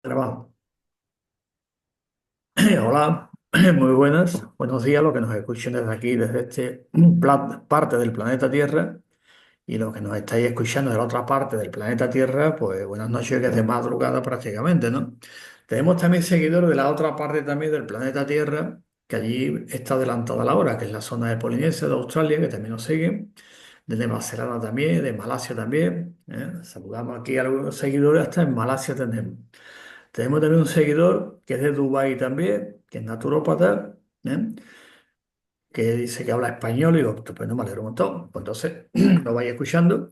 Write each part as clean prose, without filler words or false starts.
Grabado. Hola, muy buenas. Buenos días, los que nos escuchen desde aquí, desde parte del planeta Tierra, y los que nos estáis escuchando de la otra parte del planeta Tierra, pues buenas noches, que es de madrugada prácticamente, ¿no? Tenemos también seguidores de la otra parte también del planeta Tierra, que allí está adelantada la hora, que es la zona de Polinesia, de Australia, que también nos siguen, de Nueva Zelanda también, de Malasia también, ¿eh? Saludamos aquí a algunos seguidores, hasta en Malasia tenemos. Tenemos también un seguidor que es de Dubái también, que es naturópata, ¿eh? Que dice que habla español y digo, estupendo, me alegro un montón. Pues entonces lo vais escuchando.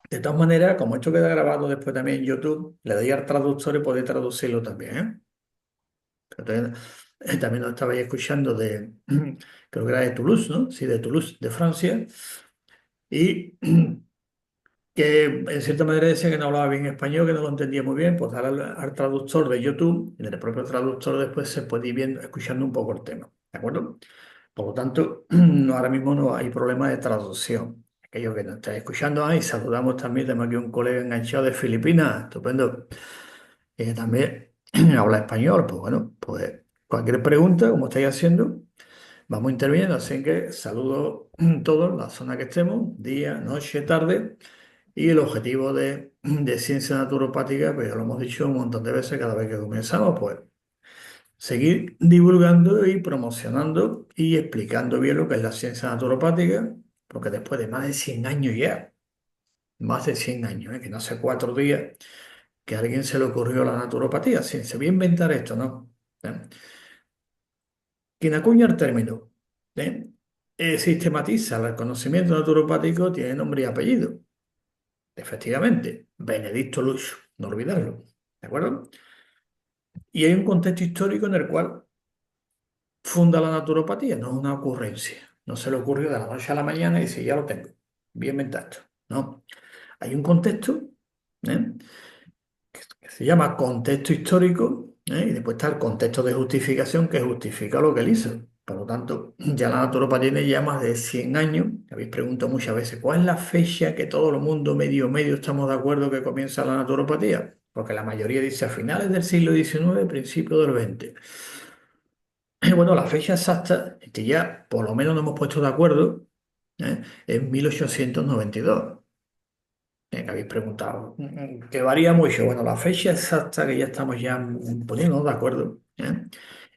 De todas maneras, como esto queda grabado después también en YouTube, le doy al traductor y podéis traducirlo también, ¿eh? Entonces, también lo estabais escuchando de, creo que era de Toulouse, ¿no? Sí, de Toulouse, de Francia. Y que en cierta manera decía que no hablaba bien español, que no lo entendía muy bien, pues al traductor de YouTube, y del propio traductor después se puede ir viendo, escuchando un poco el tema, ¿de acuerdo? Por lo tanto, no, ahora mismo no hay problema de traducción. Aquellos que nos están escuchando ahí, saludamos también, tenemos aquí un colega enganchado de Filipinas, estupendo, que también habla español, pues bueno, pues cualquier pregunta, como estáis haciendo, vamos interviniendo, así que saludo todos, la zona que estemos, día, noche, tarde. Y el objetivo de ciencia naturopática, pues ya lo hemos dicho un montón de veces cada vez que comenzamos, pues seguir divulgando y promocionando y explicando bien lo que es la ciencia naturopática, porque después de más de 100 años ya, más de 100 años, que no hace 4 días, que a alguien se le ocurrió la naturopatía, sí, se voy a inventar esto, ¿no? ¿Eh? Quien acuña el término, ¿eh? Sistematiza el conocimiento naturopático, tiene nombre y apellido. Efectivamente, Benedicto Luz, no olvidarlo, ¿de acuerdo? Y hay un contexto histórico en el cual funda la naturopatía, no es una ocurrencia. No se le ocurrió de la noche a la mañana y dice, ya lo tengo, bien inventado. No, hay un contexto, ¿eh? Que se llama contexto histórico, ¿eh? Y después está el contexto de justificación que justifica lo que él hizo. Por lo tanto, ya la naturopatía tiene ya más de 100 años. Habéis preguntado muchas veces, ¿cuál es la fecha que todo el mundo medio estamos de acuerdo que comienza la naturopatía? Porque la mayoría dice a finales del siglo XIX, principio del XX. Bueno, la fecha exacta, que ya por lo menos nos hemos puesto de acuerdo, es 1892. Que habéis preguntado, que varía mucho. Bueno, la fecha exacta que ya estamos ya poniéndonos de acuerdo,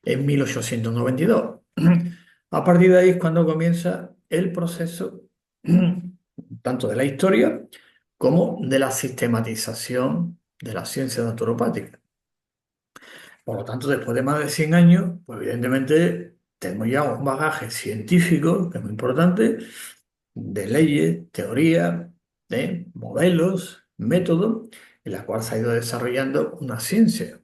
es 1892. A partir de ahí es cuando comienza el proceso tanto de la historia como de la sistematización de la ciencia naturopática. Por lo tanto, después de más de 100 años, pues evidentemente tenemos ya un bagaje científico, que es muy importante, de leyes, teorías, de modelos, métodos, en la cual se ha ido desarrollando una ciencia.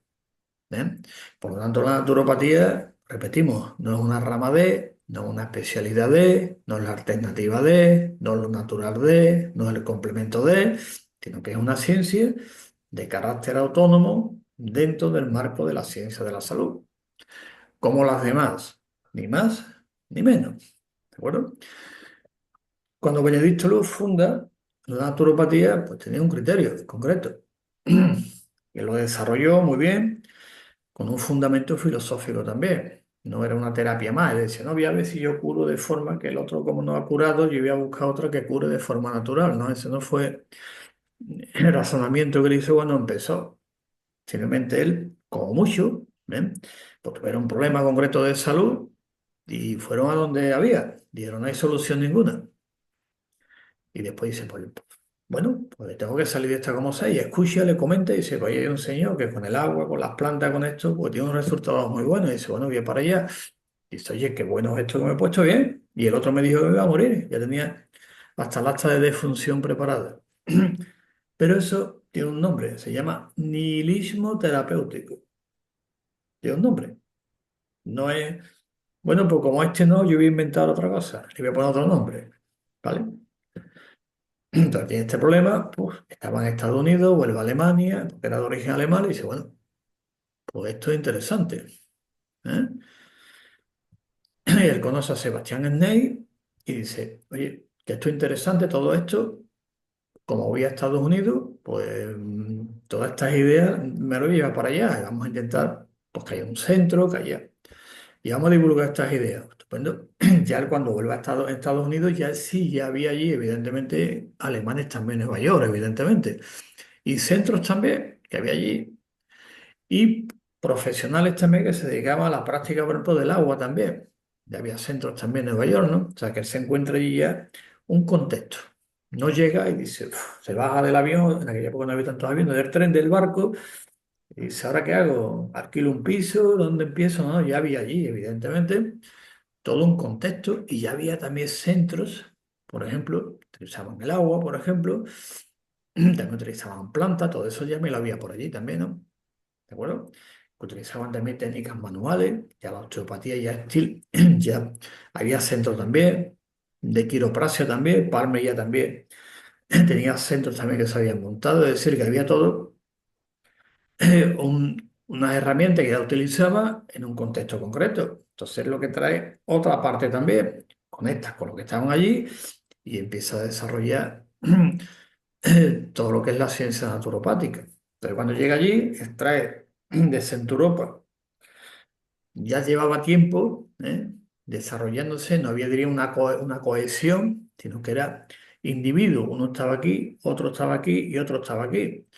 ¿Eh? Por lo tanto, la naturopatía, repetimos, no es una rama de, no es una especialidad de, no es la alternativa de, no es lo natural de, no es el complemento de, sino que es una ciencia de carácter autónomo dentro del marco de la ciencia de la salud, como las demás, ni más ni menos. ¿De acuerdo? Cuando Benedicto Luz funda la naturopatía, pues tenía un criterio concreto, que lo desarrolló muy bien, con un fundamento filosófico también. No era una terapia más. Él decía, no, voy a ver si yo curo de forma que el otro, como no ha curado, yo voy a buscar otra que cure de forma natural. No, ese no fue el razonamiento que él hizo cuando empezó. Simplemente él, como mucho, ¿ven? Pues tuvieron un problema concreto de salud y fueron a donde había. Dijeron, no hay solución ninguna. Y después dice, pues, bueno, pues tengo que salir de esta como sea. Y escucha, le comenta y dice, pues hay un señor que con el agua, con las plantas, con esto, pues tiene un resultado muy bueno. Y dice, bueno, voy para allá. Y dice, oye, qué bueno es esto que me he puesto bien. Y el otro me dijo que me iba a morir. Ya tenía hasta el acta de defunción preparada. Pero eso tiene un nombre, se llama nihilismo terapéutico. Tiene un nombre. No es, bueno, pues como este no, yo voy a inventar otra cosa. Le voy a poner otro nombre. ¿Vale? Entonces tiene este problema, pues estaba en Estados Unidos, vuelve a Alemania, porque era de origen alemán, y dice, bueno, pues esto es interesante. ¿Eh? Y él conoce a Sebastián Sney y dice, oye, que esto es interesante, todo esto, como voy a Estados Unidos, pues todas estas ideas me lo lleva para allá. Y vamos a intentar pues, que haya un centro, que haya. Y vamos a divulgar estas ideas. Estupendo. Ya él cuando vuelva a Estados Unidos, ya sí, ya había allí, evidentemente, alemanes también en Nueva York, evidentemente. Y centros también que había allí. Y profesionales también que se dedicaban a la práctica, por ejemplo, del agua también. Ya había centros también en Nueva York, ¿no? O sea, que él se encuentra allí ya un contexto. No llega y dice, "Uf", se baja del avión, en aquella época no había tantos aviones, del tren, del barco, y dice, ¿ahora qué hago? ¿Alquilo un piso? ¿Dónde empiezo? No, ya había allí, evidentemente, todo un contexto y ya había también centros, por ejemplo, utilizaban el agua, por ejemplo, también utilizaban plantas, todo eso ya me lo había por allí también, ¿no? ¿De acuerdo? Que utilizaban también técnicas manuales, ya la osteopatía ya ya había centros también, de quiropraxia también, Palme ya también tenía centros también que se habían montado, es decir, que había todo unas herramientas que ya utilizaba en un contexto concreto. Entonces lo que trae otra parte también, conectas con lo que estaban allí y empieza a desarrollar todo lo que es la ciencia naturopática. Entonces cuando llega allí, extrae de Centuropa, ya llevaba tiempo desarrollándose, no había, diría, una cohesión, sino que era individuo, uno estaba aquí, otro estaba aquí y otro estaba aquí.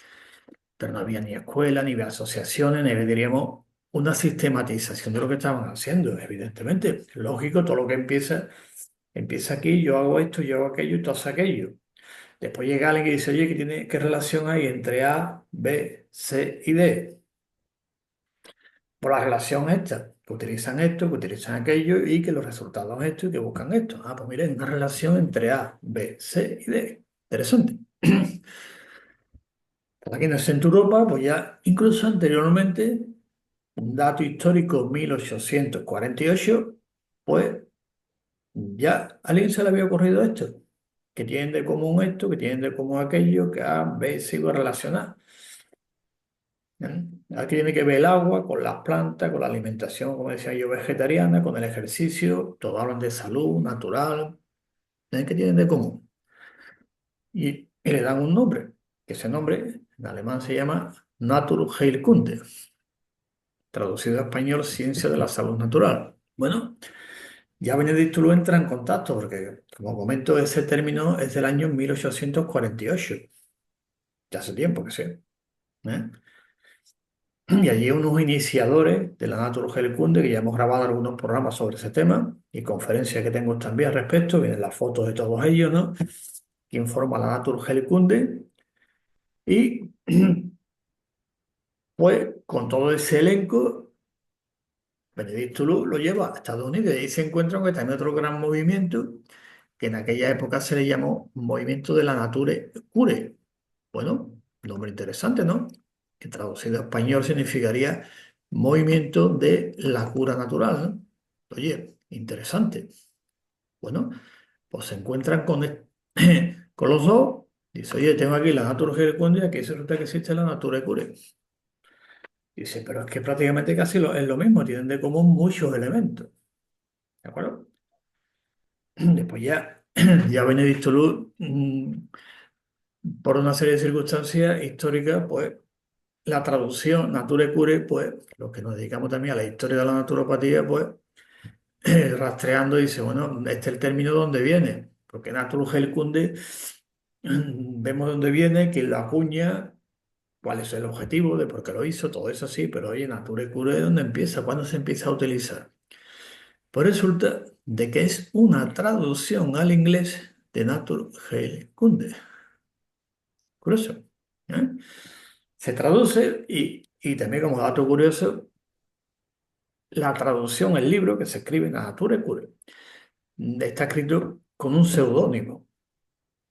Pero no había ni escuela, ni asociaciones, ni diríamos una sistematización de lo que estaban haciendo, evidentemente. Es lógico, todo lo que empieza aquí, yo hago esto, yo hago aquello y tú haces aquello. Después llega alguien que dice, oye, ¿qué relación hay entre A, B, C y D? Por la relación esta, que utilizan esto, que utilizan aquello y que los resultados son esto y que buscan esto. Ah, pues miren, una relación entre A, B, C y D. Interesante. Aquí en el centro de Europa, pues ya incluso anteriormente, un dato histórico 1848, pues ya a alguien se le había ocurrido esto, que tienen de común esto, que tienen de común aquello, que A, B, C iba a relacionar. ¿Eh? Aquí tiene que ver el agua con las plantas, con la alimentación, como decía yo, vegetariana, con el ejercicio, todos hablan de salud, natural, ¿eh? ¿Qué tienen de común? Y le dan un nombre, que ese nombre en alemán se llama Naturheilkunde, traducido a español, ciencia de la salud natural. Bueno, ya Benedicto lo entra en contacto, porque como comento, ese término es del año 1848, ya hace tiempo que sé. ¿Eh? Y allí unos iniciadores de la Naturheilkunde, que ya hemos grabado algunos programas sobre ese tema y conferencias que tengo también al respecto, vienen las fotos de todos ellos, ¿no? Quien forma la Naturheilkunde. Y pues con todo ese elenco, Benedicto lo lleva a Estados Unidos y ahí se encuentra que también otro gran movimiento que en aquella época se le llamó Movimiento de la Nature Cure. Bueno, nombre interesante, ¿no? Que traducido a español significaría Movimiento de la Cura Natural, ¿no? Oye, interesante. Bueno, pues se encuentran con los dos. Dice, oye, tengo aquí la Nature Cure y aquí resulta que existe la Nature Cure. Dice, pero es que prácticamente casi es lo mismo, tienen de común muchos elementos. ¿De acuerdo? Después ya Benedicto Luz, por una serie de circunstancias históricas, pues la traducción Nature Cure, pues los que nos dedicamos también a la historia de la naturopatía, pues rastreando dice, bueno, este es el término donde viene, porque Naturheilkunde vemos dónde viene, quién lo acuña, cuál es el objetivo de por qué lo hizo, todo eso sí, pero oye, Nature Cure, ¿dónde empieza? ¿Cuándo se empieza a utilizar? Pues resulta de que es una traducción al inglés de Naturheilkunde. Curioso. ¿Eh? Se traduce y también como dato curioso, la traducción, el libro que se escribe en Nature Cure, está escrito con un seudónimo.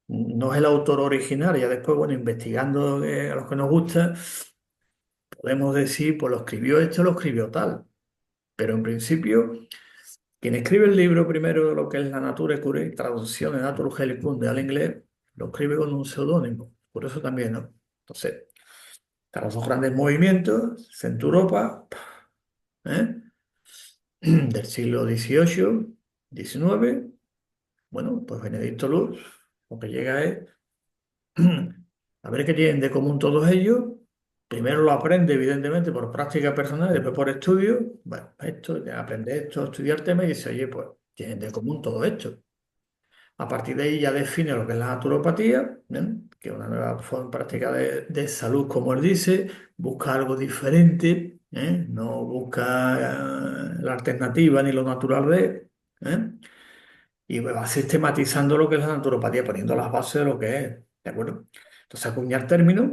No es el autor original. Ya después, bueno, investigando a los que nos gusta, podemos decir, pues lo escribió esto, lo escribió tal. Pero en principio, quien escribe el libro primero, lo que es la Nature Cure, traducción de Naturheilkunde al inglés, lo escribe con un seudónimo. Por eso también, ¿no? Entonces, están los dos grandes movimientos, Centroeuropa, ¿eh? Del siglo XVIII, XIX. Bueno, pues Benedicto Luz, lo que llega es a ver qué tienen de común todos ellos Primero lo aprende, evidentemente, por práctica personal y después por estudio. Bueno, esto, ya aprende esto, estudiar tema y dice, oye, pues tienen de común todo esto. A partir de ahí ya define lo que es la naturopatía, ¿eh? Que es una nueva forma práctica de salud, como él dice, busca algo diferente, ¿eh? No busca la alternativa ni lo natural de, ¿eh? Y va sistematizando lo que es la naturopatía, poniendo las bases de lo que es, ¿de acuerdo? Entonces, acuñar términos,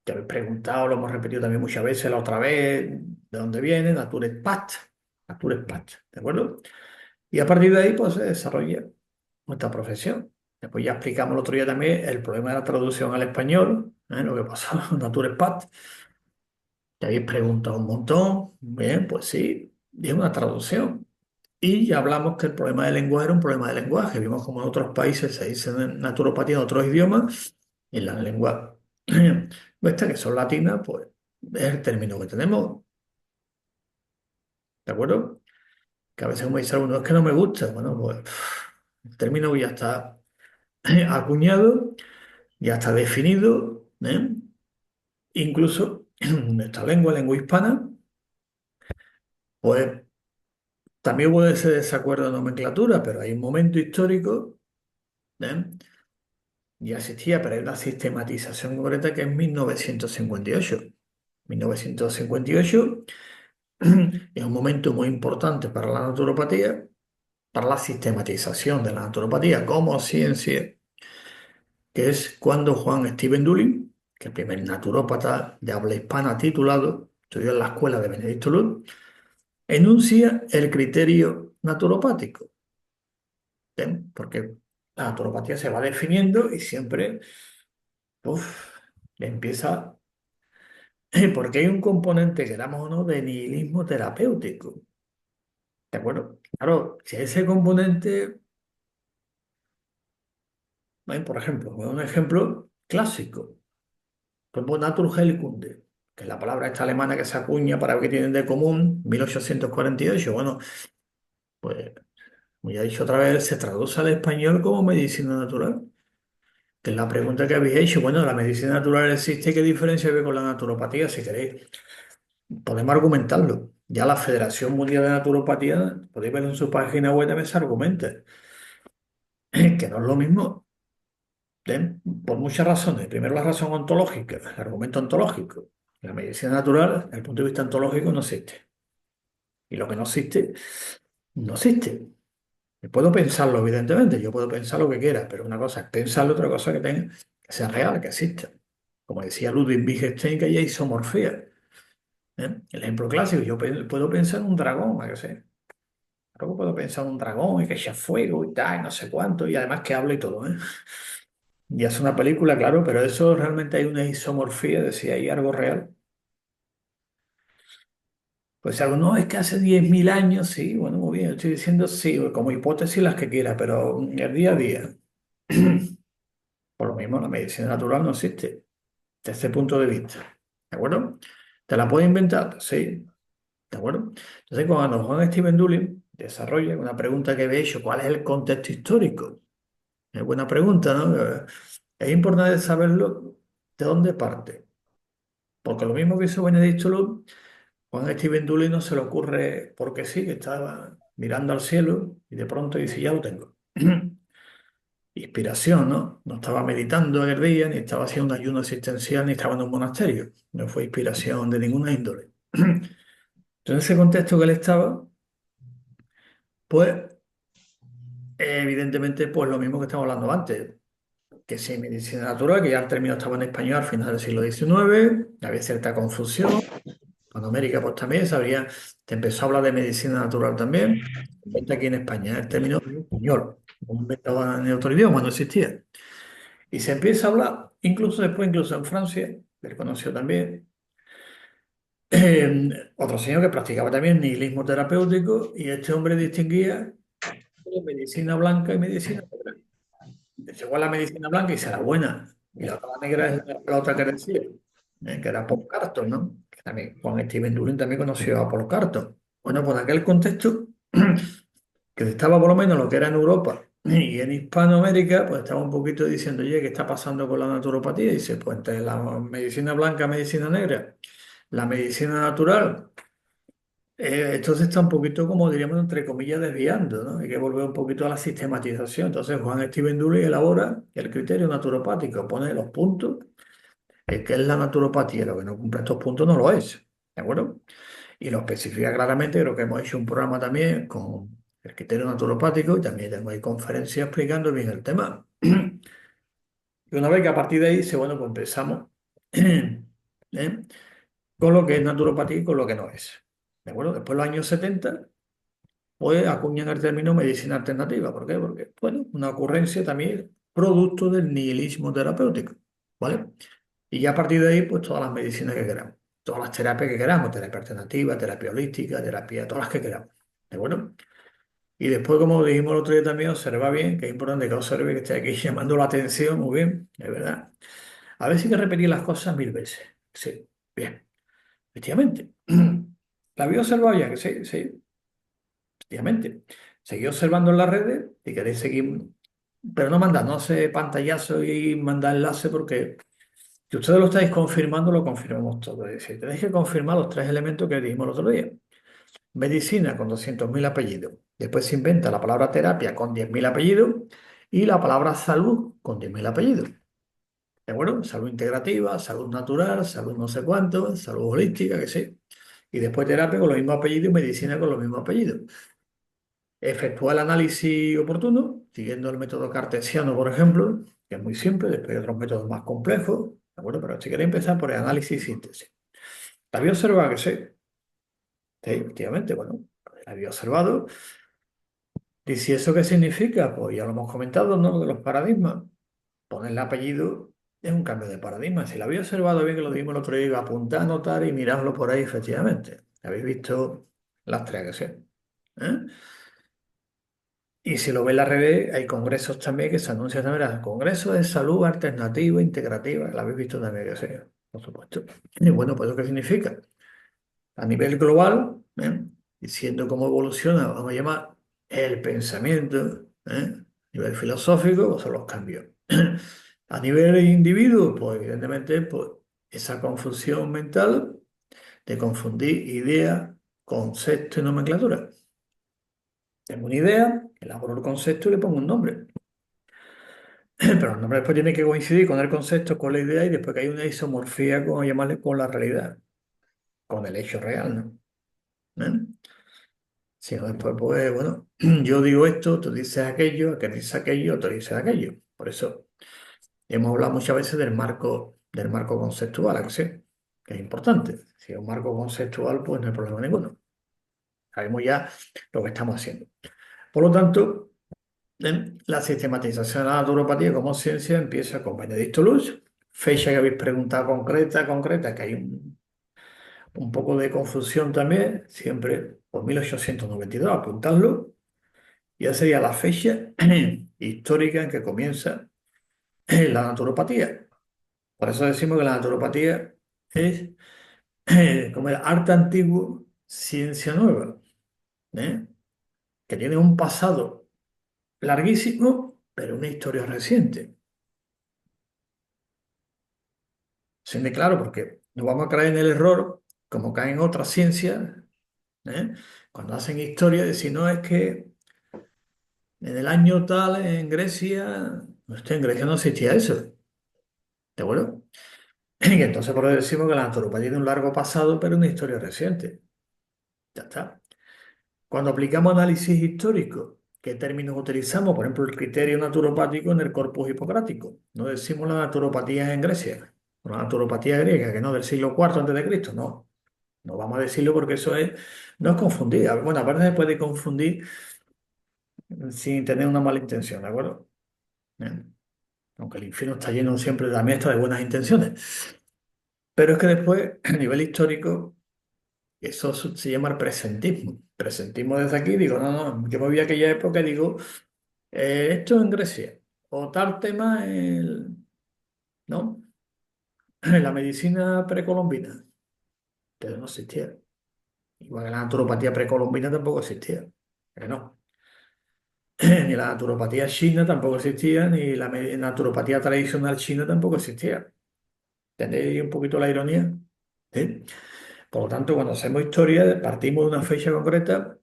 te habéis preguntado, lo hemos repetido también muchas veces, la otra vez, ¿de dónde viene? Naturepat, Naturepat, ¿de acuerdo? Y a partir de ahí, pues se desarrolla nuestra profesión. Después ya explicamos el otro día también el problema de la traducción al español, lo que pasa con Naturepat. Te habéis preguntado un montón. Bien, pues sí, es una traducción. Y ya hablamos que el problema del lenguaje era un problema de lenguaje. Vimos como en otros países se dice naturopatía en otros idiomas, y en las lenguas estas que son latinas, pues es el término que tenemos, ¿de acuerdo? Que a veces me dice uno, es que no me gusta. Bueno, pues el término ya está acuñado, ya está definido, ¿eh? Incluso en nuestra lengua, lengua hispana, pues también puede ser desacuerdo de nomenclatura, pero hay un momento histórico, ¿eh? Ya existía, pero hay una sistematización concreta que es 1958. 1958 es un momento muy importante para la naturopatía, para la sistematización de la naturopatía como ciencia, que es cuando Juan Steven Dulin, que es el primer naturópata de habla hispana titulado, estudió en la escuela de Benedicto Luz, enuncia el criterio naturopático. ¿Ven? Porque la naturopatía se va definiendo y siempre uf, empieza, porque hay un componente, queramos o no, de nihilismo terapéutico. ¿De acuerdo? Claro, si ese componente, por ejemplo, un ejemplo clásico, como Naturheilkunde, que es la palabra esta alemana que se acuña para ver qué tienen de común, 1848. Bueno, pues, como ya he dicho otra vez, se traduce al español como medicina natural. Que es la pregunta que habéis hecho. Bueno, ¿la medicina natural existe? ¿Qué diferencia ve con la naturopatía? Si queréis, podemos argumentarlo. Ya la Federación Mundial de Naturopatía, podéis ver en su página web, también se argumenta que no es lo mismo, por muchas razones. Primero, la razón ontológica, el argumento ontológico. La medicina natural, desde el punto de vista ontológico, no existe. Y lo que no existe, no existe. Yo puedo pensarlo, evidentemente, yo puedo pensar lo que quiera, pero una cosa es pensarlo, otra cosa que sea real, que exista. Como decía Ludwig Wittgenstein, que hay isomorfía. El ejemplo clásico, yo puedo pensar en un dragón, ¿a qué sé? Luego puedo pensar en un dragón y que echa fuego y tal, y no sé cuánto, y además que habla y todo, ¿eh? Y es una película, claro, pero eso realmente hay una isomorfía de si hay algo real. Pues algo, no, es que hace 10.000 años, sí, bueno, muy bien, estoy diciendo sí, como hipótesis las que quiera, pero el día a día, por lo mismo, la medicina natural no existe desde ese punto de vista. ¿De acuerdo? ¿Te la puedes inventar? Sí. ¿De acuerdo? Entonces, cuando Juan Steven Dulin desarrolla una pregunta que he hecho, ¿cuál es el contexto histórico? Es buena pregunta, ¿no? Es importante saberlo de dónde parte. Porque lo mismo que hizo Benedicto Luz, Juan Steven Dulin no se le ocurre porque sí, que estaba mirando al cielo y de pronto dice, ya lo tengo. Inspiración, ¿no? No estaba meditando aquel día, ni estaba haciendo un ayuno existencial, ni estaba en un monasterio. No fue inspiración de ninguna índole. Entonces, en ese contexto que él estaba, pues evidentemente, pues lo mismo que estamos hablando antes, que sí, medicina natural, que ya el término estaba en español al final del siglo XIX, había cierta confusión. Cuando América, pues también sabría, te empezó a hablar de medicina natural también. Inventa aquí en España, el término es español, no inventaba en otro idioma, no existía. Y se empieza a hablar, incluso después, incluso en Francia, que él conoció también, otro señor que practicaba también nihilismo terapéutico, y este hombre distinguía entre medicina blanca y medicina negra. Llegó a la medicina blanca y será buena. Y la otra negra es la otra que decía, que era Paul Carton, ¿no? Que también, Juan Steven Dulin también conoció a Paul Carton. Bueno, pues en aquel contexto, que estaba por lo menos lo que era en Europa, Y en Hispanoamérica, pues estamos un poquito diciendo, oye, ¿qué está pasando con la naturopatía? Y dice, pues entre la medicina blanca, medicina negra, la medicina natural. Entonces está un poquito, como diríamos, entre comillas, desviando, ¿no? Hay que volver un poquito a la sistematización. Entonces Juan Steven Dully elabora el criterio naturopático, pone los puntos, el que es la naturopatía, lo que no cumple estos puntos no lo es, ¿de acuerdo? Y lo especifica claramente, creo que hemos hecho un programa también con el criterio naturopático y también tengo ahí conferencias explicando bien el tema. Y una vez que a partir de ahí dice, bueno, pues empezamos ¿eh? con lo que es naturopatía y con lo que no es. ¿De acuerdo? Después de los años 70 pues acuñan el término medicina alternativa. ¿Por qué? Porque, bueno, una ocurrencia también producto del nihilismo terapéutico, ¿vale? Y ya a partir de ahí, pues todas las medicinas que queramos, todas las terapias que queramos, terapia alternativa, terapia holística, terapia, todas las que queramos, ¿de acuerdo? Y después, como dijimos el otro día también, observa bien, que es importante que observe que esté aquí llamando la atención, muy bien, es verdad. A ver si hay que repetir las cosas 1000 veces. Sí, bien, efectivamente. ¿La había observado ya? Que sí, sí. Efectivamente. Seguid observando en las redes si queréis seguir, pero no mandad, no sé, pantallazo y mandar enlace porque si ustedes lo estáis confirmando, lo confirmamos todo. Es decir, tenéis que confirmar los tres elementos que dijimos el otro día. Medicina con 200.000 apellidos. Después se inventa la palabra terapia con 10.000 apellidos y la palabra salud con 10.000 apellidos. ¿De acuerdo? Salud integrativa, salud natural, salud no sé cuánto, salud holística, que sé. Y después terapia con los mismos apellidos y medicina con los mismos apellidos. Efectúa el análisis oportuno, siguiendo el método cartesiano, por ejemplo, que es muy simple, después hay otros métodos más complejos, ¿de acuerdo? Pero si queréis empezar por el análisis y síntesis. ¿La había observado que sí? Sí, efectivamente, bueno, la había observado. ¿Y si eso qué significa? Pues ya lo hemos comentado, ¿no? De los paradigmas. Ponerle apellido es un cambio de paradigma. Si la había observado bien, que lo dijimos el otro día, apuntar, anotar y mirarlo por ahí, efectivamente. Habéis visto las tres que sí. ¿Eh? Y si lo ve en la red, hay congresos también que se anuncian también, congresos de salud alternativa, integrativa, lo habéis visto también, que sea, por supuesto. Y bueno, pues ¿eso qué significa? A nivel global, diciendo cómo evoluciona, vamos a llamar el pensamiento, a nivel filosófico, pues son los cambios. A nivel individuo, pues evidentemente, pues esa confusión mental de confundir idea, concepto y nomenclatura. Tengo una idea, elaboro el concepto y le pongo un nombre. Pero el nombre después tiene que coincidir con el concepto, con la idea y después que hay una isomorfía, como llamarle, con la realidad, con el hecho real, ¿no? Si no, después, pues, bueno, yo digo esto, tú dices aquello, aquel dice aquello, tú dices aquello. Por eso hemos hablado muchas veces del marco conceptual, ¿a que sí? Que es importante. Si es un marco conceptual, pues no hay problema ninguno. Sabemos ya lo que estamos haciendo. Por lo tanto, la sistematización de la naturopatía como ciencia empieza con Benedicto Luz, fecha que habéis preguntado concreta, que hay un poco de confusión también, siempre por 1892, apuntadlo, ya sería la fecha histórica en que comienza la naturopatía. Por eso decimos que la naturopatía es como el arte antiguo, ciencia nueva, ¿eh? Que tiene un pasado larguísimo, pero una historia reciente. Sí, claro, porque no vamos a caer en el error, como caen otras ciencias, ¿eh? Cuando hacen historia, de si no es que en el año tal en Grecia, no en Grecia no existía eso, ¿de acuerdo? Y entonces por eso decimos que la naturopatía tiene un largo pasado, pero una historia reciente. Ya está. Cuando aplicamos análisis histórico, ¿qué términos utilizamos? Por ejemplo, el criterio naturopático en el corpus hipocrático. No decimos la naturopatía en Grecia, o la naturopatía griega, que no, del siglo IV antes de Cristo, no. No vamos a decirlo porque eso es, no es confundir. Bueno, aparte se puede confundir sin tener una mala intención, ¿de acuerdo? Bien. Aunque el infierno está lleno siempre también está de buenas intenciones. Pero es que después, a nivel histórico, eso se llama el presentismo. Presentismo desde aquí, digo, no, no, yo me voy a aquella época y digo, esto en Grecia, o tal tema, ¿no? La medicina precolombina, pero no existía. Igual que la naturopatía precolombina tampoco existía, que no. Ni la naturopatía china tampoco existía, ni la naturopatía tradicional china tampoco existía. ¿Entendéis un poquito la ironía? ¿Sí? Por lo tanto, cuando hacemos historia, partimos de una fecha concreta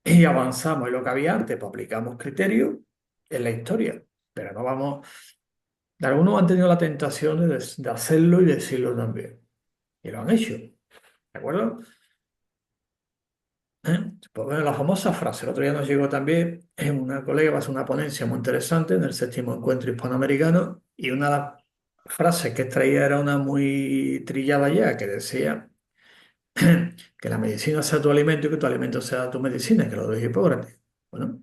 y avanzamos en lo que había antes, pues aplicamos criterios en la historia. Pero no vamos. Algunos han tenido la tentación de hacerlo y decirlo también. Y lo han hecho. ¿De acuerdo? Pues bueno, la famosa frase, el otro día nos llegó también una colega va a hacer una ponencia muy interesante en el séptimo encuentro hispanoamericano y una de las frases que traía era una muy trillada ya, que decía que la medicina sea tu alimento y que tu alimento sea tu medicina, que lo dijo Hipócrates. Bueno,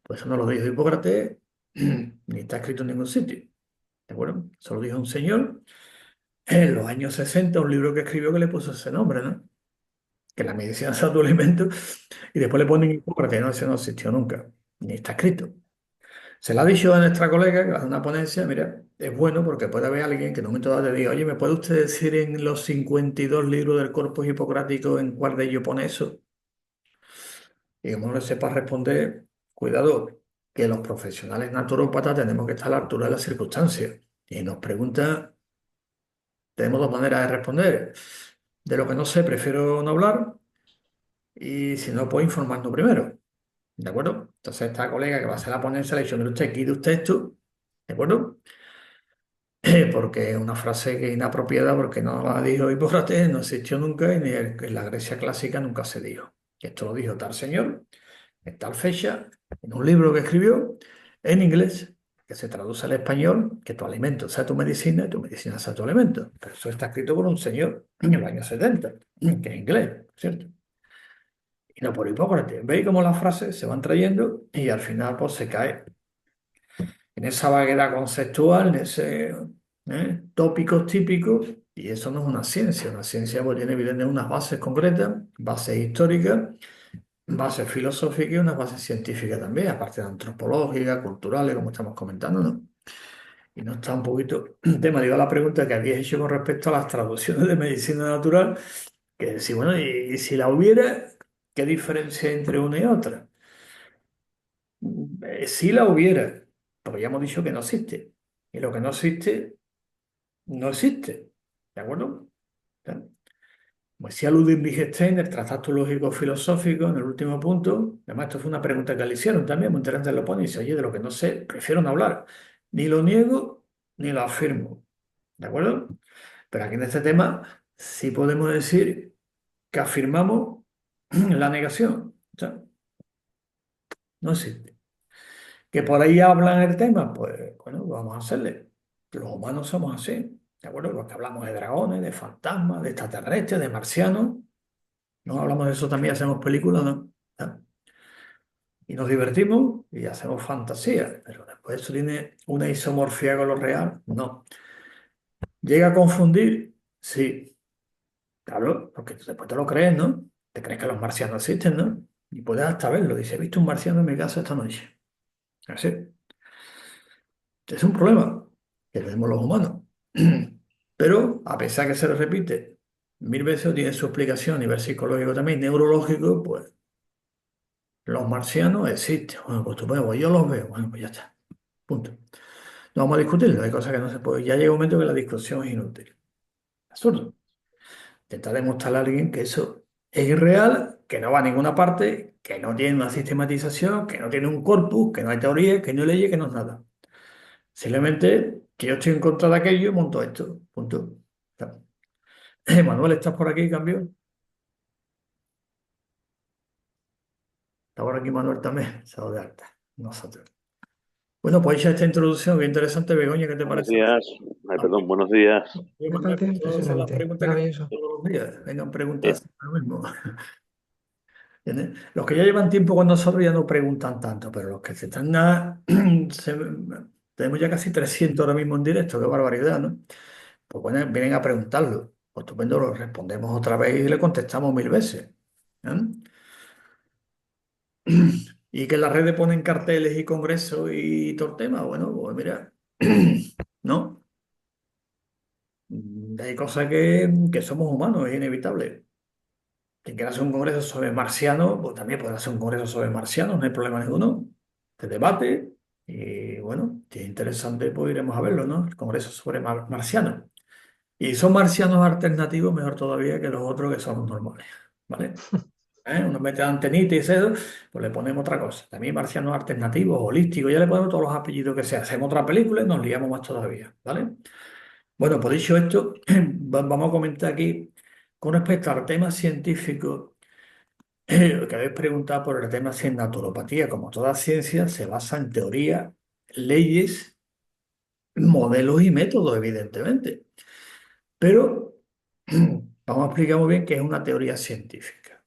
pues eso no lo dijo Hipócrates ni está escrito en ningún sitio. ¿De acuerdo? Eso lo dijo un señor en los años 60, un libro que escribió que le puso ese nombre, ¿no? Que la medicina sea tu alimento. Y después le ponen Hipócrates, no, eso no existió nunca, ni está escrito. Se lo ha dicho a nuestra colega que va a hacer una ponencia, mira, es bueno porque puede haber alguien que en un momento dado te diga, oye, ¿me puede usted decir en los 52 libros del Corpus Hipocrático en cuál de ellos pone eso? Y como no le sepa responder, cuidado, que los profesionales naturópatas tenemos que estar a la altura de las circunstancias. Y nos pregunta, tenemos dos maneras de responder. De lo que no sé, prefiero no hablar y si no, pues informando primero. ¿De acuerdo? Entonces esta colega que va a hacer la ponencia le ha dicho, mire usted, quite usted esto, ¿de acuerdo? Porque es una frase que es inapropiada porque no la dijo Hipócrates, no existió nunca y ni en la Grecia clásica nunca se dijo. Esto lo dijo tal señor, en tal fecha, en un libro que escribió en inglés, que se traduce al español, que tu alimento sea tu medicina y tu medicina sea tu alimento. Pero eso está escrito por un señor en el año 70 que es inglés, ¿cierto? Y no por Hipócrates. ¿Veis cómo las frases se van trayendo y al final pues se cae en esa vaguedad conceptual, en ese tópicos típicos, y eso no es una ciencia pues, tiene evidentemente unas bases concretas, bases históricas, bases filosóficas y unas bases científicas también, aparte de antropológicas, culturales, como estamos comentando, ¿no? Y no está un poquito, el tema, digo, la pregunta que habías hecho con respecto a las traducciones de medicina natural, que si, bueno, y si la hubiera, ¿qué diferencia hay entre una y otra? Si la hubiera, porque ya hemos dicho que no existe. Y lo que no existe, no existe. ¿De acuerdo? ¿Ya? Como decía Ludwig Wittgenstein, el Tratado Lógico Filosófico, en el último punto, además esto fue una pregunta que le hicieron también, muy interesante lo pone, y dice, oye, de lo que no sé, prefiero no hablar. Ni lo niego, ni lo afirmo. ¿De acuerdo? Pero aquí en este tema sí podemos decir que afirmamos la negación. ¿Ya? No existe. Que por ahí hablan el tema, pues bueno, vamos a hacerle. Los humanos somos así, ¿de acuerdo? Porque hablamos de dragones, de fantasmas, de extraterrestres, de marcianos. No hablamos de eso también, hacemos películas, ¿no? ¿Ah? Y nos divertimos y hacemos fantasía, pero después eso tiene una isomorfía con lo real. No. ¿Llega a confundir? Sí, claro, porque tú después te lo crees, ¿no? Te crees que los marcianos existen, ¿no? Y puedes hasta verlo. Dice, he visto un marciano en mi casa esta noche. Así. Es un problema que tenemos los humanos. Pero a pesar que se le repite mil veces, tiene su explicación a nivel psicológico también, neurológico, pues los marcianos existen. Bueno, pues tú puedes, pues yo los veo. Bueno, pues ya está. Punto. No vamos a discutirlo, hay cosas que no se pueden. Ya llega un momento que la discusión es inútil. Absurdo. Intentar demostrar a alguien que eso es irreal, que no va a ninguna parte, que no tiene una sistematización, que no tiene un corpus, que no hay teoría, que no hay leyes, que no es nada. Simplemente que yo estoy en contra de aquello y monto esto. Punto. Ya. Manuel, ¿estás por aquí, cambio? Está por aquí Manuel también, se de alta. Nosotros. Bueno, pues hecha esta introducción, qué interesante, Begoña, ¿qué te Buenos parece? días. Ay, perdón, buenos días. Yo me Bastante son las impresionante, preguntas que hacemos maravilloso. todos los días. Vengan Eh, preguntas lo mismo. ¿Entiendes? Los que ya llevan tiempo con nosotros ya no preguntan tanto, pero los que se están tenemos ya casi 300 ahora mismo en directo, qué barbaridad, ¿no? Pues bueno, vienen a preguntarlo. Pues estupendo, lo respondemos otra vez y le contestamos mil veces. ¿Eh? Y que en las redes ponen carteles y congresos y todo el tema. Bueno, pues mira, ¿no? Hay cosas que somos humanos, es inevitable. Quien quiera hacer un congreso sobre marcianos, pues también podrá hacer un congreso sobre marcianos, no hay problema ninguno. De debate. Y bueno, si es interesante, pues iremos a verlo, ¿no? El congreso sobre marcianos. Y son marcianos alternativos, mejor todavía que los otros que son los normales. ¿Vale? Uno mete antenitas y cedo, pues le ponemos otra cosa. También marcianos alternativos, holísticos, ya le ponemos todos los apellidos que sea. Hacemos otra película y nos liamos más todavía. ¿Vale? Bueno, pues dicho esto, vamos a comentar aquí con respecto al tema científico. Que habéis preguntado por el tema si en naturopatía, como toda ciencia, se basa en teoría, leyes, modelos y métodos, evidentemente. Pero vamos a explicar muy bien qué es una teoría científica.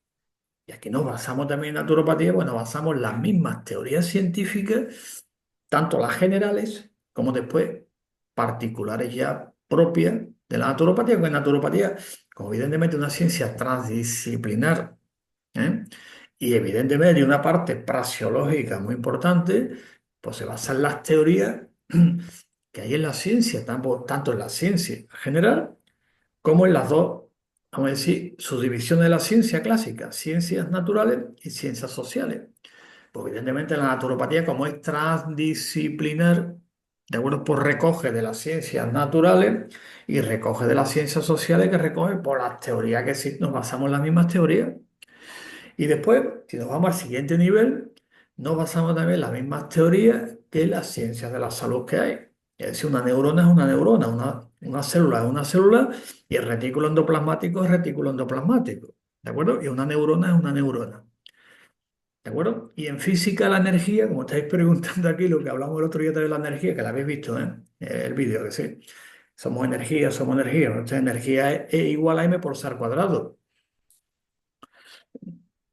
Y aquí nos basamos también en naturopatía, pues nos basamos en las mismas teorías científicas, tanto las generales como después particulares ya propias de la naturopatía, porque naturopatía, como evidentemente una ciencia transdisciplinar, ¿eh? Y evidentemente hay una parte praxeológica muy importante, pues se basa en las teorías que hay en la ciencia, tanto en la ciencia general como en las dos, vamos a decir, subdivisiones de la ciencia clásica, ciencias naturales y ciencias sociales. Pues evidentemente la naturopatía, como es transdisciplinar, de acuerdo, pues recoge de las ciencias naturales y recoge de las ciencias sociales que recoge por las teorías que sí nos basamos en las mismas teorías. Y después, si nos vamos al siguiente nivel, nos basamos también en las mismas teorías que las ciencias de la salud que hay. Es decir, una neurona es una neurona, una célula es una célula y el retículo endoplasmático es retículo endoplasmático. ¿De acuerdo? Y una neurona es una neurona. ¿De acuerdo? Y en física la energía, como estáis preguntando aquí, lo que hablamos el otro día de la energía, que la habéis visto, ¿eh? El vídeo, que sí. Somos energía, somos energía. Nuestra energía es E igual a m por c al cuadrado.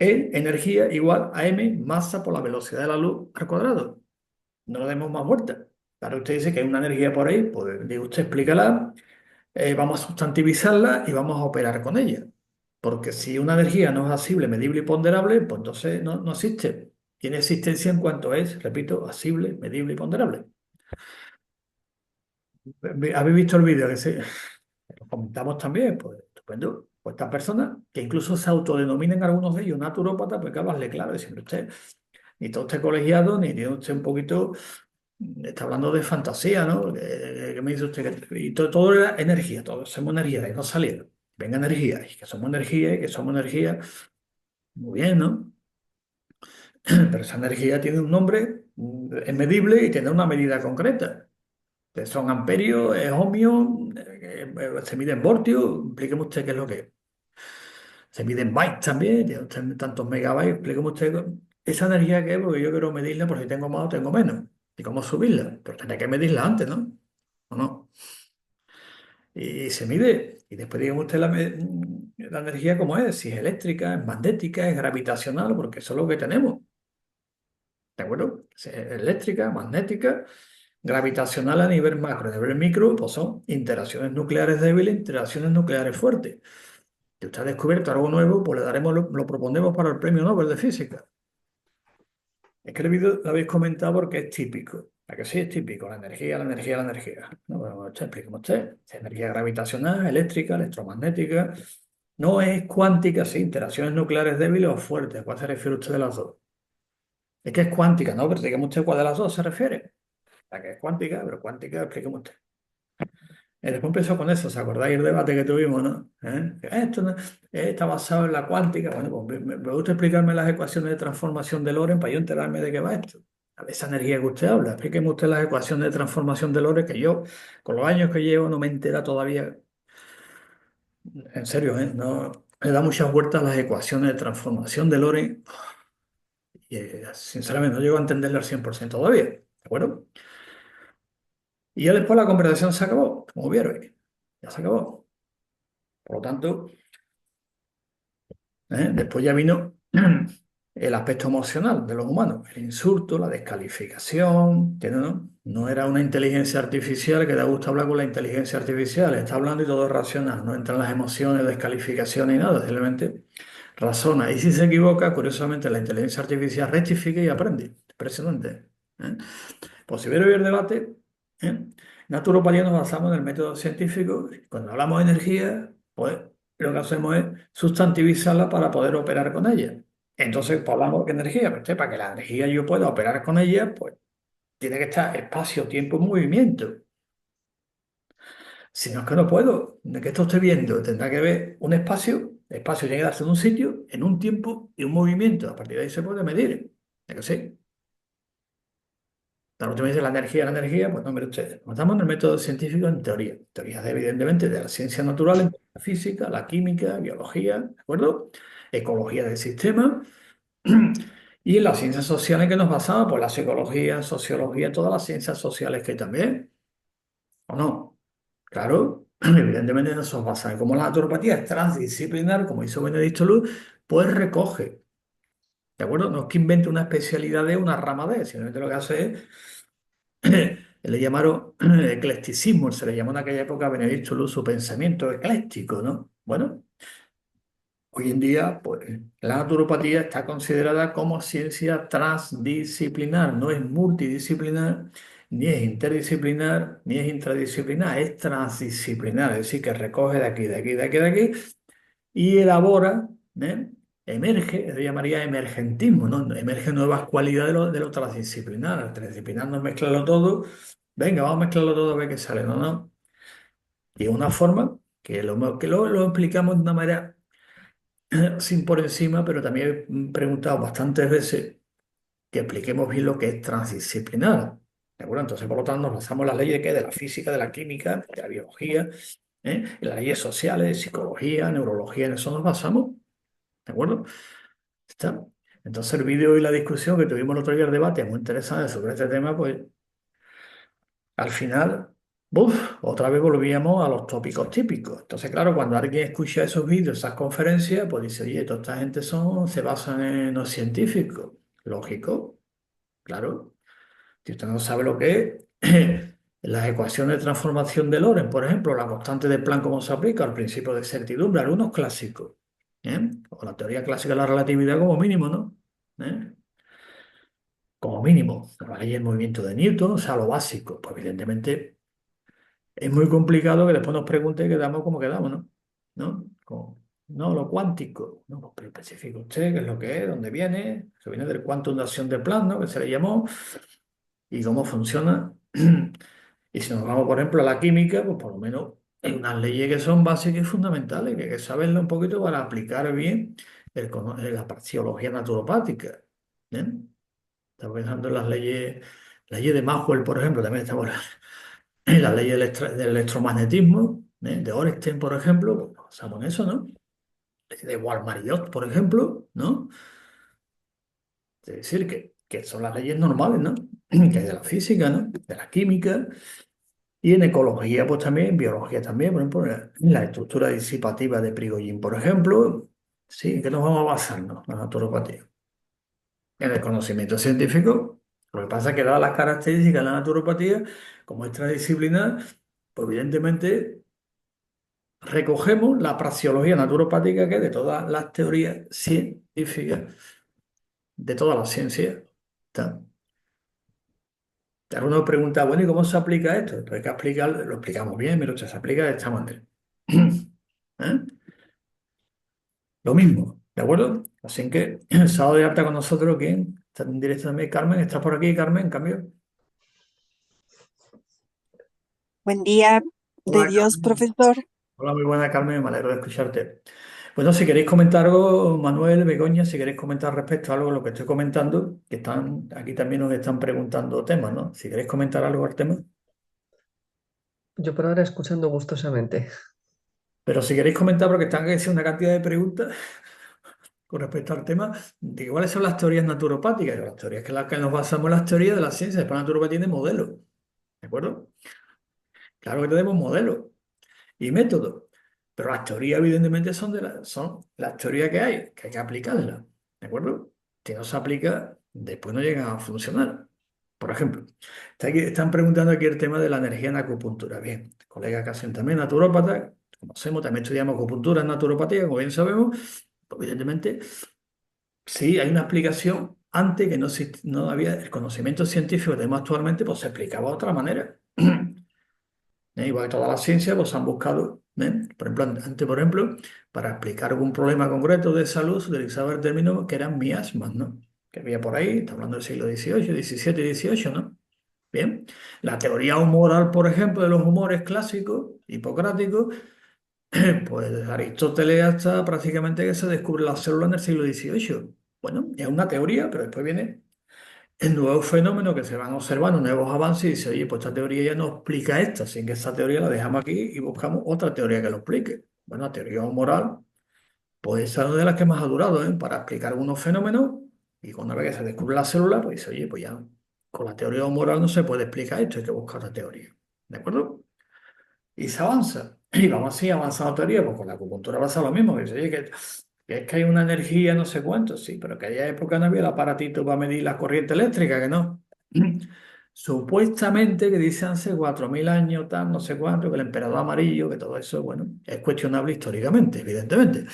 E, energía igual a m, masa por la velocidad de la luz al cuadrado. No le demos más vueltas. Claro, usted dice que hay una energía por ahí, pues digo, usted explícala, vamos a sustantivizarla y vamos a operar con ella. Porque si una energía no es asible, medible y ponderable, pues entonces no existe. Tiene existencia en cuanto es, repito, asible, medible y ponderable. ¿Habéis visto el vídeo? Que lo comentamos también, pues estupendo. Pues estas personas, que incluso se autodenominan algunos de ellos naturópatas, pues que hablarle claro, decirle usted. Ni todo usted colegiado, ni tiene usted un poquito, está hablando de fantasía, ¿no? Que me dice usted y todo era energía, todo somos energía, de no salir. Venga energía, y que somos energía, y que somos energía, muy bien, ¿no? Pero esa energía tiene un nombre, es medible y tiene una medida concreta. Que son amperios, es ohmio, se mide en voltios, explíqueme usted qué es lo que es. Se mide en bytes también, tiene usted tantos megabytes, explíqueme usted esa energía que es, porque yo quiero medirla por si tengo más o tengo menos. ¿Y cómo subirla? Pero tendré que medirla antes, ¿no? ¿O no? Y se mide. Y después dígame usted la energía cómo es, si es eléctrica, es magnética, es gravitacional, porque eso es lo que tenemos. ¿De acuerdo? Si es eléctrica, magnética, gravitacional a nivel macro. A nivel micro, pues son interacciones nucleares débiles, interacciones nucleares fuertes. Si usted ha descubierto algo nuevo, pues le daremos, lo proponemos para el Premio Nobel de Física. Es que el vídeo lo habéis comentado porque es típico. ¿A que sí es típico? La energía, la energía, la energía. No, bueno, usted, explíqueme usted. Es energía gravitacional, eléctrica, electromagnética. No es cuántica, sí, interacciones nucleares débiles o fuertes. ¿A cuál se refiere usted de las dos? Es que es cuántica, ¿no? Pero dígame usted cuál de las dos se refiere. La que es cuántica, pero cuántica, explíqueme usted. Después empezó con eso, ¿se acordáis el debate que tuvimos, no? Esto está basado en la cuántica. Bueno, pues me gusta explicarme las ecuaciones de transformación de Lorentz para yo enterarme de qué va esto. A ver, esa energía que usted habla, explíqueme usted las ecuaciones de transformación de Lorentz, que yo, con los años que llevo, no me entera todavía. En serio, no, me da muchas vueltas las ecuaciones de transformación de Lorentz y sinceramente no llego a entenderlo al 100% todavía. ¿De acuerdo? Y ya después la conversación se acabó, como vieron. Ya se acabó. Por lo tanto, después ya vino el aspecto emocional de los humanos, el insulto, la descalificación, que no era una inteligencia artificial que da gusto hablar con la inteligencia artificial, está hablando y todo es racional, no entran las emociones, descalificaciones ni nada, simplemente razona. Y si se equivoca, curiosamente la inteligencia artificial rectifica y aprende. Impresionante. ¿eh? Pues si hubiera hoy el debate, ¿eh? Naturopatía nos basamos en el método científico. Cuando hablamos de energía, pues lo que hacemos es sustantivizarla para poder operar con ella. Entonces, pues hablamos de energía, pero para que la energía yo pueda operar con ella, pues tiene que estar espacio, tiempo, movimiento. Si no es que no puedo, ¿de qué está usted viendo? Tendrá que ver un espacio, el espacio tiene que darse en un sitio, en un tiempo y un movimiento. A partir de ahí se puede medir. ¿De que sí? La última dice la energía, pues no, mire usted, nos estamos en el método científico en teoría. Teorías, evidentemente, de las ciencias naturales, la física, la química, biología, ¿de acuerdo? Ecología del sistema. Y en las ciencias sociales que nos basamos, pues la psicología, sociología, todas las ciencias sociales que hay también, ¿o no? Claro, evidentemente no se basa. Como la naturopatía es transdisciplinar, como hizo Benedicto Luz, pues recoge, ¿de acuerdo? No es que invente una especialidad de una rama de, sino que lo que hace es, le llamaron eclecticismo, se le llamó en aquella época a Benedicto Luz su pensamiento ecléctico, ¿no? Bueno, hoy en día, pues la naturopatía está considerada como ciencia transdisciplinar, no es multidisciplinar, ni es interdisciplinar, ni es intradisciplinar, es transdisciplinar, es decir, que recoge de aquí, de aquí, de aquí, de aquí y elabora, ¿eh? Emerge, se llamaría emergentismo, ¿no? Emerge nuevas cualidades de lo transdisciplinar. El transdisciplinar no es mezclarlo todo, venga, vamos a mezclarlo todo a ver qué sale, ¿no? No. Y es una forma que lo explicamos de una manera sin por encima, pero también he preguntado bastantes veces que expliquemos bien lo que es transdisciplinar. ¿De acuerdo? Entonces, por lo tanto, nos basamos en las leyes de la física, de la química, de la biología, en las leyes sociales, de psicología, neurología, en eso nos basamos. ¿De acuerdo? ¿Está? Entonces, el vídeo y la discusión que tuvimos el otro día, el debate muy interesante sobre este tema, pues al final, otra vez volvíamos a los tópicos típicos. Entonces, claro, cuando alguien escucha esos vídeos, esas conferencias, pues dice, oye, toda esta gente se basan en los científicos. Lógico, claro. Si usted no sabe lo que es las ecuaciones de transformación de Lorentz, por ejemplo, la constante de Planck, cómo se aplica al principio de certidumbre, algunos clásicos, ¿eh? O la teoría clásica de la relatividad como mínimo, ¿no? ¿Eh? Como mínimo, la ley del movimiento de Newton, o sea, lo básico. Pues evidentemente es muy complicado que después nos pregunte quedamos como quedamos, ¿no? ¿No? No, lo cuántico, no, pues, pero especifica usted qué es lo que es, dónde viene, que viene del quantum de acción de Planck, ¿no? Que se le llamó, y cómo funciona. Y si nos vamos, por ejemplo, a la química, pues por lo menos hay unas leyes que son básicas y fundamentales, que hay que saberlo un poquito para aplicar bien la praxeología naturopática. ¿Eh? Estamos pensando en las leyes de Maxwell, por ejemplo, también estamos en la ley del electromagnetismo, de Orestein, por ejemplo, pues nos basamos en eso, ¿no? Ley de Walsh-Mariotte, por ejemplo, ¿no? Es decir, que son las leyes normales, ¿no? Que hay de la física, ¿no? De la química. Y en ecología, pues también, en biología también, por ejemplo, en la estructura disipativa de Prigogine, por ejemplo, sí, ¿en qué nos vamos a basarnos? La naturopatía. En el conocimiento científico, lo que pasa es que dadas las características de la naturopatía, como es transdisciplinar, pues evidentemente recogemos la praxeología naturopática que es de todas las teorías científicas, de todas las ciencias. ¿Está? Algunos preguntan, bueno, ¿y cómo se aplica esto? Pues hay que explicar, lo explicamos bien, pero se aplica de esta manera. ¿Eh? Lo mismo, ¿de acuerdo? Así que el sábado de alta con nosotros, ¿quién? Está en directo también, Carmen. ¿Estás por aquí, Carmen? En cambio. Buen día de Hola, Dios, Carmen. profesor. Hola, muy buena, Carmen. Me alegro de escucharte. Bueno, si queréis comentar algo, Manuel, Begoña, si queréis comentar respecto a algo de lo que estoy comentando, que están aquí también nos están preguntando temas, ¿no? Si queréis comentar algo al tema. Yo por ahora escuchando gustosamente. Pero si queréis comentar, porque están haciendo una cantidad de preguntas con respecto al tema de cuáles son las teorías naturopáticas. Las teorías que las que nos basamos en las teorías de la ciencia, después la naturopatía tiene modelos, ¿de acuerdo? Claro que tenemos modelos y métodos, pero las teorías evidentemente son las teorías que hay que aplicarlas, ¿de acuerdo? Si no se aplica, después no llega a funcionar. Por ejemplo, están preguntando aquí el tema de la energía en acupuntura. Bien, colegas que hacen también naturópata, conocemos, también estudiamos acupuntura en naturopatía, como bien sabemos, pues evidentemente sí hay una explicación antes que no había el conocimiento científico que tenemos actualmente, pues se explicaba de otra manera. Igual que todas las ciencias, pues han buscado, por ejemplo, antes, por ejemplo, para explicar algún problema concreto de salud, se utilizaba el término que eran miasmas, ¿no? Que había por ahí, está hablando del siglo XVIII, XVII y XVIII, ¿no? Bien, la teoría humoral, por ejemplo, de los humores clásicos, hipocráticos, pues Aristóteles hasta prácticamente que se descubre la célula en el siglo XVIII. Bueno, es una teoría, pero después viene el nuevo fenómeno que se van observando, nuevos avances, y dice, oye, pues esta teoría ya no explica esta, sin que esta teoría la dejamos aquí y buscamos otra teoría que lo explique. Bueno, la teoría moral, pues esa es una de las que más ha durado, ¿eh? Para explicar algunos fenómenos, y cuando ve que se descubre la célula, pues dice, oye, pues ya con la teoría moral no se puede explicar esto, hay que buscar otra teoría. ¿De acuerdo? Y se avanza. Y vamos así avanzando teoría, pues con la acupuntura pasa lo mismo, que dice, oye, que es que hay una energía no sé cuánto, sí, pero que aquella época no había el aparatito para medir la corriente eléctrica, que no. Supuestamente que dice hace 4.000 años, tal, no sé cuánto, que el emperador amarillo, que todo eso, bueno, es cuestionable históricamente, evidentemente.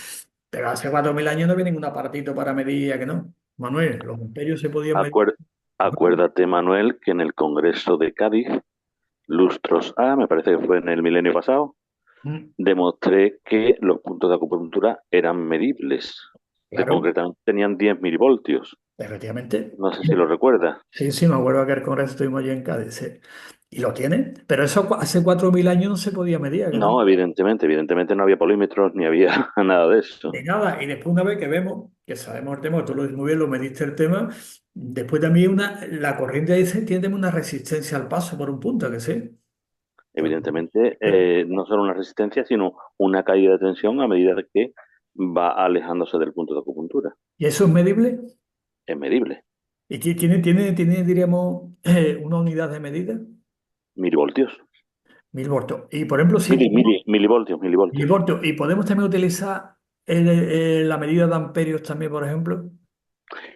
Pero hace 4.000 años no había ningún aparatito para medir, que no. Manuel, los imperios se podían medir. Acuer- Acuérdate, Manuel, que en el Congreso de Cádiz, lustros A, me parece que fue en el milenio pasado, Mm, demostré que los puntos de acupuntura eran medibles. claro, Concretamente tenían 10 milivoltios. efectivamente. No sé si lo recuerdas. Sí, sí, me acuerdo que el Congreso estuvimos allí en Cádiz, sí. Y lo tiene, pero eso hace 4.000 años no se podía medir, ¿que no? No, evidentemente no había polímetros ni había nada de eso. De nada, y después una vez que vemos, que sabemos el tema, tú lo dices muy bien, lo mediste el tema, después también la corriente dice tiene también una resistencia al paso por un punto, que sí. Pues, Evidentemente, ¿eh? no solo una resistencia, sino una caída de tensión a medida de que va alejándose del punto de acupuntura. ¿Y eso es medible? Es medible. ¿Y tiene, diríamos, una unidad de medida? Milivoltios. 1.000 voltios. Y por ejemplo, si Milivoltios. 1.000 voltios, y podemos también utilizar la medida de amperios también, por ejemplo.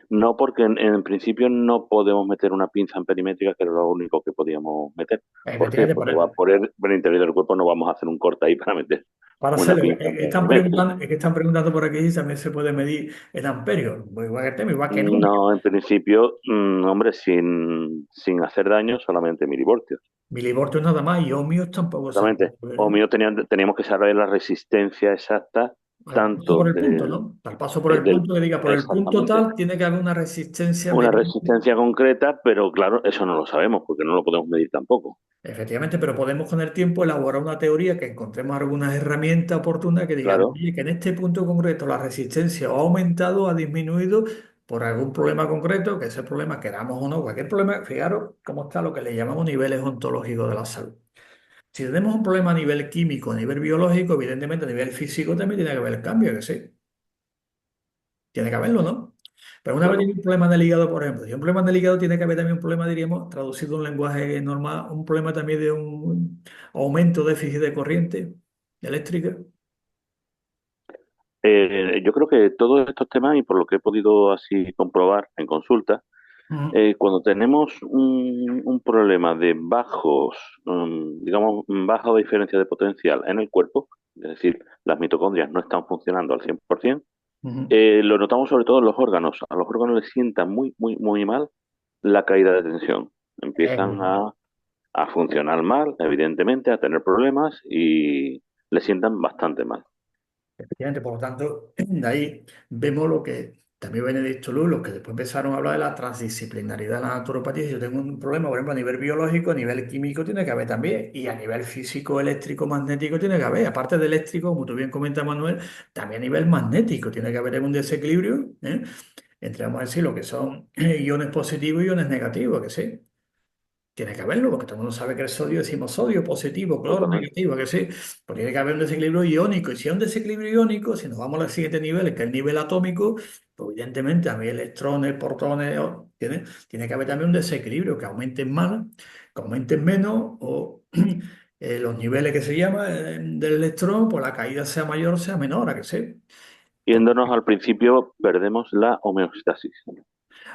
No, porque en principio no podemos meter una pinza ampermétrica, que era lo único que podíamos meter. ¿Por qué? Efectivamente, Porque va por el interior del cuerpo, no vamos a hacer un corte ahí para meter para una hacerlo, pinza ampermétrica. es que están preguntando por aquí si también se puede medir en amperios. Pues igual que el tema, igual que en ohmios. No, en principio, hombre, sin hacer daño, solamente milivoltios. Milivoltios nada más y ohmios tampoco se Exactamente. puede, O ¿no? mío teníamos que saber la resistencia exacta Al paso tanto por el punto, ¿no? Al paso por el del punto que diga por el punto exactamente tal, tiene que haber una resistencia una medible. resistencia concreta, pero claro, eso no lo sabemos porque no lo podemos medir tampoco. Efectivamente, pero podemos con el tiempo elaborar una teoría que encontremos algunas herramientas oportunas que digan, Claro. oye, que en este punto concreto la resistencia o ha aumentado o ha disminuido por algún problema concreto, que ese problema, queramos o no, cualquier problema, fijaros cómo está lo que le llamamos niveles ontológicos de la salud. Si tenemos un problema a nivel químico, a nivel biológico, evidentemente a nivel físico también tiene que haber el cambio, que sí, tiene que haberlo, ¿no? Pero una vez Claro. tiene un problema del hígado, por ejemplo, si hay un problema del hígado tiene que haber también un problema, diríamos, traducido en un lenguaje normal, un problema también de un aumento, déficit de corriente eléctrica. Yo creo que todos estos temas, y por lo que he podido así comprobar en consulta, Ujú. cuando tenemos un problema de digamos, baja diferencia de potencial en el cuerpo, es decir, las mitocondrias no están funcionando al 100%, Ujú. lo notamos sobre todo en los órganos. A los órganos les sienta muy, muy, muy mal la caída de tensión. Empiezan Eh, a funcionar mal, evidentemente, a tener problemas y le sientan bastante mal. Efectivamente, por lo tanto, de ahí vemos lo que también Benedicto Luz, los que después empezaron a hablar de la transdisciplinaridad de la naturopatía. Si yo tengo un problema, por ejemplo, a nivel biológico, a nivel químico tiene que haber también, y a nivel físico, eléctrico, magnético tiene que haber. Aparte de eléctrico, como tú bien comentas, Manuel, también a nivel magnético tiene que haber un desequilibrio, entre, vamos a decir, lo que son iones positivos y iones negativos, que sí. Tiene que haberlo, porque todo el mundo sabe que el sodio, decimos sodio positivo, cloro Totalmente. negativo, que sí. Pues tiene que haber un desequilibrio iónico. Y si hay un desequilibrio iónico, si nos vamos al siguiente nivel, que es el nivel atómico, pues evidentemente a mí electrones, protones, tiene que haber también un desequilibrio, que aumenten más, que aumenten menos, o los niveles que se llama del electrón, pues la caída sea mayor o sea menor, a que sí. Yéndonos al principio, perdemos la homeostasis.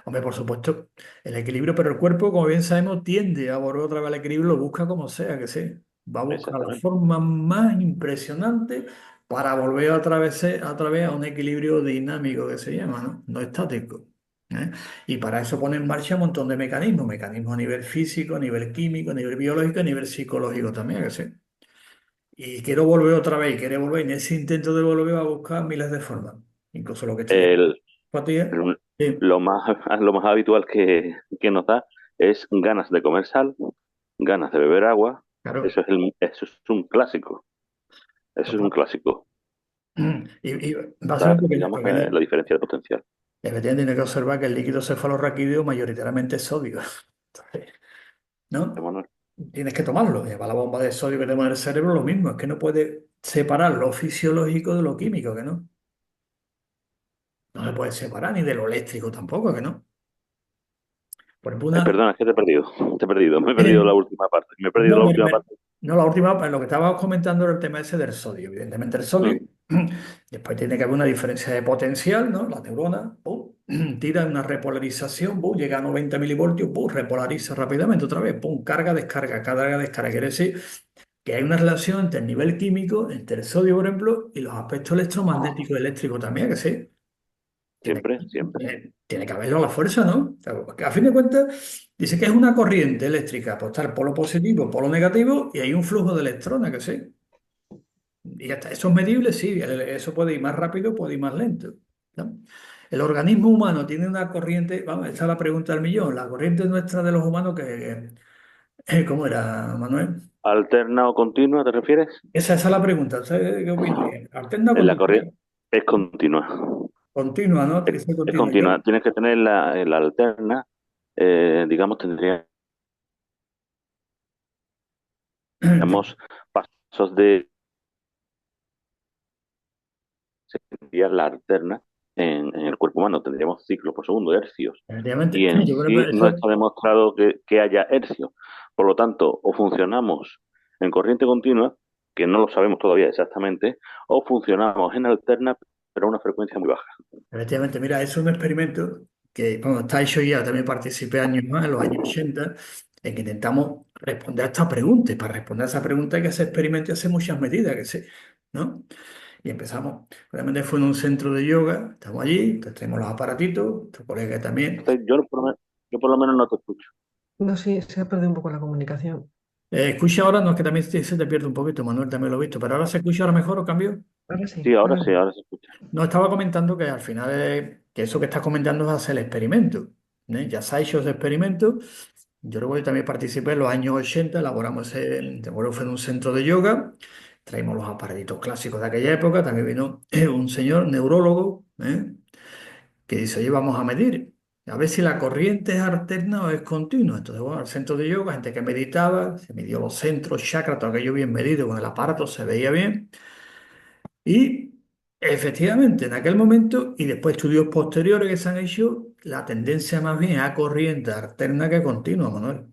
Hombre, por supuesto, el equilibrio, pero el cuerpo, como bien sabemos, tiende a volver otra vez al equilibrio, lo busca como sea que sea. Va a buscar la Exactamente. forma más impresionante para volver otra vez a un equilibrio dinámico que se llama, ¿no? No estático. ¿eh? Y para eso pone en marcha un montón de mecanismos, mecanismos a nivel físico, a nivel químico, a nivel biológico, a nivel psicológico también, que sí. Y quiero volver otra vez, y quiere volver, en ese intento de volver a buscar miles de formas. Incluso lo que estoy haciendo El, para ti sí, lo más, lo más habitual que nos da es ganas de comer sal, ganas de beber agua. claro. Eso es un clásico. Eso es un clásico. Y va a ser Esa, un pequeño, digamos, es la diferencia de potencial. efectivamente, tiene que observar que el líquido cefalorraquídeo mayoritariamente es sodio. Entonces, ¿no? Manuel. Tienes que tomarlo. Lleva la bomba de sodio que tenemos en el cerebro, lo mismo. Es que no puede separar lo fisiológico de lo químico, que no. No se puede separar ni de lo eléctrico tampoco, que no. Por ejemplo, Perdona, es que te he perdido. Te he perdido. Me he perdido la eh, última parte. Me he perdido no, la última parte. no, la última, lo que estábamos comentando era el tema ese del sodio. Evidentemente el sodio, Mm. después tiene que haber una diferencia de potencial, ¿no? La neurona, ¡pum! Tira una repolarización, ¡pum! Llega a 90 milivoltios, ¡pum! Repolariza rápidamente otra vez, ¡pum! Carga, descarga, carga, descarga. Quiere decir que hay una relación entre el nivel químico, entre el sodio, por ejemplo, y los aspectos electromagnéticos y eléctricos también, que sí. Tiene, Siempre, siempre. tiene que haberlo a la fuerza, ¿no? O sea, porque a fin de cuentas, dice que es una corriente eléctrica, pues está el polo positivo, polo negativo, y hay un flujo de electrones, que sí. Y ya está. ¿Eso es medible? Sí, eso puede ir más rápido, puede ir más lento, ¿no? El organismo humano tiene una corriente, vamos, esta es la pregunta del millón, la corriente nuestra de los humanos, ¿cómo era, Manuel? ¿Alterna o continua, te refieres? Esa es la pregunta, ¿usted qué opina? ¿Alterna o En la continua? corriente es continua. Continua, ¿no? Tiene que ser Es continua. continua. Tienes que tener la alterna, digamos, tendríamos pasos de sería la alterna en el cuerpo humano. Tendríamos ciclos por segundo, hercios. Efectivamente, Y en yo creo sí que no eso, está demostrado que haya hercios. Por lo tanto, o funcionamos en corriente continua, que no lo sabemos todavía exactamente, o funcionamos en alterna, pero a una frecuencia muy baja. efectivamente, mira, es un experimento que, bueno, está hecho ya, también participé años más, en los años 80, en que intentamos responder a esta pregunta. Y para responder a esa pregunta hay que hacer experimentos y hacer muchas medidas, que sé, ¿no? Y empezamos, realmente fue en un centro de yoga, estamos allí, entonces tenemos los aparatitos, tu colega también. Entonces, yo por lo menos no te escucho. No, sí, se ha perdido un poco la comunicación. Escucha ahora, no es que también se te pierde un poquito, Manuel también lo he visto, pero ahora se escucha ahora mejor o cambio. Sí, ahora Sí, sí. ahora se escucha. No, estaba comentando que al final que eso que estás comentando es hacer el experimento, ¿eh? Ya se ha hecho ese experimento. Yo recuerdo que también participé en los años 80, elaboramos te acuerdo, fue en un centro de yoga, traímos los aparatitos clásicos de aquella época, también vino un señor neurólogo, que dice, oye, vamos a medir, a ver si la corriente es alterna o es continua. Entonces, bueno, al centro de yoga, gente que meditaba, se midió los centros, chakras, todo aquello bien medido, con el aparato se veía bien. Y efectivamente, en aquel momento, y después estudios posteriores que se han hecho, la tendencia más bien a corriente alterna que continua, Manuel.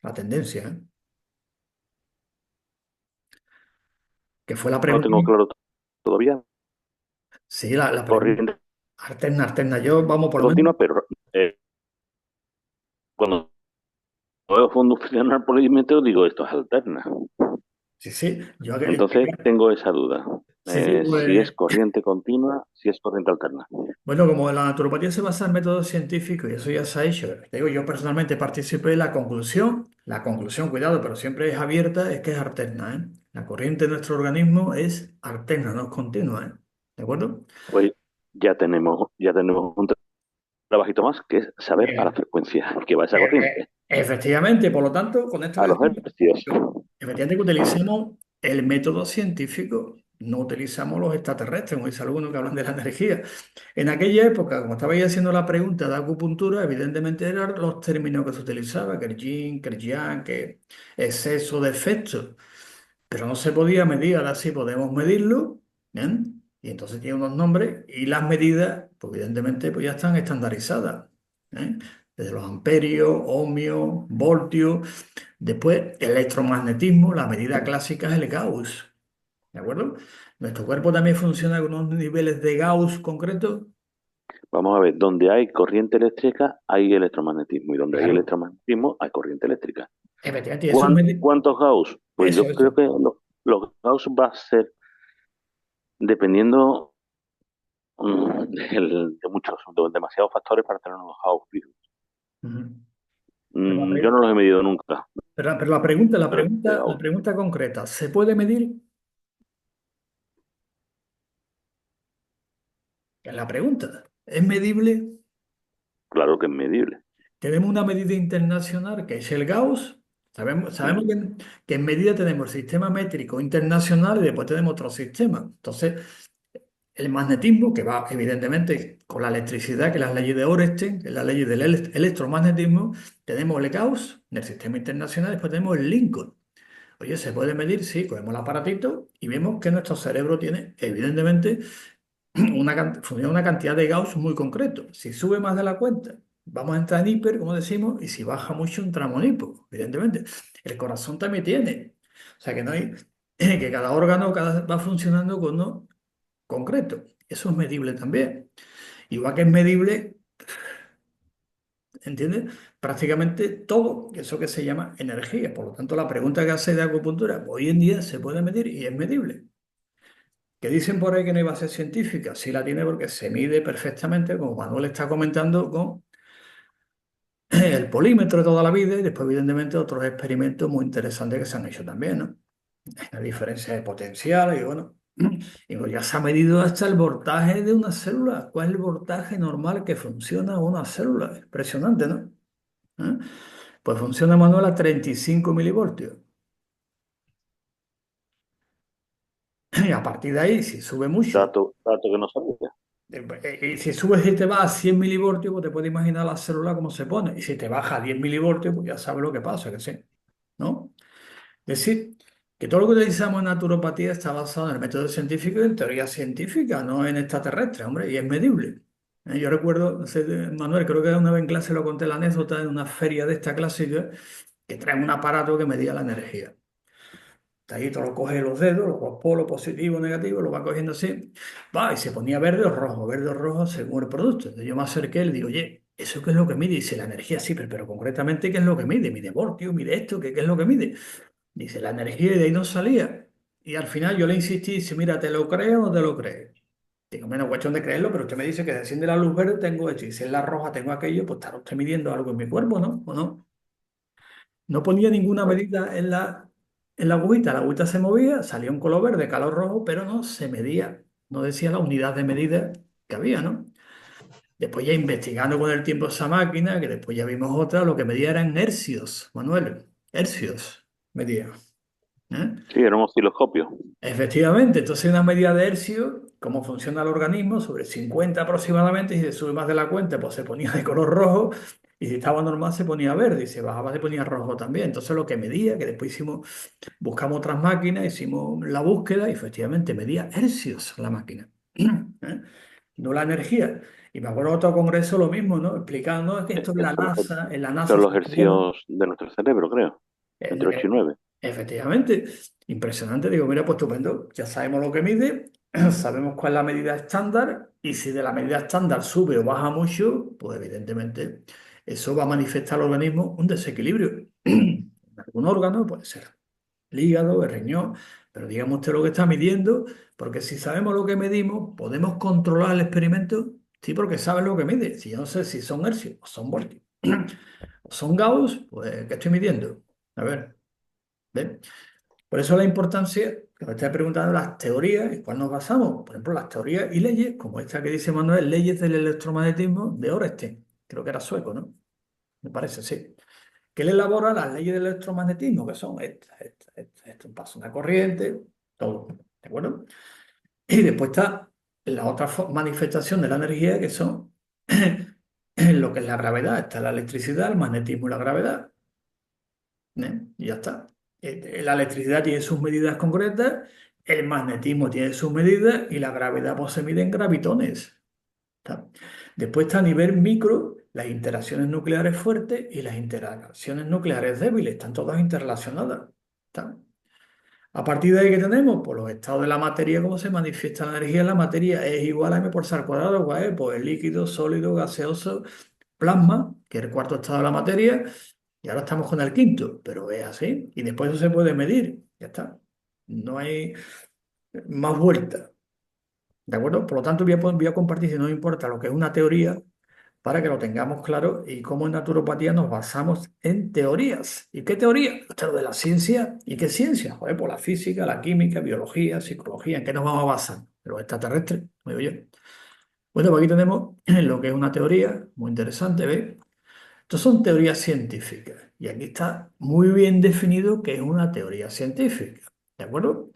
La tendencia, ¿eh? Que fue la No lo pregunta. tengo claro todavía. Sí, la pregunta. Corriente Alterna, alterna. Yo, vamos, por lo menos. continua, pero cuando veo funcionar por el método digo esto es alterna. Sí, sí. Yo, Entonces tengo esa duda. sí, sí, Si es pues. corriente continua, si es corriente alterna. Bueno, como la naturopatía se basa en métodos científicos y eso ya se ha hecho, te digo, yo personalmente participé en la conclusión, cuidado, pero siempre es abierta, es que es alterna, ¿eh? La corriente de nuestro organismo es alterna, no es continua, ¿eh? ¿De acuerdo? Pues ya tenemos un trabajito más que es saber a la frecuencia que va esa corriente, Efectivamente, por lo tanto, con esto a que los decimos, hercios. efectivamente que utilizamos el método científico, no utilizamos los extraterrestres, como dice algunos que hablan de la energía. En aquella época, como estaba haciendo la pregunta de acupuntura, evidentemente eran los términos que se utilizaban, que el yin, que el yang, que exceso de efecto, pero no se podía medir, ahora sí podemos medirlo, ¿bien? Y entonces tiene unos nombres y las medidas, pues evidentemente, pues ya están estandarizadas, ¿eh? Desde los amperios, ohmios, voltios. Después, electromagnetismo, la medida clásica es el Gauss, ¿de acuerdo? Nuestro cuerpo también funciona con unos niveles de Gauss concretos. Vamos a ver, donde hay corriente eléctrica hay electromagnetismo y donde hay Claro, electromagnetismo hay corriente eléctrica. efectivamente, y eso es ¿Cuántos Gauss? Pues yo creo eso. que los Gauss va a ser dependiendo de muchos, de demasiados factores para tener unos auspicios. Ujú. Pero la, Yo pre- no los he medido nunca. pero la pregunta, la Pero, pregunta, la pregunta concreta, ¿se puede medir? Es la pregunta. ¿Es medible? claro que es medible. Tenemos una medida internacional que es el Gauss. Sabemos Ujú. que en medida tenemos el sistema métrico internacional y después tenemos otro sistema. Entonces, el magnetismo, que va evidentemente con la electricidad, que es la ley de Oreste, que es la ley del electromagnetismo, tenemos el Gauss en el sistema internacional, después tenemos el Lincoln. Oye, ¿se puede medir? Sí, cogemos el aparatito y vemos que nuestro cerebro tiene, evidentemente, funciona una cantidad de Gauss muy concreto. Si sube más de la cuenta, vamos a entrar en hiper, como decimos, y si baja mucho, entramos en hipo, evidentemente. El corazón también tiene. O sea que no hay, que cada órgano va funcionando con uno concreto. Eso es medible también. Igual que es medible, ¿entiendes? Prácticamente todo eso que se llama energía. Por lo tanto, la pregunta que hace de acupuntura, hoy en día se puede medir y es medible. Que dicen por ahí que no hay base científica, sí la tiene porque se mide perfectamente, como Manuel está comentando, con el polímetro de toda la vida y después, evidentemente, otros experimentos muy interesantes que se han hecho también, ¿no? La diferencia de potencial y bueno, y pues ya se ha medido hasta el voltaje de una célula. ¿Cuál es el voltaje normal que funciona una célula? Impresionante, ¿no? ¿Eh? Pues funciona, Manuel, a 35 milivoltios. Y a partir de ahí, si sube mucho, Dato que no sabía. y si subes y te vas a 100 milivoltios, pues te puedes imaginar la célula cómo se pone. Y si te baja a 10 milivoltios, pues ya sabes lo que pasa, que sí, ¿no? Es decir, que todo lo que utilizamos en naturopatía está basado en el método científico y en teoría científica, no en extraterrestre, hombre, y es medible. Yo recuerdo, no sé, Manuel, creo que una vez en clase lo conté la anécdota en una feria de esta clásica, que traen un aparato que medía la energía. Ahí te lo coge los dedos, los polos positivo, negativo, lo va cogiendo así, va, y se ponía verde o rojo según el producto. Entonces yo me acerqué y le digo, oye, ¿eso qué es lo que mide? Dice, la energía sí, pero concretamente, ¿qué es lo que mide? Mide voltios, mide esto, ¿qué es lo que mide? Dice, la energía y de ahí no salía. Y al final yo le insistí, dice, mira, ¿te lo crees o no te lo crees? Digo, menos cuestión de creerlo, pero usted me dice que se enciende la luz verde, tengo esto, y si es la roja, tengo aquello, pues estará usted midiendo algo en mi cuerpo, ¿no? ¿O no? No ponía ninguna medida en la agüita. La agüita se movía, salía un color verde, calor rojo, pero no se medía. No decía la unidad de medida que había, ¿no? Después ya investigando con el tiempo esa máquina, que después ya vimos otra, lo que medía eran hercios, Manuel. Hercios medía. ¿Eh? Sí, era un osciloscopio. Efectivamente, entonces una medida de hercio, cómo funciona el organismo, sobre 50 aproximadamente, y si se sube más de la cuenta, pues se ponía de color rojo, y si estaba normal se ponía verde, y si bajaba se ponía rojo también. Entonces lo que medía, que después buscamos otras máquinas, hicimos la búsqueda, y efectivamente medía hercios la máquina, ¿eh? No la energía. Y me acuerdo de otro congreso lo mismo, ¿no? Explicando, "No, es que esto en la NASA Son se los estudiaba". hercios de nuestro cerebro, creo. Entre 8 y 9. Efectivamente, impresionante. Digo, mira, pues estupendo, ya sabemos lo que mide, sabemos cuál es la medida estándar y si de la medida estándar sube o baja mucho, pues evidentemente eso va a manifestar al organismo un desequilibrio. En algún órgano, puede ser el hígado, el riñón, pero digamos usted lo que está midiendo, porque si sabemos lo que medimos, podemos controlar el experimento, sí, porque sabes lo que mide. Si yo no sé si son hercios o son voltios o son Gauss, pues ¿qué estoy midiendo? A ver. ¿Ven? Por eso la importancia que me está preguntando las teorías, ¿en cuál nos basamos? Por ejemplo, las teorías y leyes, como esta que dice Manuel, leyes del electromagnetismo de Oreste, creo que era sueco, ¿no? Me parece, sí. Que él elabora las leyes del electromagnetismo, que son esto pasa una corriente, todo, ¿de acuerdo? Y después está la otra manifestación de la energía, que son lo que es la gravedad, está la electricidad, el magnetismo y la gravedad. Y ya está. La electricidad tiene sus medidas concretas, el magnetismo tiene sus medidas y la gravedad pues, se mide en gravitones. ¿Está? Después está a nivel micro las interacciones nucleares fuertes y las interacciones nucleares débiles, están todas interrelacionadas. ¿Está? A partir de ahí, ¿qué tenemos? Pues los estados de la materia, cómo se manifiesta la energía en la materia, es igual a m por c al cuadrado, ¿cuál es? Pues líquido, sólido, gaseoso, plasma, que es el cuarto estado de la materia, y ahora estamos con el quinto, pero es así. Y después eso se puede medir. Ya está. No hay más vuelta. ¿De acuerdo? Por lo tanto, voy a compartir, si no me importa, lo que es una teoría para que lo tengamos claro y cómo en naturopatía nos basamos en teorías. ¿Y qué teoría? Esto de la ciencia. ¿Y qué ciencia? Joder, pues la física, la química, biología, psicología. ¿En qué nos vamos a basar? Los extraterrestres, me digo yo. Bueno, pues aquí tenemos lo que es una teoría, muy interesante, ¿veis? Estas son teorías científicas. Y aquí está muy bien definido qué es una teoría científica. ¿De acuerdo?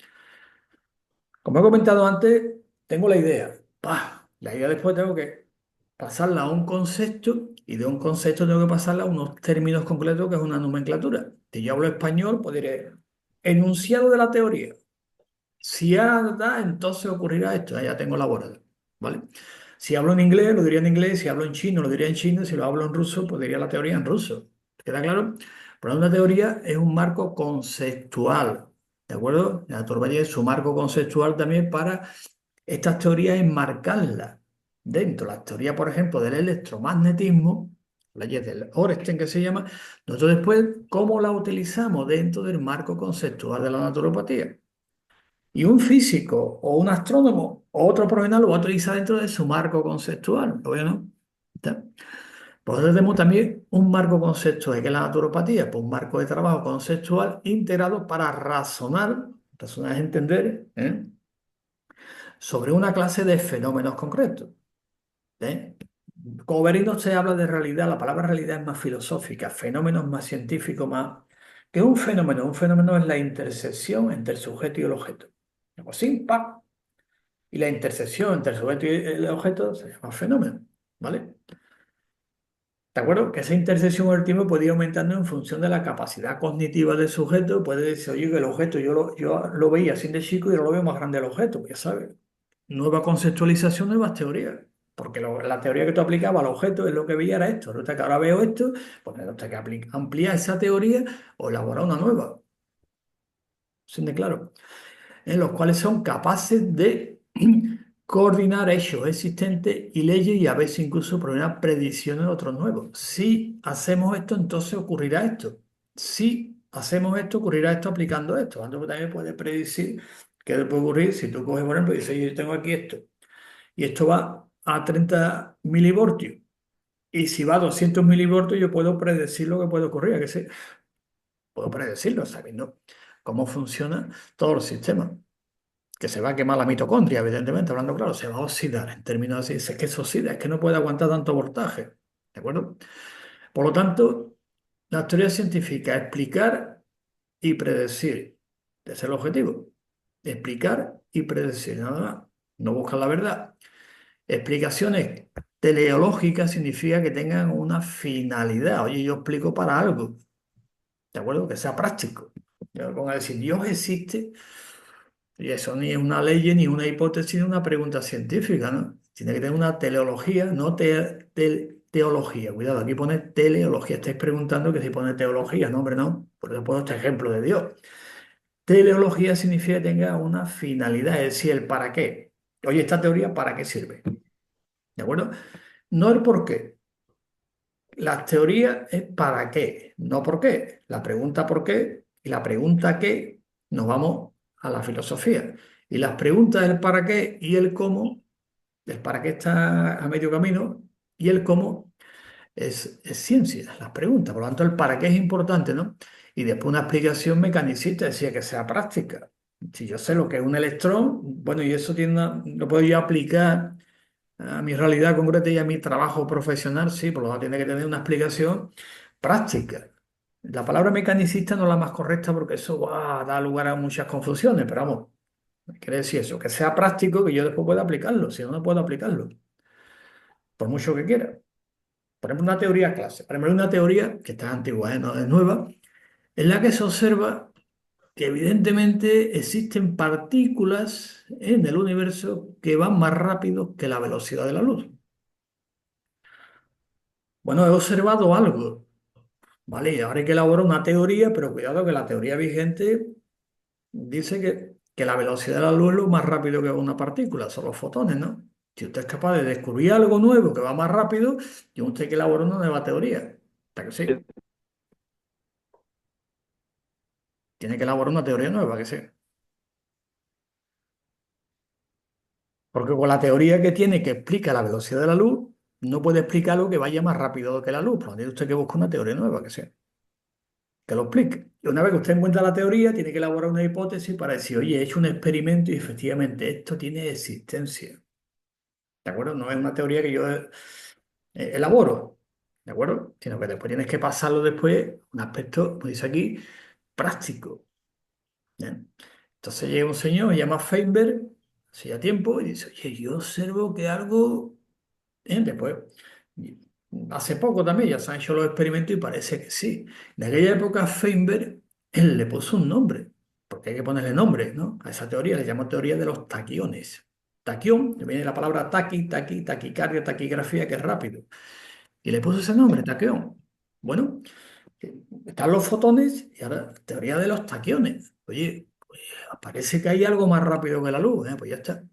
Como he comentado antes, tengo la idea. ¡Pah! La idea después tengo que pasarla a un concepto y de un concepto tengo que pasarla a unos términos concretos que es una nomenclatura. Si yo hablo español, pues diré enunciado de la teoría. Si A da, entonces ocurrirá esto. Ya tengo la borda. ¿Vale? Si hablo en inglés, lo diría en inglés. Si hablo en chino, lo diría en chino. Si lo hablo en ruso, pues diría la teoría en ruso. ¿Queda claro? Pero una teoría es un marco conceptual. ¿De acuerdo? La naturaleza es su marco conceptual también para estas teorías enmarcarlas dentro. La teoría, por ejemplo, del electromagnetismo, leyes del Orestein que se llama, nosotros después, ¿cómo la utilizamos dentro del marco conceptual de la naturopatía? Y un físico o un astrónomo o otro profesional lo va a utilizar dentro de su marco conceptual. ¿Obvio no? ¿Está? Pues tenemos también un marco conceptual, que es la naturopatía, pues un marco de trabajo conceptual integrado para razonar es entender, sobre una clase de fenómenos concretos. ¿Eh? Como veréis, no se habla de realidad, la palabra realidad es más filosófica, fenómeno es más científico, más que un fenómeno. Un fenómeno es la intersección entre el sujeto y el objeto. Algo sin pa. Y la intersección entre el sujeto y el objeto se llama fenómeno. ¿Vale? ¿De acuerdo? Que esa intersección con el tiempo puede ir aumentando en función de la capacidad cognitiva del sujeto. Puede decir, oye, que el objeto yo lo veía así de chico y ahora lo veo más grande el objeto, pues ya sabes. Nueva conceptualización, nuevas teorías. Porque la teoría que tú aplicabas al objeto es lo que veía era esto. Resulta que ahora veo esto, pues resulta que ampliar esa teoría o elaborar una nueva. ¿Sí de claro? En los cuales son capaces de coordinar hechos existentes y leyes y a veces incluso proponer predicciones de otros nuevos. Si hacemos esto, entonces ocurrirá esto. Si hacemos esto, ocurrirá esto aplicando esto. Entonces también puedes predecir qué puede ocurrir si tú coges, por ejemplo, y dices, yo tengo aquí esto, y esto va a 30 milivoltios. Y si va a 200 milivoltios, yo puedo predecir lo que puede ocurrir, ¿a que sí? Puedo predecirlo sabiendo cómo funciona todo el sistema. Que se va a quemar la mitocondria, evidentemente, hablando claro, se va a oxidar. En términos así, es que se oxida, es que no puede aguantar tanto voltaje. ¿De acuerdo? Por lo tanto, la teoría científica, explicar y predecir. Ese es el objetivo. Explicar y predecir, nada más. No buscar la verdad. Explicaciones teleológicas significa que tengan una finalidad. Oye, yo explico para algo, ¿de acuerdo? Que sea práctico. Yo me pongo a decir, Dios existe, y eso ni es una ley, ni una hipótesis, ni una pregunta científica, ¿no? Tiene que tener una teleología, no teología. Cuidado, aquí pone teleología. Estáis preguntando que si pone teología, no, hombre, no. Por eso pongo este ejemplo de Dios. Teleología significa que tenga una finalidad, es decir, el para qué. Oye, esta teoría, ¿para qué sirve? ¿De acuerdo? No el por qué. Las teorías es para qué, no por qué. La pregunta por qué y la pregunta qué, nos vamos a la filosofía. Y las preguntas del para qué y el cómo, el para qué está a medio camino y el cómo es ciencia, las preguntas. Por lo tanto, el para qué es importante, ¿no? Y después una explicación mecanicista, decía que sea práctica. Si yo sé lo que es un electrón, bueno, y eso lo puedo yo aplicar a mi realidad concreta y a mi trabajo profesional, sí, por lo tanto tiene que tener una explicación práctica. La palabra mecanicista no es la más correcta porque eso da lugar a muchas confusiones, pero vamos, quiere decir eso, que sea práctico, que yo después pueda aplicarlo, si no, no puedo aplicarlo, por mucho que quiera. Por ejemplo, una teoría clase, por ejemplo, una teoría que está antigua, no es nueva, en la que se observa que evidentemente existen partículas en el universo que van más rápido que la velocidad de la luz. Bueno, he observado algo, ¿vale? Y ahora hay que elaborar una teoría, pero cuidado que la teoría vigente dice que la velocidad de la luz es lo más rápido que va una partícula, son los fotones, ¿no? Si usted es capaz de descubrir algo nuevo que va más rápido, y usted hay que elaborar una nueva teoría. ¿Para que sí? Tiene que elaborar una teoría nueva, que sí. Porque con la teoría que tiene que explica la velocidad de la luz, no puede explicar algo que vaya más rápido que la luz. Por lo tanto, usted que busca una teoría nueva, que lo explique. Y una vez que usted encuentra la teoría, tiene que elaborar una hipótesis para decir, oye, he hecho un experimento y efectivamente esto tiene existencia. ¿De acuerdo? No es una teoría que yo elaboro, ¿de acuerdo? Sino que después tienes que pasarlo después a un aspecto, como dice aquí, práctico. Bien. Entonces llega un señor, se llama Feinberg, hace ya tiempo, y dice, oye, yo observo que algo. Después, hace poco también ya se han hecho los experimentos y parece que sí. En aquella época Feinberg, él le puso un nombre, porque hay que ponerle nombre, ¿no? A esa teoría le llamó teoría de los taquiones. Taquión, que viene de la palabra taquicardia, taquigrafía, que es rápido. Y le puso ese nombre, taquión. Bueno, están los fotones y ahora teoría de los taquiones. Oye, pues, parece que hay algo más rápido que la luz, ¿eh? Pues ya está,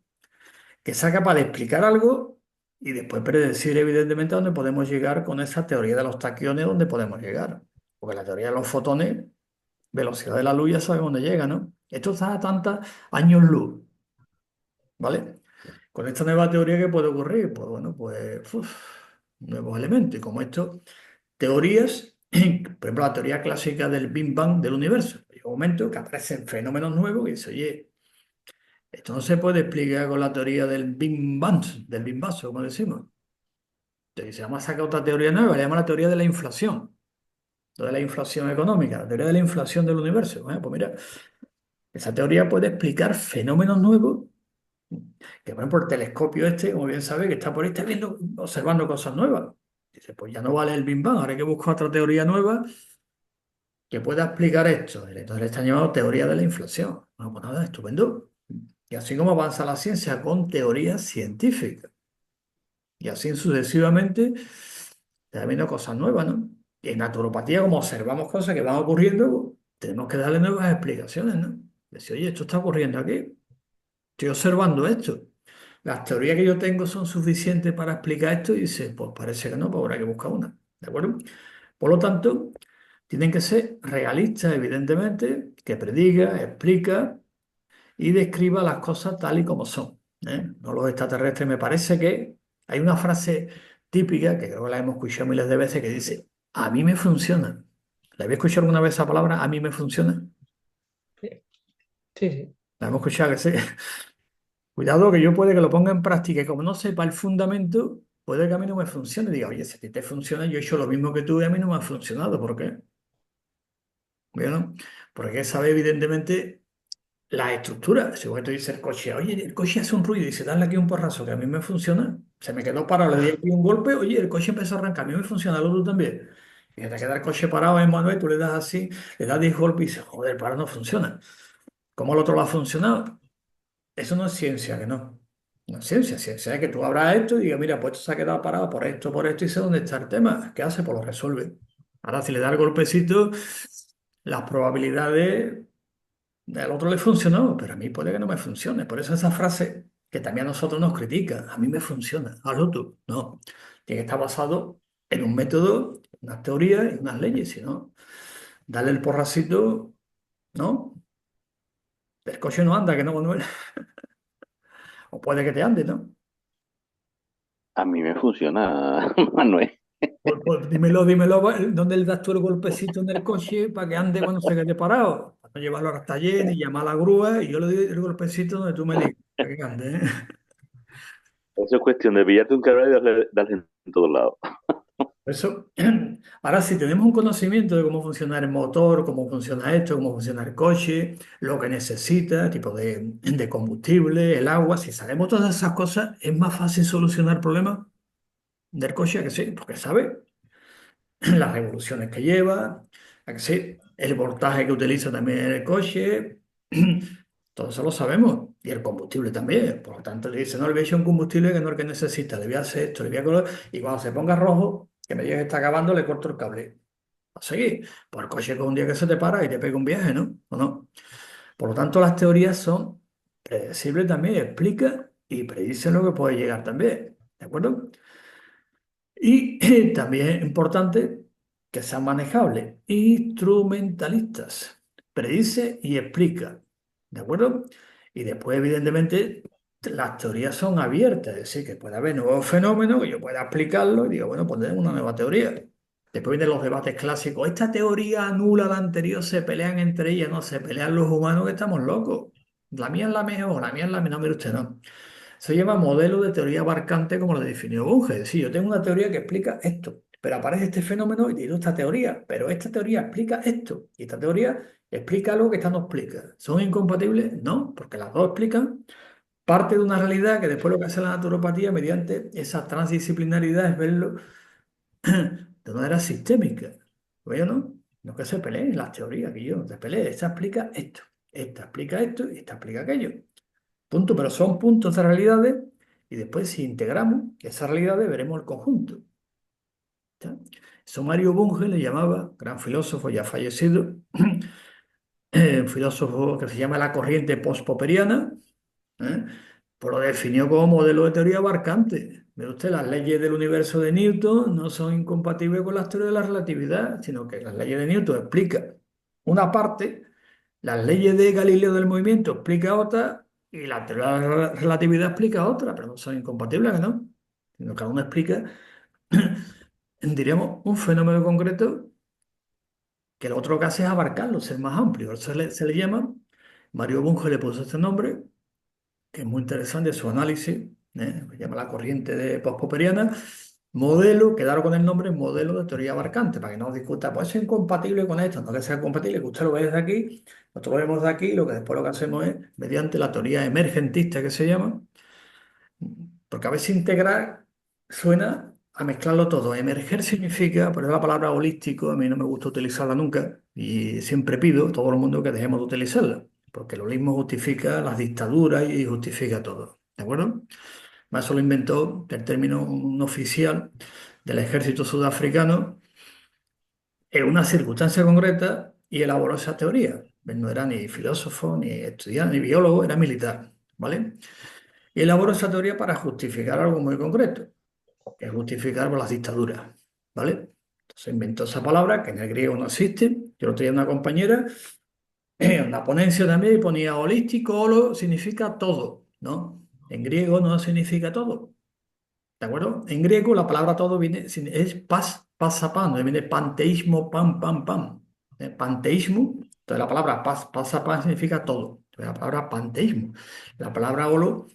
que sea capaz de explicar algo y después predecir evidentemente a dónde podemos llegar con esa teoría de los taquiones, dónde podemos llegar. Porque la teoría de los fotones, velocidad de la luz, ya sabemos dónde llega, ¿no? Esto está a tantos años luz, ¿vale? Con esta nueva teoría, ¿qué puede ocurrir? Pues bueno, pues nuevos elementos. Y como esto, teorías, por ejemplo, la teoría clásica del Big Bang del universo. Hay un momento que aparecen fenómenos nuevos y dice, oye, esto no se puede explicar con la teoría del Big Bang, como decimos. Entonces, se llama a sacar otra teoría nueva, le llama la teoría de la inflación, no de la inflación económica, la teoría de la inflación del universo. Bueno, pues mira, esa teoría puede explicar fenómenos nuevos, que por ejemplo el telescopio este, como bien sabe, que está por ahí, está viendo, observando cosas nuevas. Dice, pues ya no vale el Big Bang, ahora hay que buscar otra teoría nueva que pueda explicar esto. Entonces le están llamando teoría de la inflación. Bueno, pues nada, estupendo. Y así como avanza la ciencia con teorías científicas. Y así sucesivamente, está viendo cosas nuevas, ¿no? Y en naturopatía, como observamos cosas que van ocurriendo, tenemos que darle nuevas explicaciones, ¿no? Decir, oye, esto está ocurriendo aquí, estoy observando esto. Las teorías que yo tengo son suficientes para explicar esto y dice, pues parece que no, pues habrá que buscar una, ¿de acuerdo? Por lo tanto, tienen que ser realistas, evidentemente, que prediga, explica y describa las cosas tal y como son, ¿eh? No los extraterrestres. Me parece que hay una frase típica, que creo que la hemos escuchado miles de veces, que dice, a mí me funciona. ¿La habéis escuchado alguna vez esa palabra? A mí me funciona. Sí, sí, sí. La hemos escuchado, que sí. Cuidado que yo puede que lo ponga en práctica y como no sepa el fundamento, puede que a mí no me funcione. Diga, oye, si a ti te funciona, yo he hecho lo mismo que tú y a mí no me ha funcionado. ¿Por qué? Bueno, porque sabe evidentemente la estructura. Según tú dice el coche, oye, el coche hace un ruido y dice, dale aquí un porrazo que a mí me funciona. Se me quedó parado, le di aquí un golpe, oye, el coche empezó a arrancar, a mí me funciona, lo otro también. Y te queda el coche parado en Manuel, tú le das así, le das 10 golpes y dices, joder, para no funciona. ¿Cómo el otro lo ha funcionado? Eso no es ciencia, que no. No es ciencia, ciencia es que tú abras esto y digas, mira, pues esto se ha quedado parado por esto, y sé dónde está el tema. ¿Qué hace? Pues lo resuelve. Ahora, si le da el golpecito, las probabilidades al otro le funcionó, pero a mí puede que no me funcione. Por eso esa frase que también a nosotros nos critica, a mí me funciona, hazlo tú. No, tiene que estar basado en un método, unas teorías y unas leyes, si no, dale el porracito, ¿no? El coche no anda, que no, Manuel. O puede que te ande, ¿no? A mí me funciona, Manuel. Pues dímelo, ¿dónde le das tú el golpecito en el coche para que ande cuando se quede parado? Para no llevarlo hasta allí y llamar a la grúa y yo le doy el golpecito donde tú me digas, para que ande, ¿eh? Eso es cuestión de pillarte un cable y darle en todos lados. Por eso, ahora si tenemos un conocimiento de cómo funciona el motor, cómo funciona esto, cómo funciona el coche, lo que necesita, tipo de combustible, el agua, si sabemos todas esas cosas, es más fácil solucionar problemas del coche, ¿a que sí? Porque sabe las revoluciones que lleva, ¿a que sí? El voltaje que utiliza también el coche, todo eso lo sabemos. Y el combustible también. Por lo tanto, le dice, no, le voy a echar un combustible que no es el que necesita, le voy a hacer esto, le voy a color, y cuando se ponga rojo, que me diga que está acabando, le corto el cable. A seguir. Pues el coche que un día que se te para y te pega un viaje, ¿no? ¿O no? Por lo tanto, las teorías son predecibles también, explica y predice lo que puede llegar también. ¿De acuerdo? Y también es importante que sean manejables, instrumentalistas. Predice y explica. ¿De acuerdo? Y después, evidentemente, las teorías son abiertas, es decir, que puede haber nuevos fenómenos, que yo pueda explicarlo y digo, bueno, pues tenemos una nueva teoría. Después vienen los debates clásicos. Esta teoría anula la anterior, se pelean entre ellas, no, se pelean los humanos que estamos locos. La mía es la mejor, la mía es la menor, mire usted, no. Se llama modelo de teoría abarcante como lo definió Bunge. Es decir, yo tengo una teoría que explica esto, pero aparece este fenómeno y digo esta teoría, pero esta teoría explica esto y esta teoría explica algo que esta no explica. ¿Son incompatibles? No, porque las dos explican parte de una realidad que después lo que hace la naturopatía mediante esa transdisciplinaridad es verlo de manera sistémica. ¿Oye, no? No que se peleen las teorías, que yo no se peleen. Esta explica esto, esta explica esto y esta explica aquello. Punto, pero son puntos de realidades y después si integramos esas realidades veremos el conjunto. ¿Ya? Eso Mario Bunge le llamaba, gran filósofo ya fallecido, un filósofo que se llama la corriente post-popperiana, ¿eh? Pues lo definió como modelo de teoría abarcante. Ve usted, las leyes del universo de Newton no son incompatibles con las teorías de la relatividad, sino que las leyes de Newton explican una parte, las leyes de Galileo del movimiento explica otra y la teoría de la relatividad explica otra, pero no son incompatibles, ¿no? Sino que cada uno explica, diríamos, un fenómeno concreto que lo otro que hace es abarcarlo, ser más amplio. Eso se le llama, Mario Bunge le puso este nombre, que es muy interesante su análisis, se llama la corriente de post-popperiana, modelo, quedaron con el nombre modelo de teoría abarcante, para que no os discuta, pues es incompatible con esto, no que sea compatible, que usted lo ve desde aquí, nosotros lo vemos de aquí, lo que después lo que hacemos es, mediante la teoría emergentista que se llama, porque a veces integrar suena a mezclarlo todo. Emerger significa, por eso la palabra holístico, a mí no me gusta utilizarla nunca y siempre pido a todo el mundo que dejemos de utilizarla, porque el holismo justifica las dictaduras y justifica todo. ¿De acuerdo? Más eso lo inventó el término un oficial del ejército sudafricano en una circunstancia concreta y elaboró esa teoría. Él no era ni filósofo, ni estudiante, ni biólogo, era militar. ¿Vale? Y elaboró esa teoría para justificar algo muy concreto, que es justificar por las dictaduras, ¿vale? Entonces inventó esa palabra que en el griego no existe. Yo lo tenía una compañera en una ponencia también y ponía holístico, holo significa todo, ¿no? En griego no significa todo, ¿de acuerdo? En griego la palabra todo viene, es pasapan, viene panteísmo, pam, pam, pam. Panteísmo, entonces la palabra pasapan significa todo. Entonces, la palabra panteísmo. La palabra holo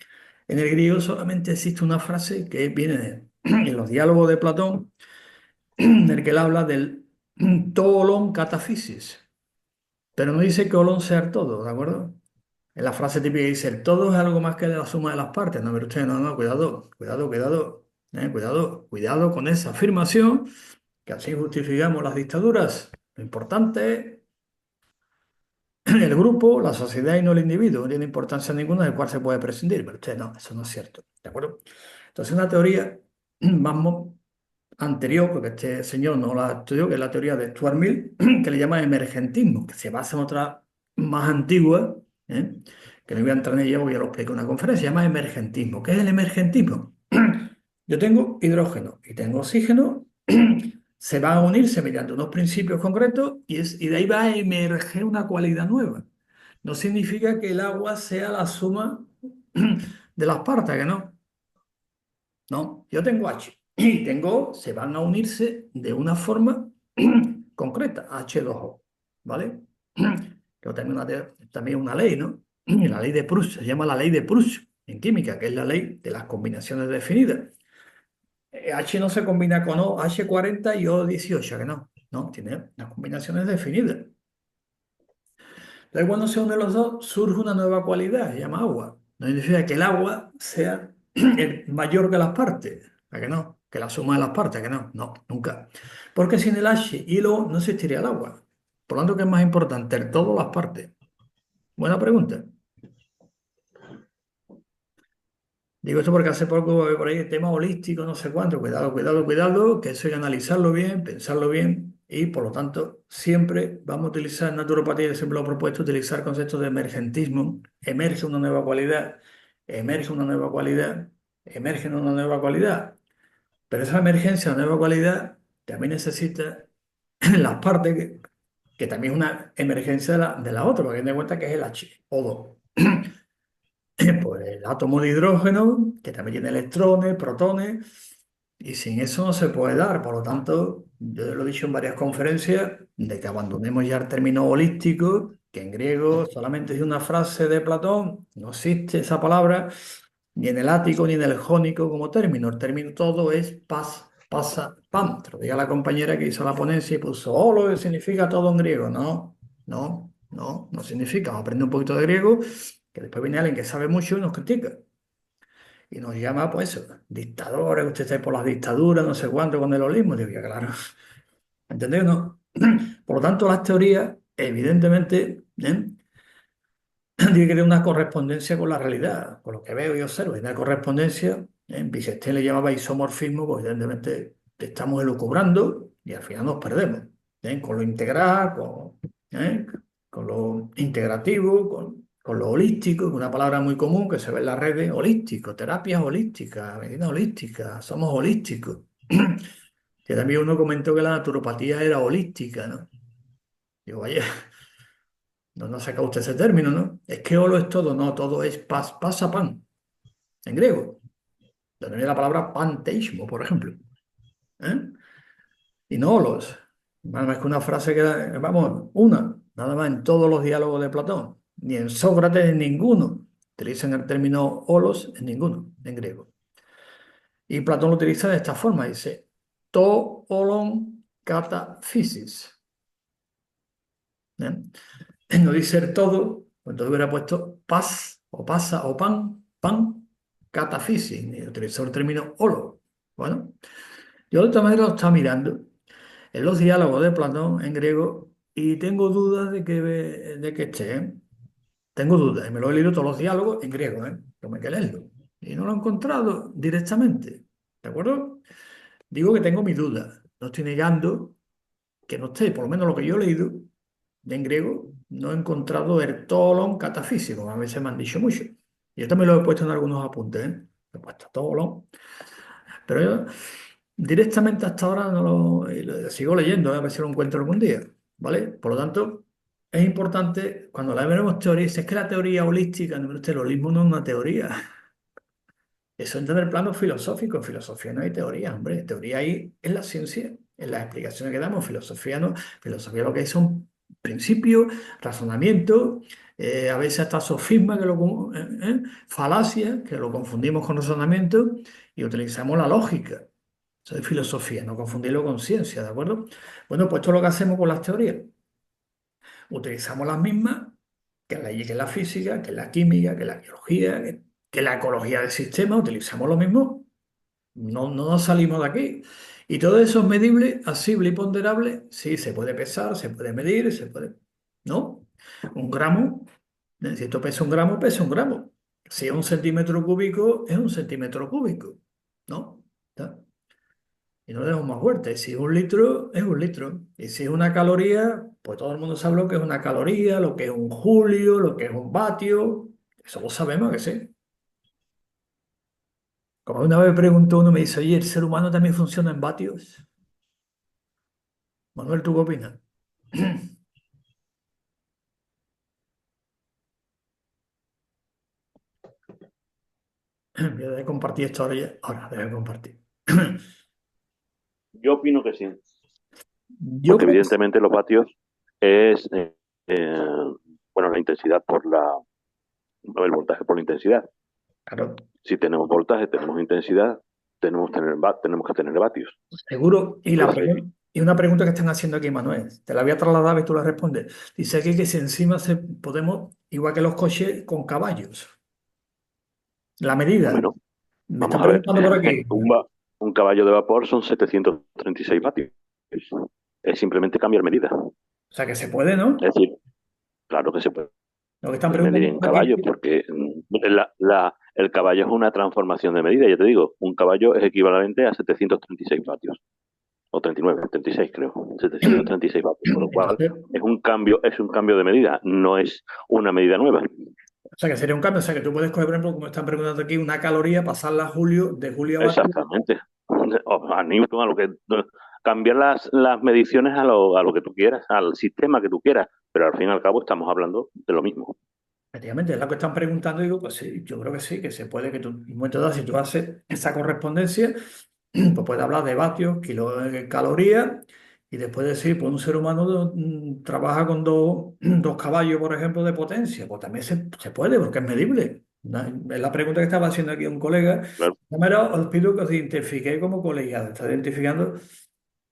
en el griego solamente existe una frase que viene en los diálogos de Platón, en el que él habla del to olón catafisis, pero no dice que olón sea el todo, ¿de acuerdo? En la frase típica dice, el todo es algo más que la suma de las partes. No, pero usted, no, no, cuidado, cuidado, cuidado, cuidado, cuidado con esa afirmación, que así justificamos las dictaduras. Lo importante es el grupo, la sociedad y no el individuo. No tiene importancia ninguna del cual se puede prescindir, pero usted no, eso no es cierto, ¿de acuerdo? Entonces, una teoría más anterior, porque este señor no la estudió, que es la teoría de Stuart Mill, que le llama emergentismo, que se basa en otra más antigua, ¿eh? Que no voy a entrar en ella porque ya lo expliqué en una conferencia, se llama emergentismo. ¿Qué es el emergentismo? Yo tengo hidrógeno y tengo oxígeno, se van a unirse mediante unos principios concretos y de ahí va a emerger una cualidad nueva. No significa que el agua sea la suma de las partes, que no. No, yo tengo H y tengo, se van a unirse de una forma concreta, H2O, ¿vale? Pero también una ley, ¿no? La ley de Proust, se llama la ley de Proust en química, que es la ley de las combinaciones definidas. H no se combina con O, H40 y O18, que no, no, tiene las combinaciones definidas. Entonces, cuando se unen los dos, surge una nueva cualidad, se llama agua. No significa que el agua sea el mayor que las partes, ¿a que no? Que la suma de las partes, ¿a que no? No, nunca. Porque sin el H y el O no existiría el agua. Por lo tanto, ¿qué es más importante? El todo o las partes. Buena pregunta. Digo esto porque hace poco por ahí el tema holístico, no sé cuánto. Cuidado, cuidado, cuidado, que eso hay que analizarlo bien, pensarlo bien y por lo tanto siempre vamos a utilizar en naturopatía, siempre lo he propuesto, utilizar conceptos de emergentismo. Emerge una nueva cualidad, emerge una nueva cualidad, emerge una nueva cualidad. Pero esa emergencia, una nueva cualidad, también necesita las partes que también es una emergencia de la otra, porque ten en cuenta que es el H, O2. Pues el átomo de hidrógeno, que también tiene electrones, protones, y sin eso no se puede dar. Por lo tanto, yo lo he dicho en varias conferencias, de que abandonemos ya el término holístico, que en griego solamente es una frase de Platón, no existe esa palabra, ni en el ático ni en el jónico como término. El término todo es paz, pasa, pam. Te lo diga la compañera que hizo la ponencia y puso, oh, lo que significa todo en griego. No, no, no, no significa. Vamos a aprender un poquito de griego, que después viene alguien que sabe mucho y nos critica. Y nos llama, pues eso, dictadores, usted está por las dictaduras, no sé cuánto, con el holismo. Digo, ya, claro. ¿Entendés? ¿No? Por lo tanto, las teorías, evidentemente, tiene que tener una correspondencia con la realidad, con lo que veo y observo. Y una correspondencia, en Wittgenstein le llamaba isomorfismo, pues evidentemente te estamos elucubrando y al final nos perdemos. Con lo integral, ¿eh? Con lo integrativo, con lo holístico, que es una palabra muy común que se ve en las redes, holístico, terapias holísticas, medicina holística, somos holísticos. Que también uno comentó que la naturopatía era holística, ¿no? Digo, vaya, no saca usted ese término, ¿no? Es que holo es todo, no, todo es pasa pan, en griego. Donde viene la palabra panteísmo, por ejemplo. ¿Eh? Y no holos. Nada más que una frase que, vamos, una, nada más en todos los diálogos de Platón. Ni en Sócrates, en ninguno. Utilizan el término holos en ninguno, en griego. Y Platón lo utiliza de esta forma, dice, to olon kata physis. ¿Eh? No dice el todo, pues entonces hubiera puesto paz, o pasa, o pan, catafixis, y utilizó el término holo. Bueno, yo de esta manera lo estaba mirando en los diálogos de Platón en griego y tengo dudas de que esté, ¿eh? Tengo dudas, y me lo he leído todos los diálogos en griego, ¿eh? Tengo que leerlo. Y no lo he encontrado directamente, ¿de acuerdo? Digo que tengo mis dudas, no estoy negando que no esté, por lo menos lo que yo he leído en griego, no he encontrado el tolón catafísico, a veces me han dicho mucho. Yo también lo he puesto en algunos apuntes, ¿eh? He puesto tolón, pero yo directamente hasta ahora no lo sigo leyendo, a ver si lo encuentro algún día, ¿vale? Por lo tanto, es importante, cuando la veremos teoría, si es que la teoría holística, no, el holismo no es una teoría. Eso entra en el plano filosófico. En filosofía no hay teoría, hombre. Teoría hay en la ciencia, en las explicaciones que damos. Filosofía no. Filosofía lo que hay son principios, razonamientos, a veces hasta sofismas, falacias, que lo confundimos con razonamiento y utilizamos la lógica. Eso es filosofía, no confundirlo con ciencia, ¿de acuerdo? Bueno, pues esto es lo que hacemos con las teorías. Utilizamos las mismas que la física, que la química, que la biología, que la ecología del sistema, utilizamos lo mismo, no nos salimos de aquí. Y todo eso es medible, asible y ponderable, sí, se puede pesar, se puede medir, se puede, ¿no? Un gramo, si esto pesa un gramo, pesa un gramo. Si es un centímetro cúbico, es un centímetro cúbico, ¿no? ¿Está? Y no le damos más fuerte. Si es un litro, es un litro. Y si es una caloría, pues todo el mundo sabe lo que es una caloría, lo que es un julio, lo que es un vatio. Eso lo sabemos que sí. Como una vez me preguntó uno, me dice, oye, ¿el ser humano también funciona en vatios? Manuel, ¿tú qué opinas? Voy a compartir esto ahora ya. Ahora, voy a compartir. Yo opino que sí, Yo porque creo que evidentemente los vatios es, eh, bueno, la intensidad por el voltaje por la intensidad. claro, Si tenemos voltaje, tenemos intensidad, tenemos que tener vatios. seguro. Entonces, Y una pregunta que están haciendo aquí, Manuel, te la voy a trasladar y tú la respondes. Dice aquí que si encima podemos, igual que los coches, con caballos. La medida. bueno, Me vamos están a ver. preguntando por aquí. Un caballo de vapor son 736 vatios. Es simplemente cambiar medida. O sea que se puede, ¿no? Es decir, claro que se puede Lo que están medir preguntando en por aquí. caballos, porque el caballo es una transformación de medida. Ya te digo, un caballo es equivalente a 736 vatios. O 39, 36 creo. 736 vatios. Con lo cual Entonces, es un cambio de medida, no es una medida nueva. o sea que sería un cambio. O sea que tú puedes coger, por ejemplo, como están preguntando aquí, una caloría, pasarla a Julio, de Julio a Vatio. Exactamente. O a Newton, a lo que cambiar las mediciones a lo que tú quieras, al sistema que tú quieras, pero al fin y al cabo estamos hablando de lo mismo. Efectivamente, es lo que están preguntando, digo, pues sí, yo creo que sí, que se puede, que tú, en un momento dado, si tú haces esa correspondencia, pues puedes hablar de vatios, calorías, y después decir, pues un ser humano trabaja con dos caballos, por ejemplo, de potencia, pues también se puede, porque es medible. Es la pregunta que estaba haciendo aquí un colega. Claro, Primero, os pido que os identifiquéis como colegiado, está identificando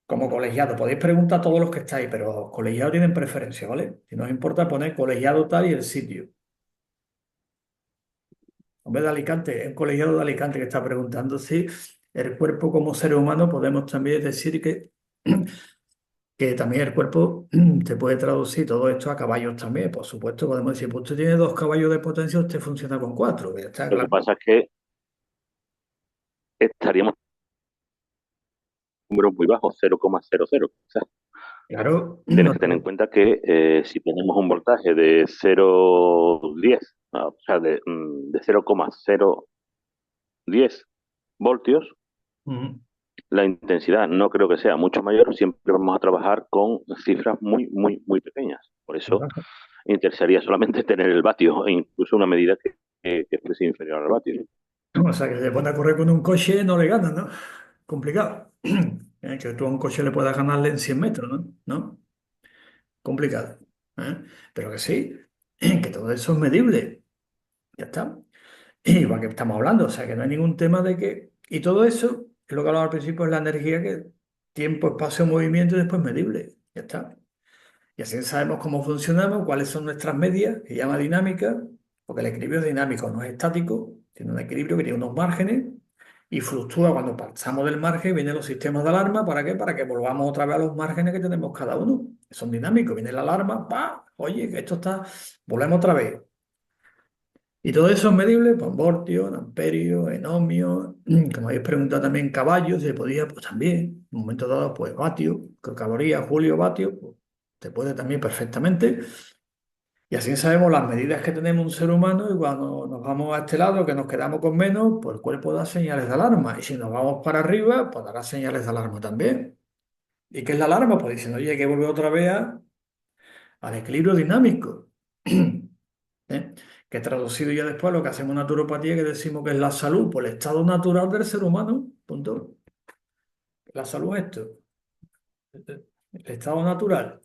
como colegiado. Podéis preguntar a todos los que estáis, pero los colegiados tienen preferencia, ¿vale? Si no os importa, poner colegiado tal y el sitio. Hombre de Alicante, es un colegiado de Alicante que está preguntando si el cuerpo como ser humano podemos también decir que también el cuerpo se puede traducir todo esto a caballos también. Por supuesto, podemos decir, pues usted tiene 2 caballos de potencia, usted funciona con 4. Ya está lo que claro. pasa es que estaríamos en un número muy bajo, 0,00. O sea, Claro, tienes que tener en cuenta que si tenemos un voltaje de 0,10, o sea, de 0,010 voltios, mm, la intensidad no creo que sea mucho mayor, siempre vamos a trabajar con cifras muy, muy, muy pequeñas. Por eso interesaría solamente tener el vatio e incluso una medida que fuese inferior al vatio. o sea, que se pone a correr con un coche no le gana, ¿no? Complicado. Que tú a un coche le puedas ganarle en 100 metros, ¿no? ¿No? Complicado. ¿Eh? Pero que sí, que todo eso es medible. Ya está. Igual que estamos hablando, o sea, que no hay ningún tema de que... Y todo eso, es lo que hablaba al principio, es la energía que tiempo, espacio, movimiento y después medible. Ya está. Y así sabemos cómo funcionamos, cuáles son nuestras medias, que llama dinámica, porque el equilibrio es dinámico, no es estático, tiene un equilibrio que tiene unos márgenes y fluctúa cuando pasamos del margen, vienen los sistemas de alarma, ¿para qué? Para que volvamos otra vez a los márgenes que tenemos cada uno. Son dinámicos, viene la alarma, ¡pa! Oye, que esto está, volvemos otra vez. Y todo eso es medible por voltios, en amperios, en ohmios, como habéis preguntado también caballos, se podía, pues también, en un momento dado, pues vatios, calorías, julio, vatios, pues, se puede también perfectamente. Y así sabemos las medidas que tenemos un ser humano y cuando nos vamos a este lado, que nos quedamos con menos, pues el cuerpo da señales de alarma. Y si nos vamos para arriba, pues dará señales de alarma también. ¿Y qué es la alarma? Pues diciendo, oye, hay que volver otra vez al equilibrio dinámico. ¿Eh? Que traducido ya después lo que hacemos en naturopatía, que decimos que es la salud, pues el estado natural del ser humano. Punto. La salud es esto, el estado natural.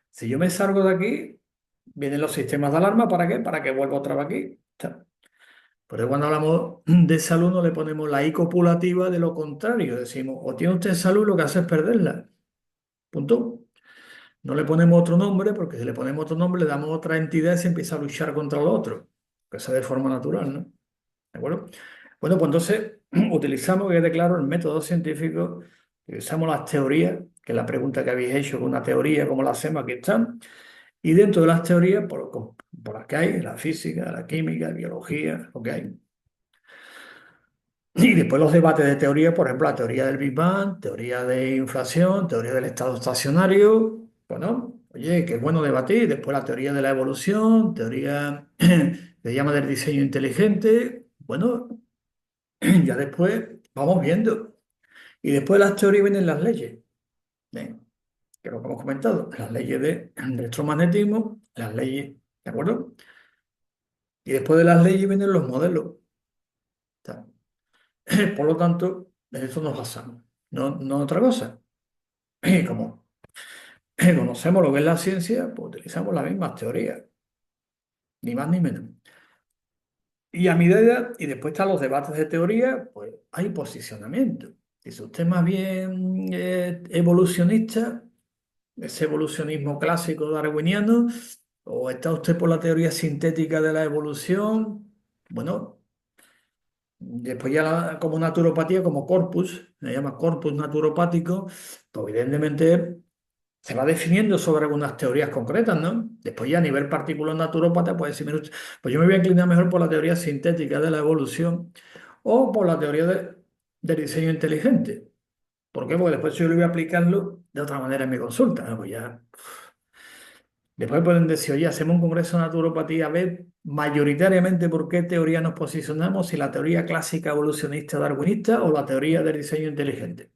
Si yo me salgo de aquí, vienen los sistemas de alarma, ¿para qué? Para que vuelva otra vez aquí. Está. Por eso cuando hablamos de salud no le ponemos la I copulativa de lo contrario. Decimos, o tiene usted salud, lo que hace es perderla. Punto. No le ponemos otro nombre, porque si le ponemos otro nombre, le damos otra entidad y se empieza a luchar contra lo otro. Que eso es de forma natural, ¿no? ¿De acuerdo? Bueno, pues entonces utilizamos, que quede claro, el método científico, utilizamos las teorías, que es la pregunta que habéis hecho, con una teoría, ¿cómo la hacemos? Aquí están. Y dentro de las teorías, por las que hay, la física, la química, la biología, lo que hay. Y después los debates de teoría, por ejemplo, la teoría del Big Bang, teoría de inflación, teoría del estado estacionario. Bueno, oye, qué bueno debatir. Después la teoría de la evolución, teoría que llama del diseño inteligente. Bueno, ya después vamos viendo. Y después de las teorías vienen las leyes, ¿eh? Que lo que hemos comentado, las leyes de electromagnetismo, las leyes, ¿de acuerdo? Y después de las leyes vienen los modelos. ¿Está? Por lo tanto, en eso nos basamos, no en otra cosa. Y como conocemos lo que es la ciencia, pues utilizamos las mismas teorías, ni más ni menos. Y a medida, y después están los debates de teoría, pues hay posicionamiento. Si usted es más bien evolucionista, ese evolucionismo clásico darwiniano, o está usted por la teoría sintética de la evolución, bueno, después ya como naturopatía, como corpus, se llama corpus naturopático, pues evidentemente se va definiendo sobre algunas teorías concretas, ¿no? Después ya a nivel particular naturópata, pues decir, mire usted, pues yo me voy a inclinar mejor por la teoría sintética de la evolución o por la teoría del diseño inteligente. ¿Por qué? Porque después yo le voy a aplicarlo de otra manera en mi consulta, ¿no? Pues ya. Después pueden decir, oye, hacemos un congreso de naturopatía, a ver mayoritariamente por qué teoría nos posicionamos, si la teoría clásica evolucionista darwinista o la teoría del diseño inteligente.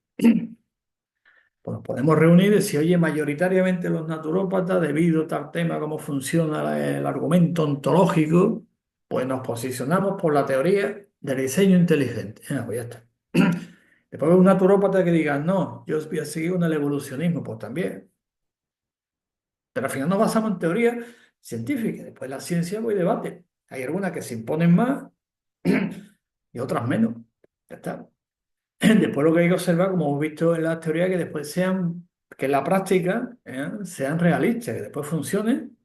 Pues nos podemos reunir y decir, oye, mayoritariamente los naturópatas, debido a tal tema, cómo funciona el argumento ontológico, pues nos posicionamos por la teoría del diseño inteligente. Pues ya está. Después un naturópata que diga, no, yo voy a seguir con el evolucionismo, pues también. Pero al final nos basamos en teoría científica. Después la ciencia, pues debate. Hay algunas que se imponen más y otras menos. Ya está. Después lo que hay que observar, como hemos visto en las teorías, que después sean, que en la práctica sean realistas, que después funcionen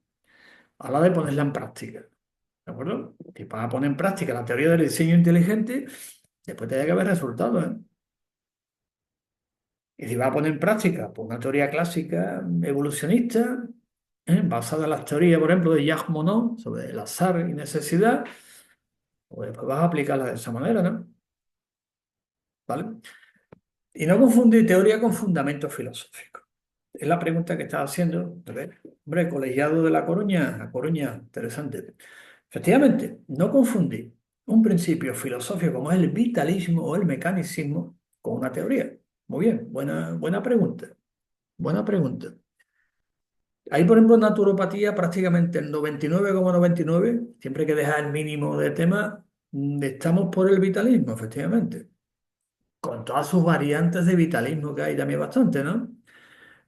a la hora de ponerla en práctica. ¿De acuerdo? Si vas a poner en práctica la teoría del diseño inteligente, después tiene que haber resultados, ¿eh? Y si vas a poner en práctica pues, una teoría clásica evolucionista, basada en las teorías, por ejemplo, de Jacques Monod sobre el azar y necesidad, pues después vas a aplicarla de esa manera, ¿no? ¿Vale? Y no confundir teoría con fundamento filosófico. Es la pregunta que estaba haciendo. Hombre, colegiado de La Coruña, interesante. Efectivamente, no confundir un principio filosófico como es el vitalismo o el mecanicismo con una teoría. Muy bien, buena pregunta. Buena pregunta. Ahí, por ejemplo, en naturopatía, prácticamente el 99,99, siempre que deja el mínimo de tema, estamos por el vitalismo, efectivamente. Con todas sus variantes de vitalismo que hay también bastante, ¿no?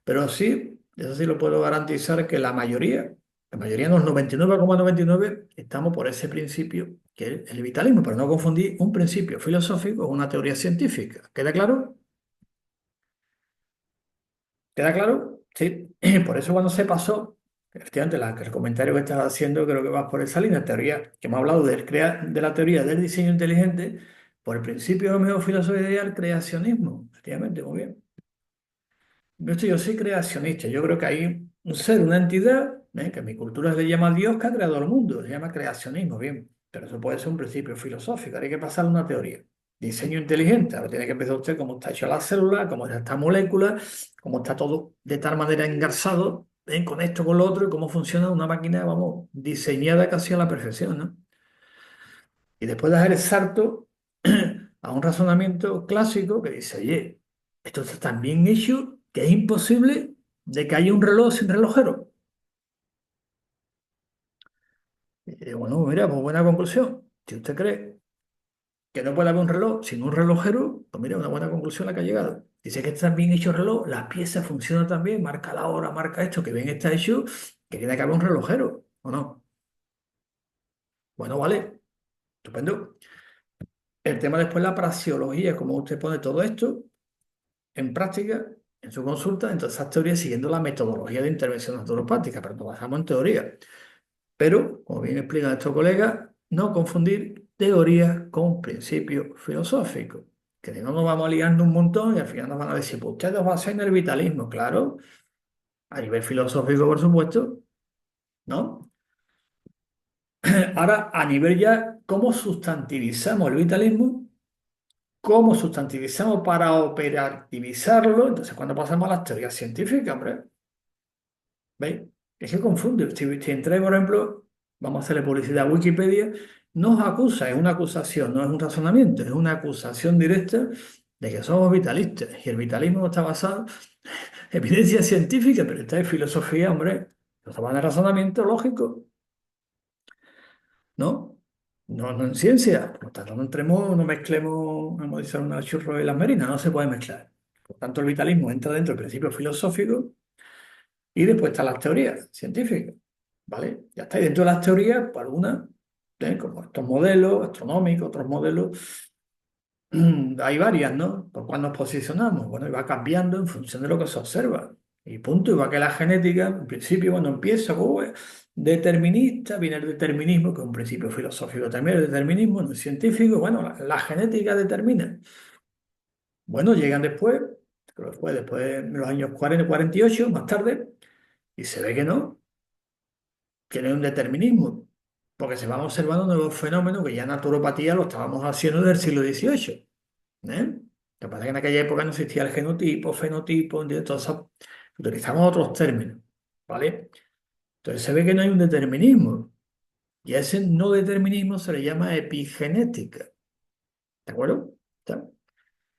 Pero sí, eso sí lo puedo garantizar que la mayoría no, el 99,99, estamos por ese principio, que es el vitalismo, pero no confundir un principio filosófico con una teoría científica. ¿Queda claro? ¿Queda claro? Sí. Por eso cuando se pasó, efectivamente, el comentario que estás haciendo creo que va por esa línea, teoría, que hemos hablado de la teoría del diseño inteligente, por el principio filosófico del creacionismo. Efectivamente, muy bien. Yo soy creacionista. Yo creo que hay un ser, una entidad, que en mi cultura se le llama Dios, que ha creado el mundo. Se llama creacionismo, bien. Pero eso puede ser un principio filosófico. Ahora hay que pasar a una teoría. Diseño inteligente. Ahora tiene que empezar usted cómo está hecha la célula, cómo está esta molécula, cómo está todo de tal manera engarzado, con esto, con lo otro, y cómo funciona una máquina, vamos, diseñada casi a la perfección, ¿no? Y después de dar el salto a un razonamiento clásico que dice, oye, esto está tan bien hecho que es imposible de que haya un reloj sin relojero. Bueno, mira, pues buena conclusión. Si usted cree que no puede haber un reloj sin un relojero, pues mira, una buena conclusión la que ha llegado. Dice que está bien hecho el reloj, las piezas funcionan también, marca la hora, marca esto, que bien está hecho, que tiene que haber un relojero, ¿o no? Bueno, vale, estupendo. El tema después la praxeología, cómo usted pone todo esto en práctica, en su consulta, entonces esas teorías siguiendo la metodología de intervención naturopática, pero nos basamos en teoría. Pero, como bien explica nuestro colega, no confundir teoría con principios filosóficos, que si no nos vamos liando un montón y al final nos van a decir, pues ustedes os basan en el vitalismo, claro, a nivel filosófico, por supuesto, ¿no? Ahora, a nivel ya, ¿cómo sustantivizamos el vitalismo? ¿Cómo sustantivizamos para operativizarlo? Entonces, cuando pasamos a las teorías científicas, hombre, ¿veis? Es que confunde. Si entráis, por ejemplo, vamos a hacerle publicidad a Wikipedia, nos acusa, es una acusación, no es un razonamiento, es una acusación directa de que somos vitalistas. Y el vitalismo no está basado en evidencia científica, pero está en filosofía, hombre. No está basado en razonamiento lógico, ¿no? No en ciencia. Por lo tanto, no entremos, no mezclemos, vamos a decir, una churro y las merinas, no se puede mezclar. Por tanto, el vitalismo entra dentro del principio filosófico y después están las teorías científicas, ¿vale? Ya está. Y dentro de las teorías, pues algunas, como estos modelos astronómicos, otros modelos, hay varias, ¿no? ¿Por cuál nos posicionamos? Bueno, y va cambiando en función de lo que se observa. Y punto, igual que la genética, en principio, cuando empieza, determinista, viene el determinismo, que es un principio filosófico también, el determinismo, no es científico, bueno, la genética determina. Bueno, llegan después, pero después de los años 40, 48, más tarde, y se ve que no hay un determinismo, porque se van observando nuevos fenómenos que ya en naturopatía lo estábamos haciendo desde el siglo XVIII. ¿Eh? Lo que pasa es que en aquella época no existía el genotipo, fenotipo, ¿entiendes? Todo eso, utilizamos otros términos, ¿vale? Entonces se ve que no hay un determinismo, y a ese no determinismo se le llama epigenética, ¿de acuerdo? ¿Está?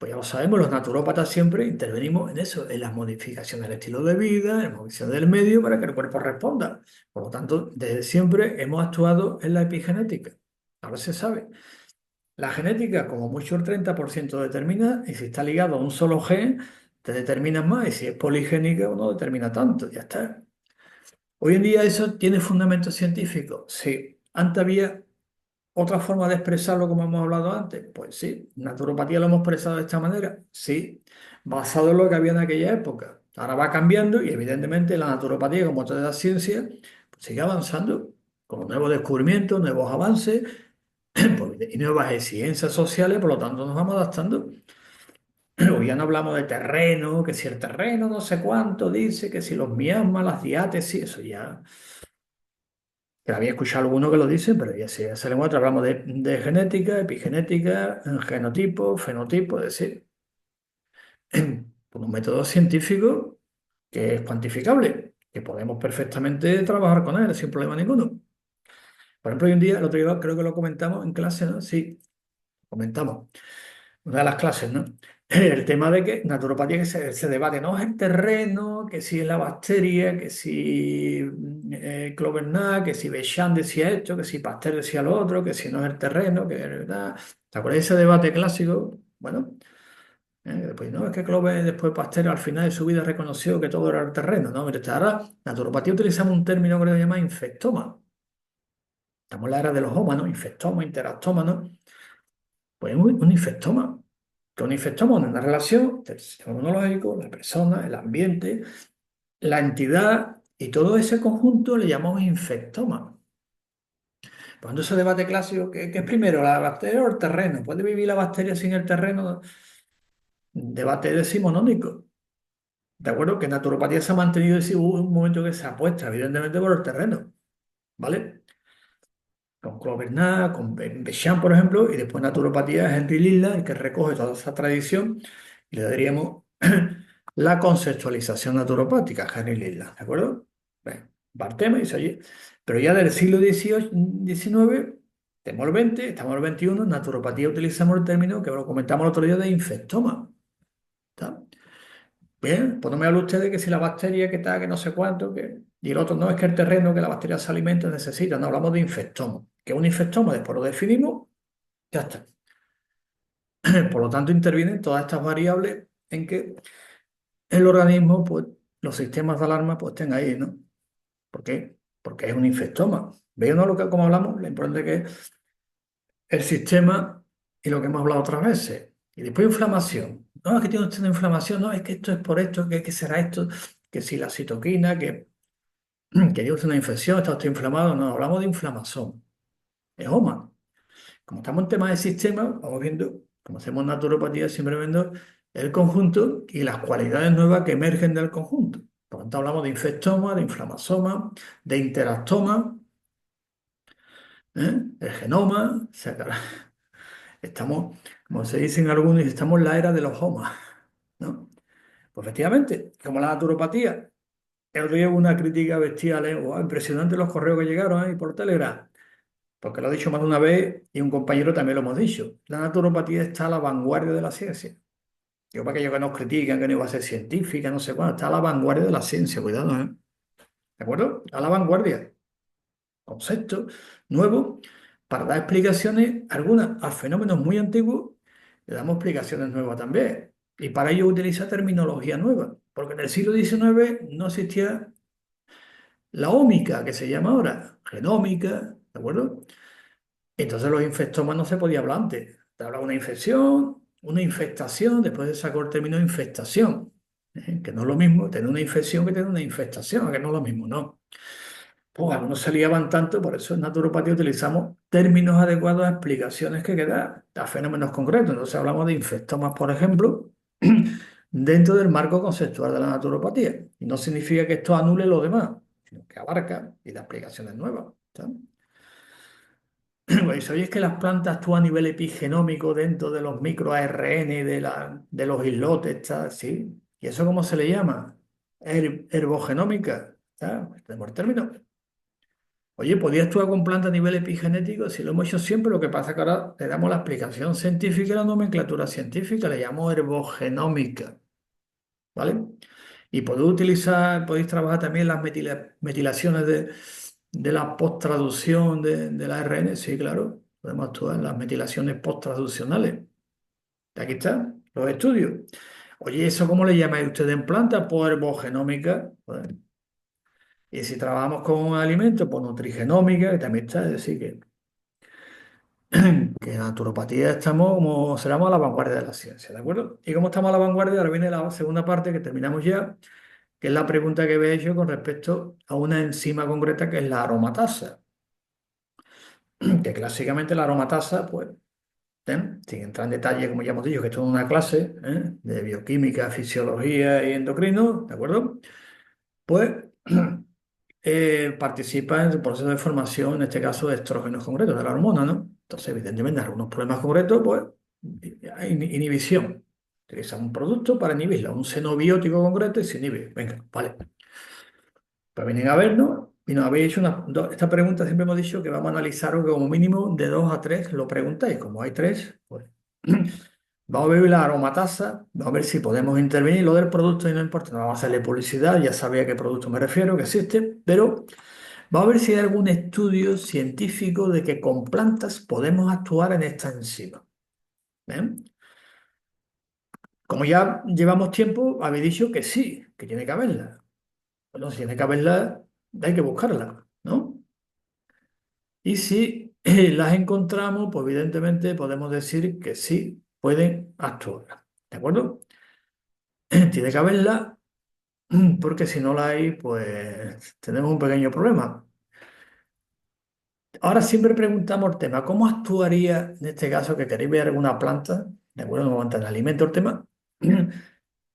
Pues ya lo sabemos, los naturópatas siempre intervenimos en eso, en la modificación del estilo de vida, en la modificación del medio para que el cuerpo responda. Por lo tanto, desde siempre hemos actuado en la epigenética. Ahora se sabe. La genética, como mucho el 30% determina, y si está ligado a un solo gen, te determina más, y si es poligénica, uno determina tanto, ya está. Hoy en día eso tiene fundamento científico. Sí, antes había otra forma de expresarlo como hemos hablado antes. Pues sí, naturopatía lo hemos expresado de esta manera. Sí, basado en lo que había en aquella época. Ahora va cambiando y evidentemente la naturopatía, como toda la ciencia, pues sigue avanzando con nuevos descubrimientos, nuevos avances y nuevas exigencias sociales, por lo tanto nos vamos adaptando. Hoy ya no hablamos de terreno, que si el terreno no sé cuánto dice, que si los miasmas, las diátesis, eso ya. Que había escuchado alguno que lo dice, pero ya sí, ya se le muestra, hablamos de genética, epigenética, genotipo, fenotipo, es decir, por un método científico que es cuantificable, que podemos perfectamente trabajar con él sin problema ninguno. Por ejemplo, hoy en día, el otro día creo que lo comentamos en clase, ¿no? Sí, comentamos, una de las clases, ¿no? El tema de que naturopatía que se debate, no es el terreno, que si es la bacteria, que si Clovernat, que si Béchamp decía esto, que si Pasteur decía lo otro, que si no es el terreno, que verdad. ¿Te acuerdas de ese debate clásico? Bueno, pues no, es que Clover, después Pasteur al final de su vida reconoció que todo era el terreno, ¿no? Mire, ahora, naturopatía utilizamos un término que se llama infectoma. Estamos en la era de los hómanos, infectoma, interactómanos. Pues un infectoma. Que un infectoma es una relación del sistema inmunológico, la persona, el ambiente, la entidad y todo ese conjunto le llamamos infectoma. Cuando ese debate clásico, ¿qué es primero, la bacteria o el terreno? ¿Puede vivir la bacteria sin el terreno? Debate decimonónico. ¿De acuerdo? Que naturopatía se ha mantenido y hubo un momento que se apuesta, evidentemente, por el terreno. ¿Vale? Con Clovernat, con Béchamp, por ejemplo, y después naturopatía es Henry Lilla, el que recoge toda esa tradición y le daríamos la conceptualización naturopática a Henry Lilla, ¿de acuerdo? Bueno, partemos y dice, oye, pero ya del siglo XVIII, XIX, tenemos el XX, estamos en el XXI, en naturopatía utilizamos el término que lo comentamos el otro día de infectoma. ¿Está? Bien, pues no me hable usted de que si la bacteria, que tal, que no sé cuánto, que... Y el otro no es que el terreno que la bacteria se alimenta necesita, no hablamos de infectoma. Que es un infectoma, después lo definimos, ya está. Por lo tanto, intervienen todas estas variables en que el organismo, pues, los sistemas de alarma, pues, estén ahí, ¿no? ¿Por qué? Porque es un infectoma. ¿Veis, no? Lo que, como hablamos, lo importante que es el sistema y lo que hemos hablado otras veces. Y después inflamación. No, es que tiene usted una inflamación, no, es que esto es por esto, que será esto, que si la citoquina, que tiene usted una infección, está usted inflamado, no, hablamos de inflamación. Es OMA. Como estamos en temas de sistema, vamos viendo, como hacemos naturopatía, siempre viendo el conjunto y las cualidades nuevas que emergen del conjunto. Por lo tanto, hablamos de infectoma, de inflamasoma, de interactoma, el genoma, o sea, claro, estamos, como se dicen algunos, estamos en la era de los homas, ¿no? Pues efectivamente, como la naturopatía, el otro día hubo una crítica bestial, wow, impresionante los correos que llegaron ahí por Telegram. Porque lo he dicho más de una vez y un compañero también lo hemos dicho. La naturopatía está a la vanguardia de la ciencia. Yo para aquellos que nos critican, que no iba a ser científica, no sé cuándo, está a la vanguardia de la ciencia, cuidado, ¿eh? ¿De acuerdo? A la vanguardia. Conceptos nuevos para dar explicaciones, algunas a fenómenos muy antiguos, le damos explicaciones nuevas también. Y para ello utiliza terminología nueva, porque en el siglo XIX no existía la ómica, que se llama ahora, genómica, ¿de acuerdo? Entonces los infectomas no se podía hablar antes. Te hablaba una infección, una infestación, después se sacó el término infestación, que no es lo mismo tener una infección que tener una infestación, que no es lo mismo, no. Pues algunos se liaban tanto, por eso en naturopatía utilizamos términos adecuados a explicaciones que quedan a fenómenos concretos. Entonces hablamos de infectomas, por ejemplo, dentro del marco conceptual de la naturopatía. Y no significa que esto anule lo demás, sino que abarca y da explicaciones nuevas. ¿Sabes? Pues, oye, es que las plantas actúan a nivel epigenómico dentro de los microARN de los islotes, ¿está? Sí. ¿Y eso cómo se le llama? Herbogenómica. ¿Está? Tenemos el término. Oye, ¿podías actuar con plantas a nivel epigenético? Si lo hemos hecho siempre, lo que pasa es que ahora le damos la explicación científica y la nomenclatura científica, le llamo herbogenómica, ¿vale? Y podéis trabajar también las metilaciones de la posttraducción de la ARN, sí, claro, podemos actuar en las metilaciones posttraduccionales. Aquí están los estudios. Oye, ¿eso cómo le llamáis ustedes en planta? Pues herbogenómica. Pues, y si trabajamos con alimentos, pues nutrigenómica, que también está, es decir, que en naturopatía estamos como seremos a la vanguardia de la ciencia, ¿de acuerdo? Y como estamos a la vanguardia, ahora viene la segunda parte que terminamos ya, que es la pregunta que había hecho con respecto a una enzima concreta que es la aromatasa, que clásicamente la aromatasa, pues, sin entrar en detalle, como ya hemos dicho, que esto es una clase, de bioquímica, fisiología y endocrino, ¿de acuerdo? Pues participa en el proceso de formación, en este caso, de estrógenos concretos, de la hormona, ¿no? Entonces, evidentemente, en algunos problemas concretos, pues, hay inhibición. Utiliza un producto para inhibirla, un xenobiótico concreto y se inhibe. Venga, vale. Pues vienen a vernos y nos habéis hecho esta pregunta, siempre hemos dicho que vamos a analizarlo que como mínimo de 2 a 3 lo preguntáis. Como hay 3, pues vamos a ver la aromatasa, vamos a ver si podemos intervenir. Lo del producto y no importa, no vamos a hacerle publicidad, ya sabía a qué producto me refiero, que existe, pero vamos a ver si hay algún estudio científico de que con plantas podemos actuar en esta enzima. ¿Bien? Como ya llevamos tiempo, habéis dicho que sí, que tiene que haberla. Bueno, si tiene que haberla, hay que buscarla, ¿no? Y si las encontramos, pues evidentemente podemos decir que sí pueden actuar. ¿De acuerdo? Tiene que haberla, porque si no la hay, pues tenemos un pequeño problema. Ahora siempre preguntamos el tema, ¿cómo actuaría en este caso que queréis ver alguna planta? ¿De acuerdo? No vamos a entrar en alimento el tema.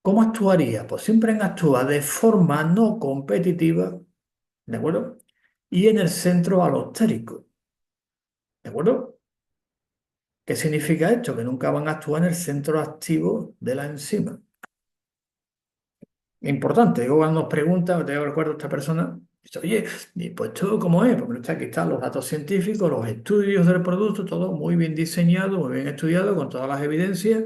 ¿Cómo actuaría? Pues siempre actúa de forma no competitiva, ¿de acuerdo? Y en el centro alostérico, ¿de acuerdo? ¿Qué significa esto? Que nunca van a actuar en el centro activo de la enzima. Importante, digo, cuando nos pregunta, te recuerdo a esta persona, dice, oye, ¿y pues esto cómo es? Porque aquí están los datos científicos, los estudios del producto, todo muy bien diseñado, muy bien estudiado, con todas las evidencias,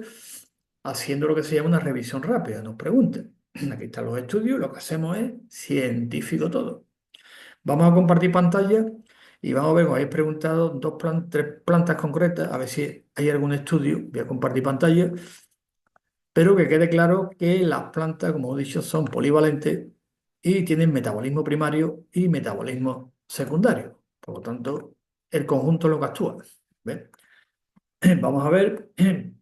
haciendo lo que se llama una revisión rápida. Nos pregunten. Aquí están los estudios, lo que hacemos es científico todo. Vamos a compartir pantalla y vamos a ver, como habéis preguntado, 3 plantas concretas, a ver si hay algún estudio. Voy a compartir pantalla, pero que quede claro que las plantas, como he dicho, son polivalentes y tienen metabolismo primario y metabolismo secundario. Por lo tanto, el conjunto es lo que actúa. ¿Ves? Vamos a ver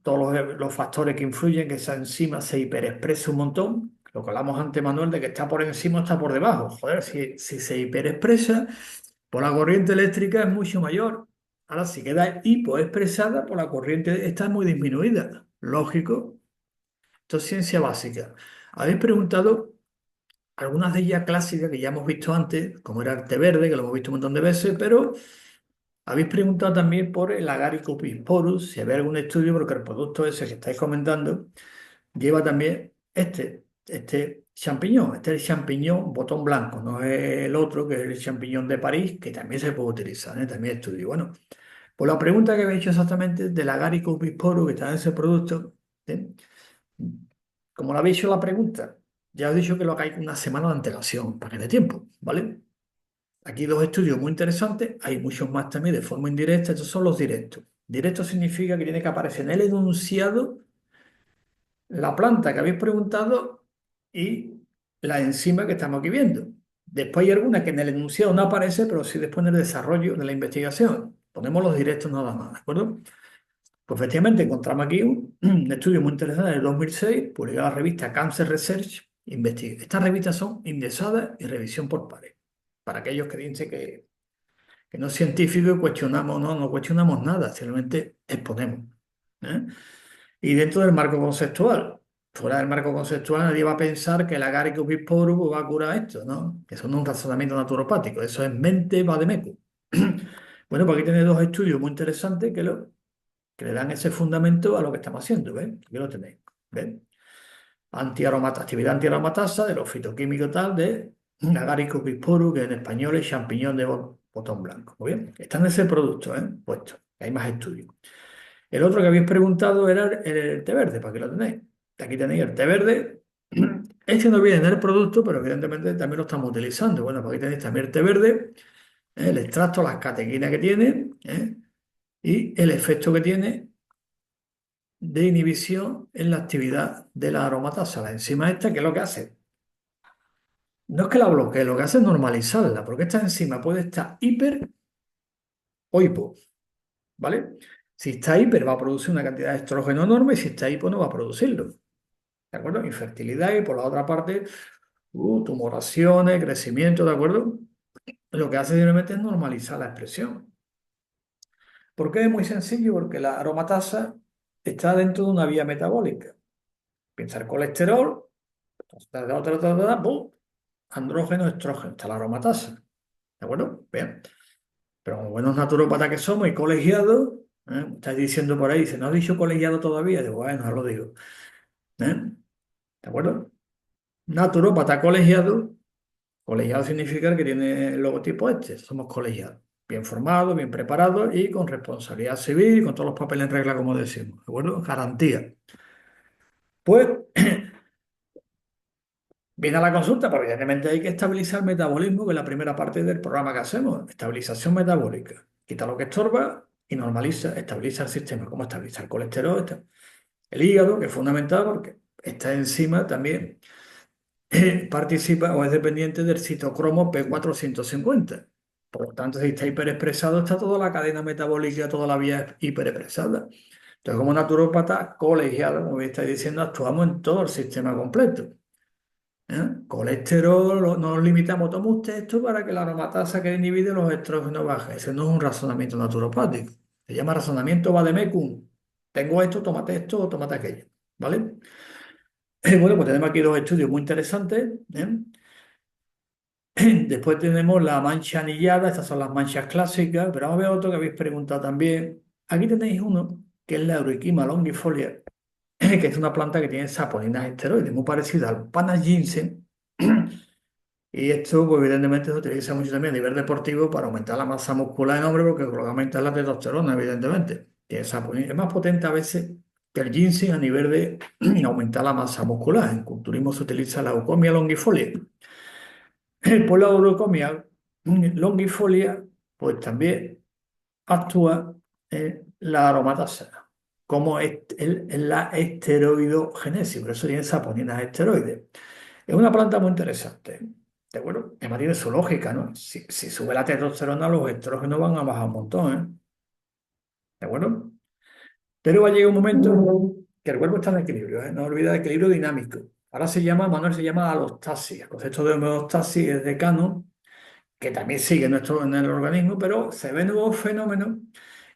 todos los factores que influyen que esa enzima se hiperexprese un montón. Lo que hablamos antes, Manuel, de que está por encima o está por debajo. Joder, si se hiperexpresa, por la corriente eléctrica es mucho mayor. Ahora, si queda hipoexpresada, por la corriente está muy disminuida. Lógico. Esto es ciencia básica. Habéis preguntado algunas de ellas clásicas que ya hemos visto antes, como era el té verde, que lo hemos visto un montón de veces, pero habéis preguntado también por el Agaricus bisporus, si había algún estudio, porque el producto ese que estáis comentando lleva también este champiñón. Este es el champiñón botón blanco, no es el otro, que es el champiñón de París, que también se puede utilizar, ¿eh? También estudio. Bueno, pues la pregunta que habéis hecho exactamente del Agaricus bisporus, que está en ese producto, ¿eh? Como la habéis hecho la pregunta, ya os he dicho que lo hagáis con una semana de antelación, para que dé tiempo, ¿vale? Aquí 2 estudios muy interesantes, hay muchos más también de forma indirecta, estos son los directos. Directo significa que tiene que aparecer en el enunciado la planta que habéis preguntado y la enzima que estamos aquí viendo. Después hay alguna que en el enunciado no aparece, pero sí después en el desarrollo de la investigación. Ponemos los directos nada más, ¿de acuerdo? Pues efectivamente encontramos aquí un estudio muy interesante del 2006, publicado en la revista Cancer Research Investiga. Estas revistas son indexadas y revisión por pares. Para aquellos que dicen que no es científico y cuestionamos, no cuestionamos nada, simplemente exponemos. ¿Eh? Y dentro del marco conceptual, fuera del marco conceptual, nadie va a pensar que el Agaricus bisporus va a curar esto, ¿no? Eso no es un razonamiento naturopático, eso es mente vademécum. Bueno, pues aquí tenéis 2 estudios muy interesantes que le dan ese fundamento a lo que estamos haciendo, ¿ves? Aquí lo tenéis, ¿ves? Actividad antiaromatasa de los fitoquímicos tal de Agaricus bisporus, que en español es champiñón botón blanco. Muy bien, está en ese producto, puesto. Hay más estudios. El otro que habéis preguntado era el té verde, para que lo tenéis. Aquí tenéis el té verde. Este no viene en el producto, pero evidentemente también lo estamos utilizando. Bueno, pues aquí tenéis también el té verde, el extracto, las catequinas que tiene, y el efecto que tiene de inhibición en la actividad de la aromatasa, la enzima esta, que es lo que hace. No es que la bloquee, lo que hace es normalizarla, porque esta enzima puede estar hiper o hipo, ¿vale? Si está hiper va a producir una cantidad de estrógeno enorme y si está hipo no va a producirlo, ¿de acuerdo? Infertilidad y por la otra parte, tumoraciones, crecimiento, ¿de acuerdo? Lo que hace simplemente es normalizar la expresión. ¿Por qué es muy sencillo? Porque la aromatasa está dentro de una vía metabólica. Piensa el colesterol, ¡pum! Andrógeno, estrógeno, está la aromatasa. ¿De acuerdo? Bien. Pero como buenos naturópatas que somos y colegiados, estáis diciendo por ahí, dice, ¿no has dicho colegiado todavía? Digo, bueno, no lo digo. ¿Eh? ¿De acuerdo? Naturópata colegiado, colegiado significa que tiene el logotipo este, somos colegiados. Bien formados, bien preparados y con responsabilidad civil y con todos los papeles en regla, como decimos. ¿De acuerdo? Garantía. Pues viene a la consulta, pero evidentemente hay que estabilizar el metabolismo, que es la primera parte del programa que hacemos, estabilización metabólica. Quita lo que estorba y normaliza, estabiliza el sistema. ¿Cómo estabiliza el colesterol? El hígado, que es fundamental porque esta enzima también participa o es dependiente del citocromo P450. Por lo tanto, si está hiperexpresado, está toda la cadena metabólica, toda la vía hiperexpresada. Entonces, como naturópata colegiado, como bien estáis diciendo, actuamos en todo el sistema completo. Colesterol, no nos limitamos, toma usted esto para que la aromatasa que inhibe los estrógenos baje. Ese no es un razonamiento naturopático. Se llama razonamiento vademecum. Tengo esto, tómate aquello. ¿Vale? Bueno, pues tenemos aquí dos estudios muy interesantes. Después tenemos la mancha anillada, estas son las manchas clásicas, pero vamos a ver otro que habéis preguntado también. Aquí tenéis uno, que es la Euriquima longifolia, que es una planta que tiene saponinas esteroides, muy parecida al Pana ginseng. Y esto, pues evidentemente, se utiliza mucho también a nivel deportivo para aumentar la masa muscular en hombre, porque lo que aumenta es la testosterona, evidentemente. Tiene saponina. Es más potente a veces que el ginseng a nivel de aumentar la masa muscular. En culturismo se utiliza la Eucomia longifolia. Pues la Eurocomia longifolia, pues también actúa en la aromatasa, como en la esteroidogénesis, por eso tiene saponinas esteroides. Es una planta muy interesante, ¿de acuerdo? Además tiene su lógica, ¿no? Si sube la testosterona, los estrógenos van a bajar un montón, ¿de acuerdo? Pero va a llegar un momento que el cuerpo está en equilibrio, ¿eh? No olvida el equilibrio dinámico. Ahora Manuel se llama alostasis. El concepto de homeostasis es decano que también sigue en el organismo, pero se ven nuevos fenómenos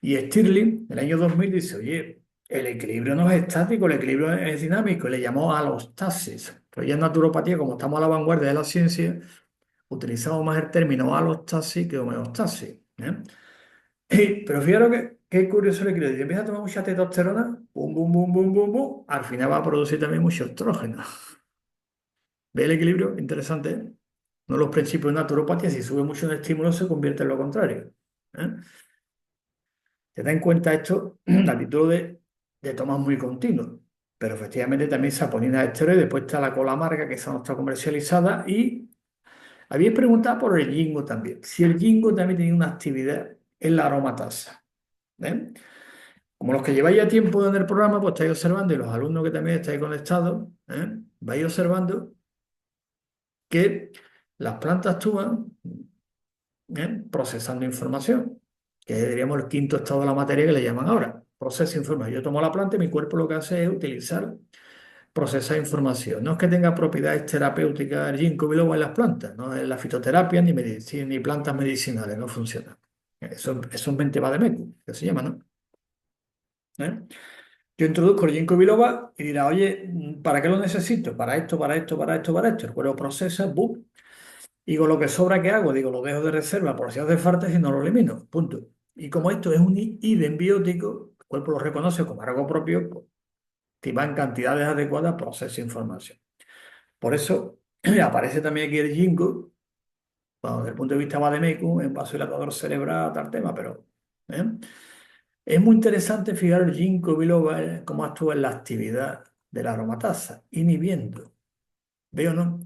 y Stirling, en el año 2000, dice, oye, el equilibrio no es estático, el equilibrio es dinámico, y le llamó alostasis. Pero ya en naturopatía, como estamos a la vanguardia de la ciencia, utilizamos más el término alostasis que homeostasis. Pero fíjate que qué curioso el equilibrio. Si empieza a tomar mucha testosterona, bum, bum, bum, bum, bum, bum, al final va a producir también mucho estrógeno. ¿Ve el equilibrio? Interesante, ¿eh? Uno de los principios de naturopatía, si sube mucho un estímulo, se convierte en lo contrario. ¿Eh? Ten en cuenta esto a título de tomas muy continuos. Pero efectivamente también saponina de esteroides, después está la cola amarga, que esa no está comercializada, y habéis preguntado por el Ginkgo también. Si el Ginkgo también tiene una actividad en la aromatasa. ¿Eh? Como los que lleváis ya tiempo en el programa, pues estáis observando, y los alumnos que también estáis conectados, vais observando que las plantas actúan procesando información, que diríamos el quinto estado de la materia que le llaman ahora. Proceso información. Yo tomo la planta y mi cuerpo lo que hace es utilizar, procesar información. No es que tenga propiedades terapéuticas el ginkgo biloba en las plantas, no es la fitoterapia ni, ni plantas medicinales, no funciona. Eso es mente vademecum, que se llama, ¿no? ¿Eh? Yo introduzco el ginkgo biloba y dirá, oye, ¿para qué lo necesito? Para esto, para esto, para esto, para esto. El cuerpo procesa, ¡bum! Y con lo que sobra, ¿qué hago? Digo, lo dejo de reserva por si hace falta y no lo elimino. Punto. Y como esto es un idem biótico, el cuerpo lo reconoce como algo propio, pues, si va en cantidades adecuadas, procesa información. Por eso aparece también aquí el ginkgo Bueno, desde el punto de vista vademecum, en vasodilatador cerebral, tal tema, pero ¿eh? Es muy interesante fijar el ginkgo biloba cómo actúa en la actividad de la aromatasa, inhibiendo. ¿Veo, no?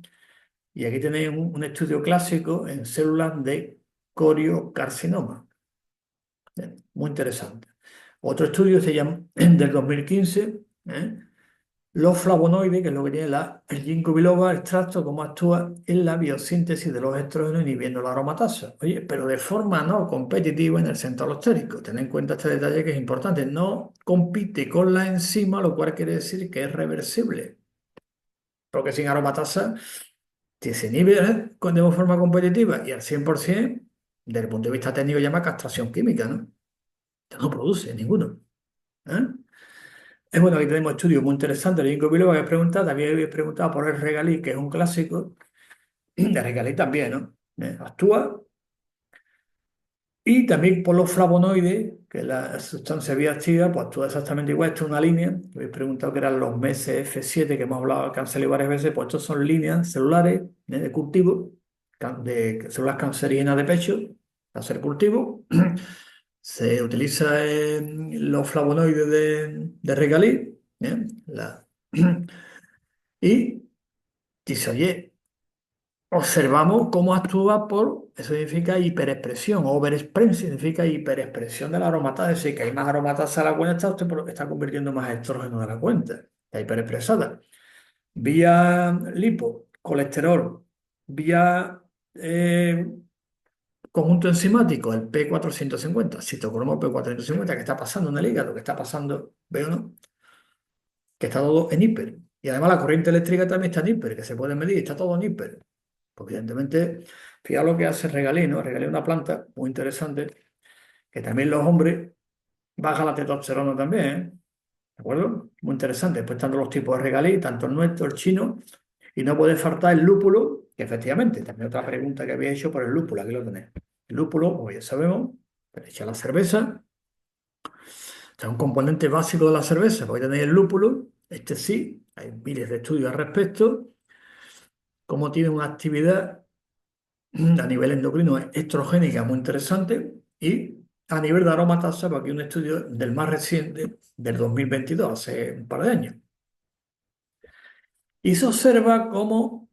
Y aquí tenéis un estudio clásico en células de coriocarcinoma. Muy interesante. Otro estudio se llama del 2015, ¿eh? Los flavonoides, que es lo que tiene el ginkgo biloba extracto, cómo actúa en la biosíntesis de los estrógenos inhibiendo la aromatasa. Oye, pero de forma no competitiva en el centro alostérico. Ten en cuenta este detalle que es importante. No compite con la enzima, lo cual quiere decir que es reversible. Porque sin aromatasa, si se inhibe de forma competitiva y al 100%, desde el punto de vista técnico, llama castración química, ¿no? Ya no produce ninguno. ¿Eh? Es bueno, aquí tenemos estudios muy interesantes de ginkgo biloba que habéis preguntado, también habéis preguntado por el regaliz, que es un clásico, de regaliz también, ¿no? Actúa, y también por los flavonoides, que es la sustancia bioactiva, pues actúa exactamente igual. Esto es una línea, que habéis preguntado que eran los MSF7, que hemos hablado, que han salido varias veces, pues estos son líneas celulares de cultivo, de células cancerígenas de pecho, hacer cultivo. Se utiliza los flavonoides de regaliz, ¿eh? Y dice, oye, observamos cómo actúa eso significa hiperexpresión, overexpresión significa hiperexpresión de la aromatasa, es decir, que hay más aromatasa a la cuenta, usted está convirtiendo más estrógeno de la cuenta, está hiperexpresada. Vía lipo, colesterol, vía conjunto enzimático, el P450, citocromo P450, ¿qué está pasando en el hígado? ¿Qué está pasando? ¿Veo, no? Que está todo en hiper. Y además la corriente eléctrica también está en hiper, que se puede medir, está todo en hiper. Porque evidentemente, fíjate lo que hace Regalí, ¿no? Regalí es una planta muy interesante, que también los hombres baja la testosterona también, ¿eh? ¿De acuerdo? Muy interesante. Después están los tipos de Regalí, tanto el nuestro, el chino, y no puede faltar el lúpulo, que efectivamente, también otra pregunta que había hecho por el lúpulo, aquí lo tenéis. El lúpulo, como ya sabemos, se echa la cerveza, es un componente básico de la cerveza, porque tenéis el lúpulo, este sí, hay miles de estudios al respecto, cómo tiene una actividad a nivel endocrino es estrogénica muy interesante y a nivel de aromatasa, pues aquí un estudio del más reciente, del 2022, hace un par de años. Y se observa cómo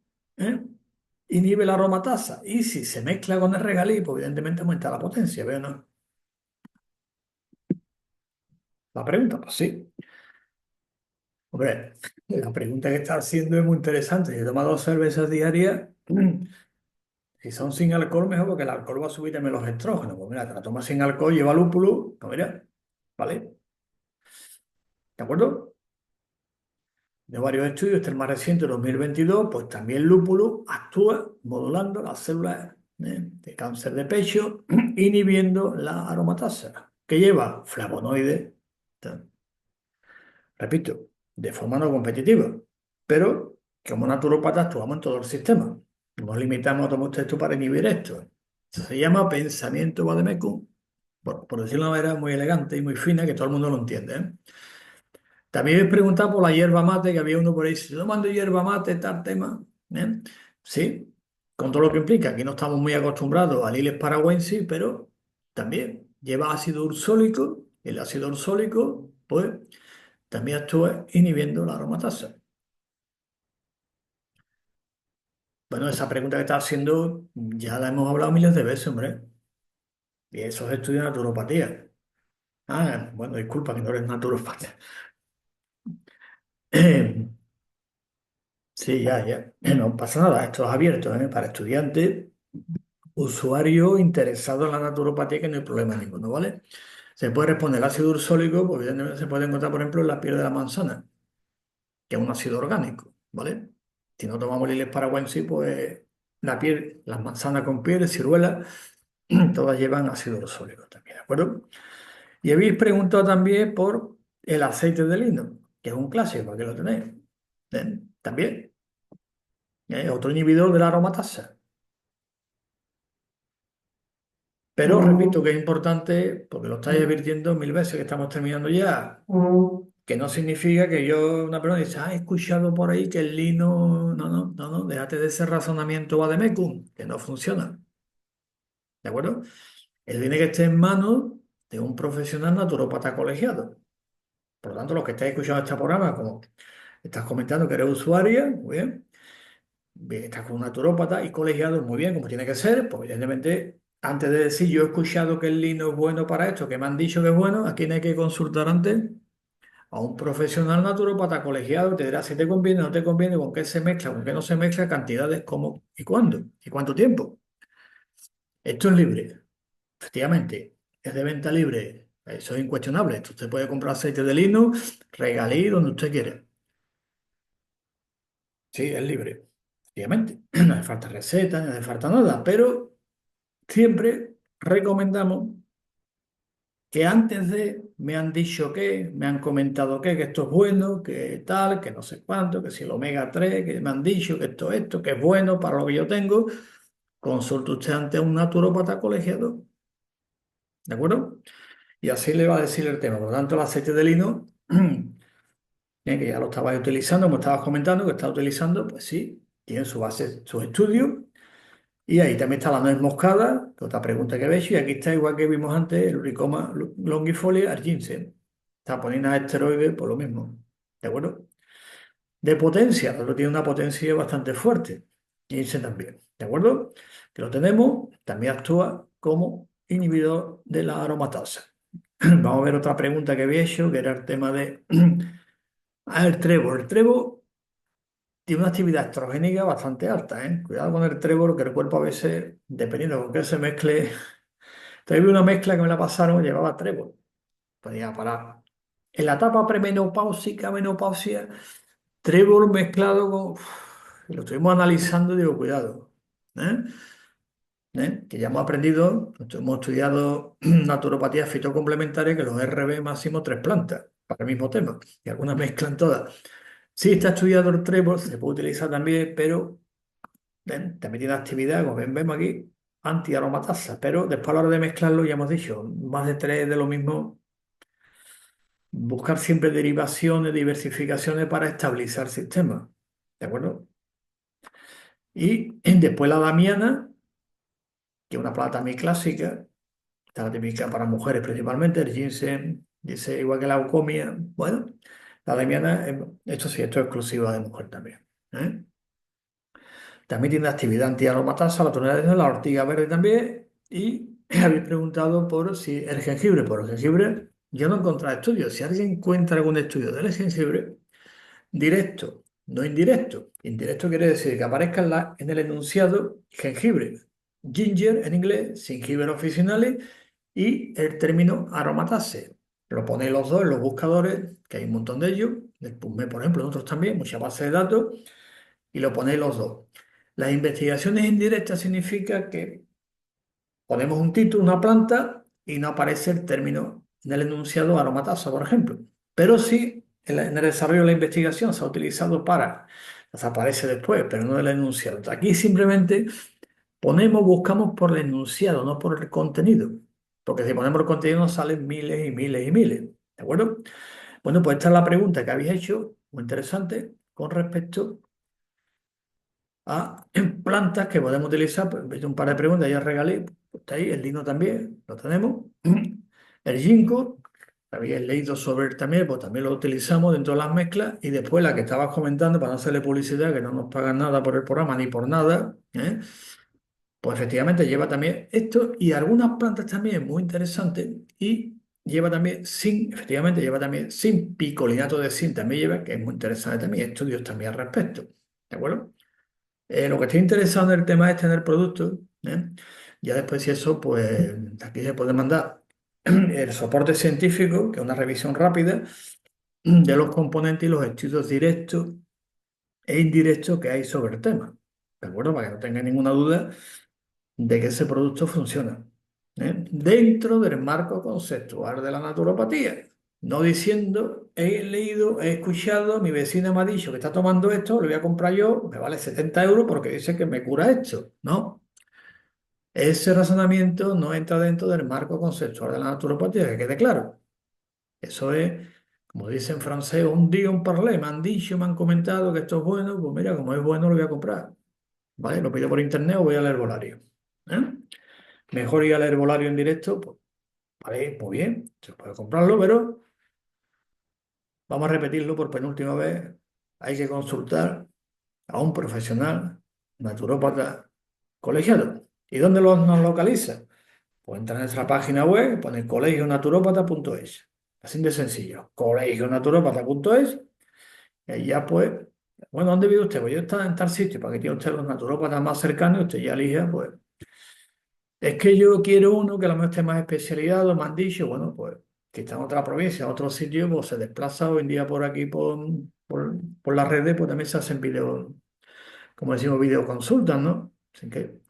inhibe la aromatasa y si se mezcla con el regaliz, pues evidentemente aumenta la potencia, ¿veo no? La pregunta, pues sí. Hombre, la pregunta que está haciendo es muy interesante. Si toma 2 cervezas diarias, si son sin alcohol, mejor porque el alcohol va a subir también los estrógenos. Pues mira, te la tomas sin alcohol, lleva lúpulo, pues mira, ¿vale? ¿De acuerdo? De varios estudios, este es el más reciente, 2022, pues también el lúpulo actúa modulando las células de cáncer de pecho, inhibiendo la aromatasa, que lleva flavonoides, repito, de forma no competitiva, pero como naturopatas actuamos en todo el sistema. No nos limitamos a tomar esto para inhibir esto. Eso se llama pensamiento vademecum, por decirlo de una manera muy elegante y muy fina, que todo el mundo lo entiende, ¿eh? También me preguntaba por la hierba mate, que había uno por ahí, si yo mando hierba mate, tal tema. ¿Eh? Sí, con todo lo que implica. Aquí no estamos muy acostumbrados al Ilex paragüensis, pero también lleva ácido ursólico. El ácido ursólico, pues, también actúa inhibiendo la aromatasa. Bueno, esa pregunta que estás haciendo ya la hemos hablado miles de veces, hombre. Y eso es estudio de naturopatía. Ah, bueno, disculpa que no eres naturopata. Sí, ya. No pasa nada, esto es abierto, ¿eh? Para estudiantes, usuarios interesados en la naturopatía, que no hay problema ninguno, ¿vale? Se puede responder el ácido ursólico, porque evidentemente se puede encontrar, por ejemplo, en la piel de la manzana, que es un ácido orgánico, ¿vale? Si no tomamos Liles paragüensis, pues la piel, las manzanas con piel, ciruelas, todas llevan ácido ursólico también, ¿de acuerdo? Y habéis preguntado también por el aceite de lino, que es un clásico, aquí lo tenéis. También. Otro inhibidor de la aromatasa. Pero repito que es importante, porque lo estáis advirtiendo mil veces que estamos terminando ya, que no significa que yo, una persona dice, he escuchado por ahí que el lino, no, déjate de ese razonamiento vademecum, que no funciona. ¿de acuerdo? Él tiene que estar en manos de un profesional naturópata colegiado. Por lo tanto, los que estáis escuchando este programa, como estás comentando que eres usuaria, muy bien, bien, estás con un naturópata y colegiado, muy bien, como tiene que ser, pues evidentemente, antes de decir yo he escuchado que el lino es bueno para esto, que me han dicho que es bueno, ¿a quién hay que consultar antes? A un profesional naturópata colegiado, te dirá si te conviene, no te conviene, con qué se mezcla, con qué no se mezcla, cantidades, cómo y cuándo y cuánto tiempo. Esto es libre, efectivamente, es de venta libre, eso es incuestionable. Usted puede comprar aceite de lino, regalí, donde usted quiera. Sí, es libre, efectivamente. No hace falta receta, no hace falta nada, pero siempre recomendamos que antes de me han dicho que, me han comentado que esto es bueno, que tal, que no sé cuánto, que si el omega 3 que me han dicho que esto, que es bueno para lo que yo tengo, consulte usted ante un naturópata colegiado, ¿de acuerdo? Y así le va a decir el tema. Por lo tanto, el aceite de lino, que ya lo estabas utilizando, como estabas comentando, que está utilizando, pues sí, tiene su base, sus estudios. Y ahí también está la nuez moscada, que otra pregunta que he hecho, y aquí está igual que vimos antes, el Ricoma longifolia arginse. Saponina esteroide, por lo mismo. ¿De acuerdo? De potencia, el otro tiene una potencia bastante fuerte. Ginseng también. ¿De acuerdo? Que lo tenemos, también actúa como inhibidor de la aromatasa. Vamos a ver otra pregunta que había hecho, que era el tema de el trébol. El trébol tiene una actividad estrogénica bastante alta, ¿eh? Cuidado con el trébol, que el cuerpo a veces, dependiendo con qué se mezcle. Entonces vi una mezcla que me la pasaron, llevaba trébol. Podía parar. En la etapa premenopáusica, menopausia, trébol mezclado con... y lo estuvimos analizando y digo, cuidado. ¿Eh? Que ya hemos aprendido, hemos estudiado naturopatía fitocomplementaria, que los RB máximo 3 plantas para el mismo tema. Y algunas mezclan todas. Sí, está estudiado el trébol, se puede utilizar también, pero también tiene actividad, como bien vemos aquí, antiaromatasa. Pero después a la hora de mezclarlo, ya hemos dicho, más de tres de lo mismo, buscar siempre derivaciones, diversificaciones para estabilizar el sistema. ¿De acuerdo? Y después la damiana, que es una planta muy clásica, está típica para mujeres principalmente, el ginseng, dice igual que la eucomia. Bueno, la damiana, esto sí, esto es exclusiva de mujer también. ¿Eh? También tiene actividad antiaromatasa, la tonalidad de la ortiga verde también. Y habéis preguntado por si el jengibre. Por el jengibre, yo no he encontrado estudios. Si alguien encuentra algún estudio del jengibre, directo, no indirecto. Indirecto quiere decir que aparezca en el enunciado jengibre. Ginger en inglés, gingiber officinale y el término aromatase. Lo ponéis los dos en los buscadores, que hay un montón de ellos, del PubMed, por ejemplo, nosotros también, muchas bases de datos, y lo ponéis los dos. Las investigaciones indirectas significa que ponemos un título, una planta, y no aparece el término en el enunciado aromatasa, por ejemplo. Pero sí, en el desarrollo de la investigación se ha utilizado para, aparece después, pero no el enunciado. Aquí simplemente ponemos, buscamos por el enunciado, no por el contenido. Porque si ponemos el contenido nos salen miles y miles y miles. ¿De acuerdo? Bueno, pues esta es la pregunta que habéis hecho, muy interesante, con respecto a plantas que podemos utilizar. Pues, he hecho un par de preguntas, ya regalé, pues, está ahí, el lino también, lo tenemos. El ginkgo, habéis leído sobre él también, pues también lo utilizamos dentro de las mezclas. Y después la que estabas comentando, para no hacerle publicidad, que no nos pagan nada por el programa ni por nada, pues efectivamente lleva también esto y algunas plantas también muy interesantes. Y lleva también zinc, efectivamente lleva también zinc, picolinato de zinc también lleva, que es muy interesante también, estudios también al respecto. ¿De acuerdo? Lo que estoy interesado en el tema es tener productos. ¿Eh? Ya después, si eso, pues aquí se puede mandar el soporte científico, que es una revisión rápida de los componentes y los estudios directos e indirectos que hay sobre el tema. ¿De acuerdo? Para que no tenga ninguna duda de que ese producto funciona. Dentro del marco conceptual de la naturopatía. No diciendo, he leído, he escuchado, mi vecina me ha dicho que está tomando esto, lo voy a comprar yo, me vale 70 euros porque dice que me cura esto. No, ese razonamiento no entra dentro del marco conceptual de la naturopatía, que quede claro. Eso es, como dice en francés, un dit, un parlé. Me han dicho, me han comentado que esto es bueno, pues mira, como es bueno, lo voy a comprar. ¿Vale? Lo pido por internet o voy al herbolario. ¿Eh? mejor ir al herbolario en directo, pues vale, muy bien, se puede comprarlo, pero vamos a repetirlo por penúltima vez. Hay que consultar a un profesional naturópata colegiado. ¿Y dónde nos localiza? Pues entra en nuestra página web, pone colegionaturopata.es. Así de sencillo. Colegionaturopata.es. Y ahí ya pues, bueno, ¿dónde vive usted? Pues yo estoy en tal sitio, para que tiene usted los naturópatas más cercanos, y usted ya elija, pues, es que yo quiero uno que a lo mejor esté más especializado, me han dicho, bueno, pues, que está en otra provincia, en otro sitio, pues se desplaza hoy en día por aquí, por las redes, pues también se hacen videos, como decimos, videoconsultas, ¿no? Así que,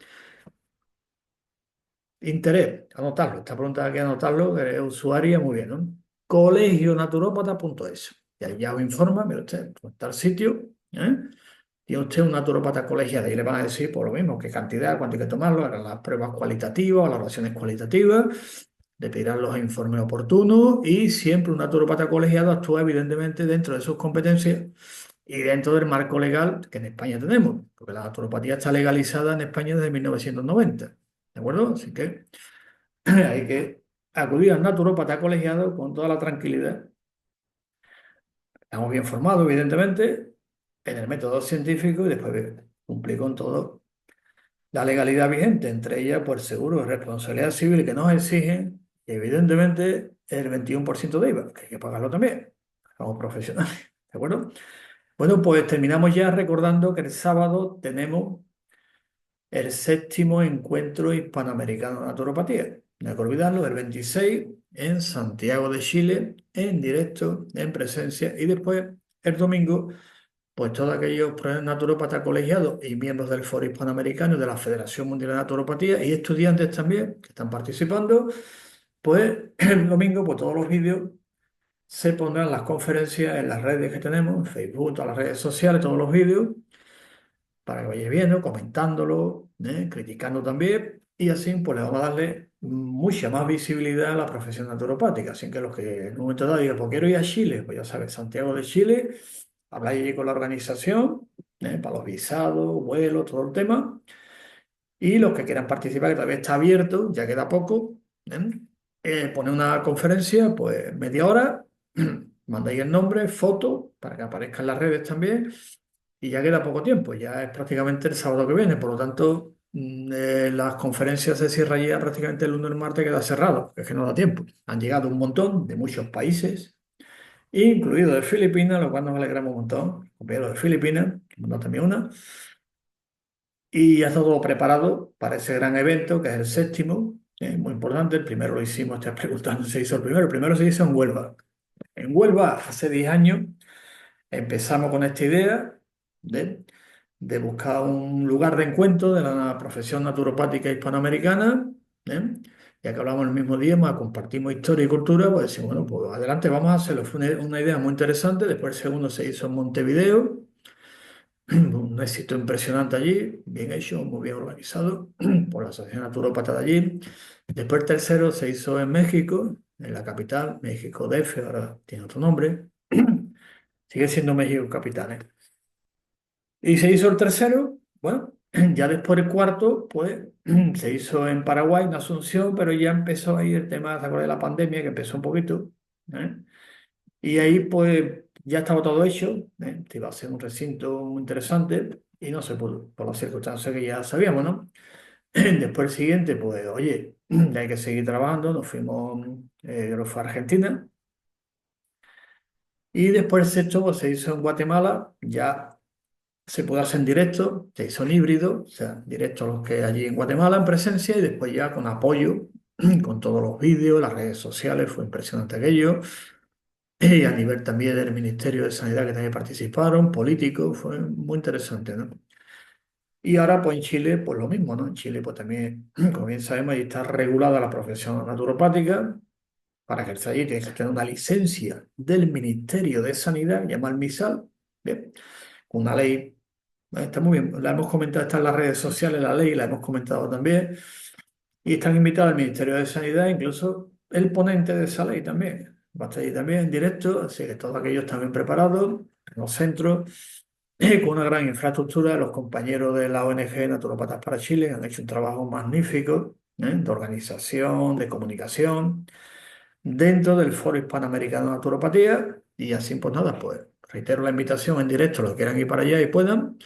interés, anotarlo. Esta pregunta hay que anotarlo, que es usuaria, muy bien, ¿no? Colegionaturopata.es. Y ahí ya os informa, mire usted, pues, está el sitio, ¿eh? Tiene usted un naturópata colegiado y le van a decir por lo mismo, qué cantidad, cuánto hay que tomarlo, harán las pruebas cualitativas, las oraciones cualitativas, le pedirán los informes oportunos y siempre un naturópata colegiado actúa evidentemente dentro de sus competencias y dentro del marco legal que en España tenemos, porque la naturopatía está legalizada en España desde 1990, ¿de acuerdo? Así que hay que acudir al naturópata colegiado con toda la tranquilidad. Estamos bien formados, evidentemente, en el método científico y después cumplir con todo la legalidad vigente, entre ellas, pues seguro de responsabilidad civil que nos exigen, y evidentemente, el 21% de IVA, que hay que pagarlo también, como profesionales, ¿de acuerdo? Bueno, pues terminamos ya recordando que el sábado tenemos el séptimo encuentro hispanoamericano de naturopatía. No hay que olvidarlo, el 26 en Santiago de Chile, en directo, en presencia, y después el domingo pues todos aquellos naturópatas colegiados y miembros del Foro Hispanoamericano y de la Federación Mundial de Naturopatía y estudiantes también que están participando, pues el domingo pues todos los vídeos se pondrán las conferencias en las redes que tenemos, en Facebook, todas las redes sociales, todos los vídeos, para que vayáis viendo, comentándolo, criticando también, y así pues le vamos a darle mucha más visibilidad a la profesión naturopática. Así que los que en un momento dado digan, pues quiero ir a Chile, pues ya sabes, Santiago de Chile, habláis allí con la organización, para los visados, vuelos, todo el tema. Y los que quieran participar, que todavía está abierto, ya queda poco, ¿eh? Pone una conferencia, pues media hora, mandáis el nombre, foto, para que aparezca en las redes también, y ya queda poco tiempo, ya es prácticamente el sábado que viene, por lo tanto, las conferencias se cierran ya prácticamente el lunes o el martes, queda cerrado, es que no da tiempo. Han llegado un montón de muchos países, incluido de Filipinas, lo cual nos alegramos un montón, compañeros de Filipinas, que mandó también una. Y ya está todo preparado para ese gran evento, que es el séptimo, muy importante. El primero lo hicimos, te preguntando si se hizo el primero se hizo en Huelva. En Huelva, hace 10 años, empezamos con esta idea de, de buscar un lugar de encuentro de la profesión naturopática hispanoamericana, ¿eh? Ya que hablamos el mismo día, más compartimos historia y cultura, pues decimos, bueno, pues adelante, vamos a hacerlo. Fue una idea muy interesante. Después el segundo se hizo en Montevideo. Un éxito impresionante allí, bien hecho, muy bien organizado por la Asociación Naturópata de allí. Después el tercero se hizo en México, en la capital, México DF, ahora tiene otro nombre. Sigue siendo México capital, ¿eh? Y se hizo el tercero, bueno, ya después el cuarto, pues se hizo en Paraguay, en Asunción, pero ya empezó ahí el tema, ¿te acuerdas de la pandemia? Que empezó un poquito, ¿eh? Y ahí pues ya estaba todo hecho, que iba a ser un recinto muy interesante y no se pudo, por las circunstancias que ya sabíamos, ¿no? Después el siguiente, pues oye, hay que seguir trabajando, nos fuimos, yo fui a Argentina y después el sexto pues, se hizo en Guatemala, ya se pudo hacer en directo, se hizo en híbrido, o sea, directo a los que allí en Guatemala en presencia y después ya con apoyo, con todos los vídeos, las redes sociales, fue impresionante aquello. Y a nivel también del Ministerio de Sanidad que también participaron, políticos, fue muy interesante, ¿no? Y ahora pues en Chile pues lo mismo, ¿no? En Chile pues también, como bien sabemos, ahí está regulada la profesión naturopática. Para ejercer allí tienes que tener una licencia del Ministerio de Sanidad, llamada el MISAL, ¿bien? Con una ley, está muy bien, la hemos comentado, está en las redes sociales, la ley, la hemos comentado también. Y están invitados al Ministerio de Sanidad, incluso el ponente de esa ley también. Va a estar ahí también en directo, así que todos aquellos están bien preparados, en los centros, con una gran infraestructura. Los compañeros de la ONG Naturópatas para Chile han hecho un trabajo magnífico, de organización, de comunicación, dentro del Foro Hispanoamericano de Naturopatía. Y así, pues nada, pues reitero la invitación en directo, los que quieran ir para allá y puedan.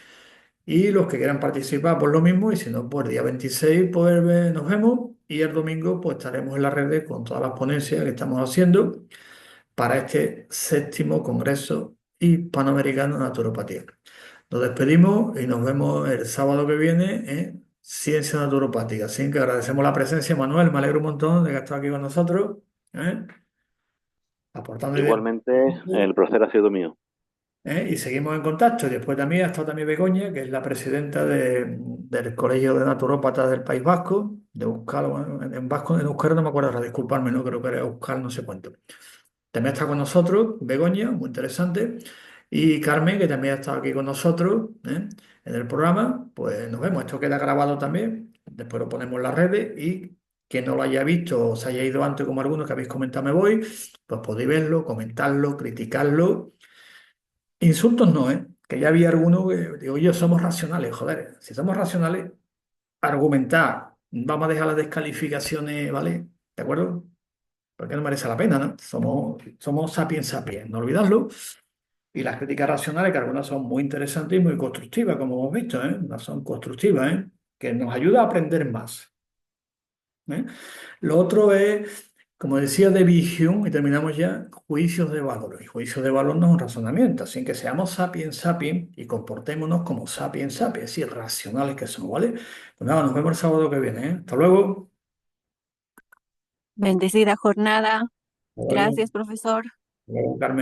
Y los que quieran participar, pues lo mismo. Y si no, pues el día 26, pues nos vemos. Y el domingo, pues estaremos en las redes con todas las ponencias que estamos haciendo para este séptimo Congreso Hispanoamericano de Naturopatía. Nos despedimos y nos vemos el sábado que viene en Ciencia Naturopática. Así que agradecemos la presencia, Manuel. Me alegro un montón de que estés aquí con nosotros, ¿eh? Aportando ideas. Igualmente, el placer ha sido mío. Y seguimos en contacto. Y después también ha estado también Begoña, que es la presidenta del Colegio de Naturópatas del País Vasco, de Euskal, bueno, en vasco, en euskera no me acuerdo ahora, disculparme, no creo que era Euskal, no sé cuánto. También está con nosotros Begoña, muy interesante, y Carmen, que también ha estado aquí con nosotros, en el programa. Pues nos vemos, esto queda grabado también, después lo ponemos en las redes y quien no lo haya visto o se haya ido antes como algunos que habéis comentado me voy, pues podéis verlo, comentarlo, criticarlo. Insultos no, ¿eh? Que ya había algunos que digo yo, somos racionales, joder, si somos racionales, argumentar, vamos a dejar las descalificaciones, ¿vale? ¿De acuerdo? Porque no merece la pena, ¿no? Somos sapiens sapiens, no olvidarlo. Y las críticas racionales, que algunas son muy interesantes y muy constructivas, como hemos visto, ¿eh? Unas son constructivas, ¿eh? Que nos ayuda a aprender más, ¿eh? Lo otro es, como decía de Hume, y terminamos ya, juicios de valor. Y juicios de valor no es un razonamiento, así que seamos sapiens sapiens y comportémonos como sapiens sapiens, es decir, racionales que somos, ¿vale? Pues nada, nos vemos el sábado que viene, ¿eh? Hasta luego. Bendecida jornada. Hasta luego. Gracias, profesor. Hasta luego, Carmen.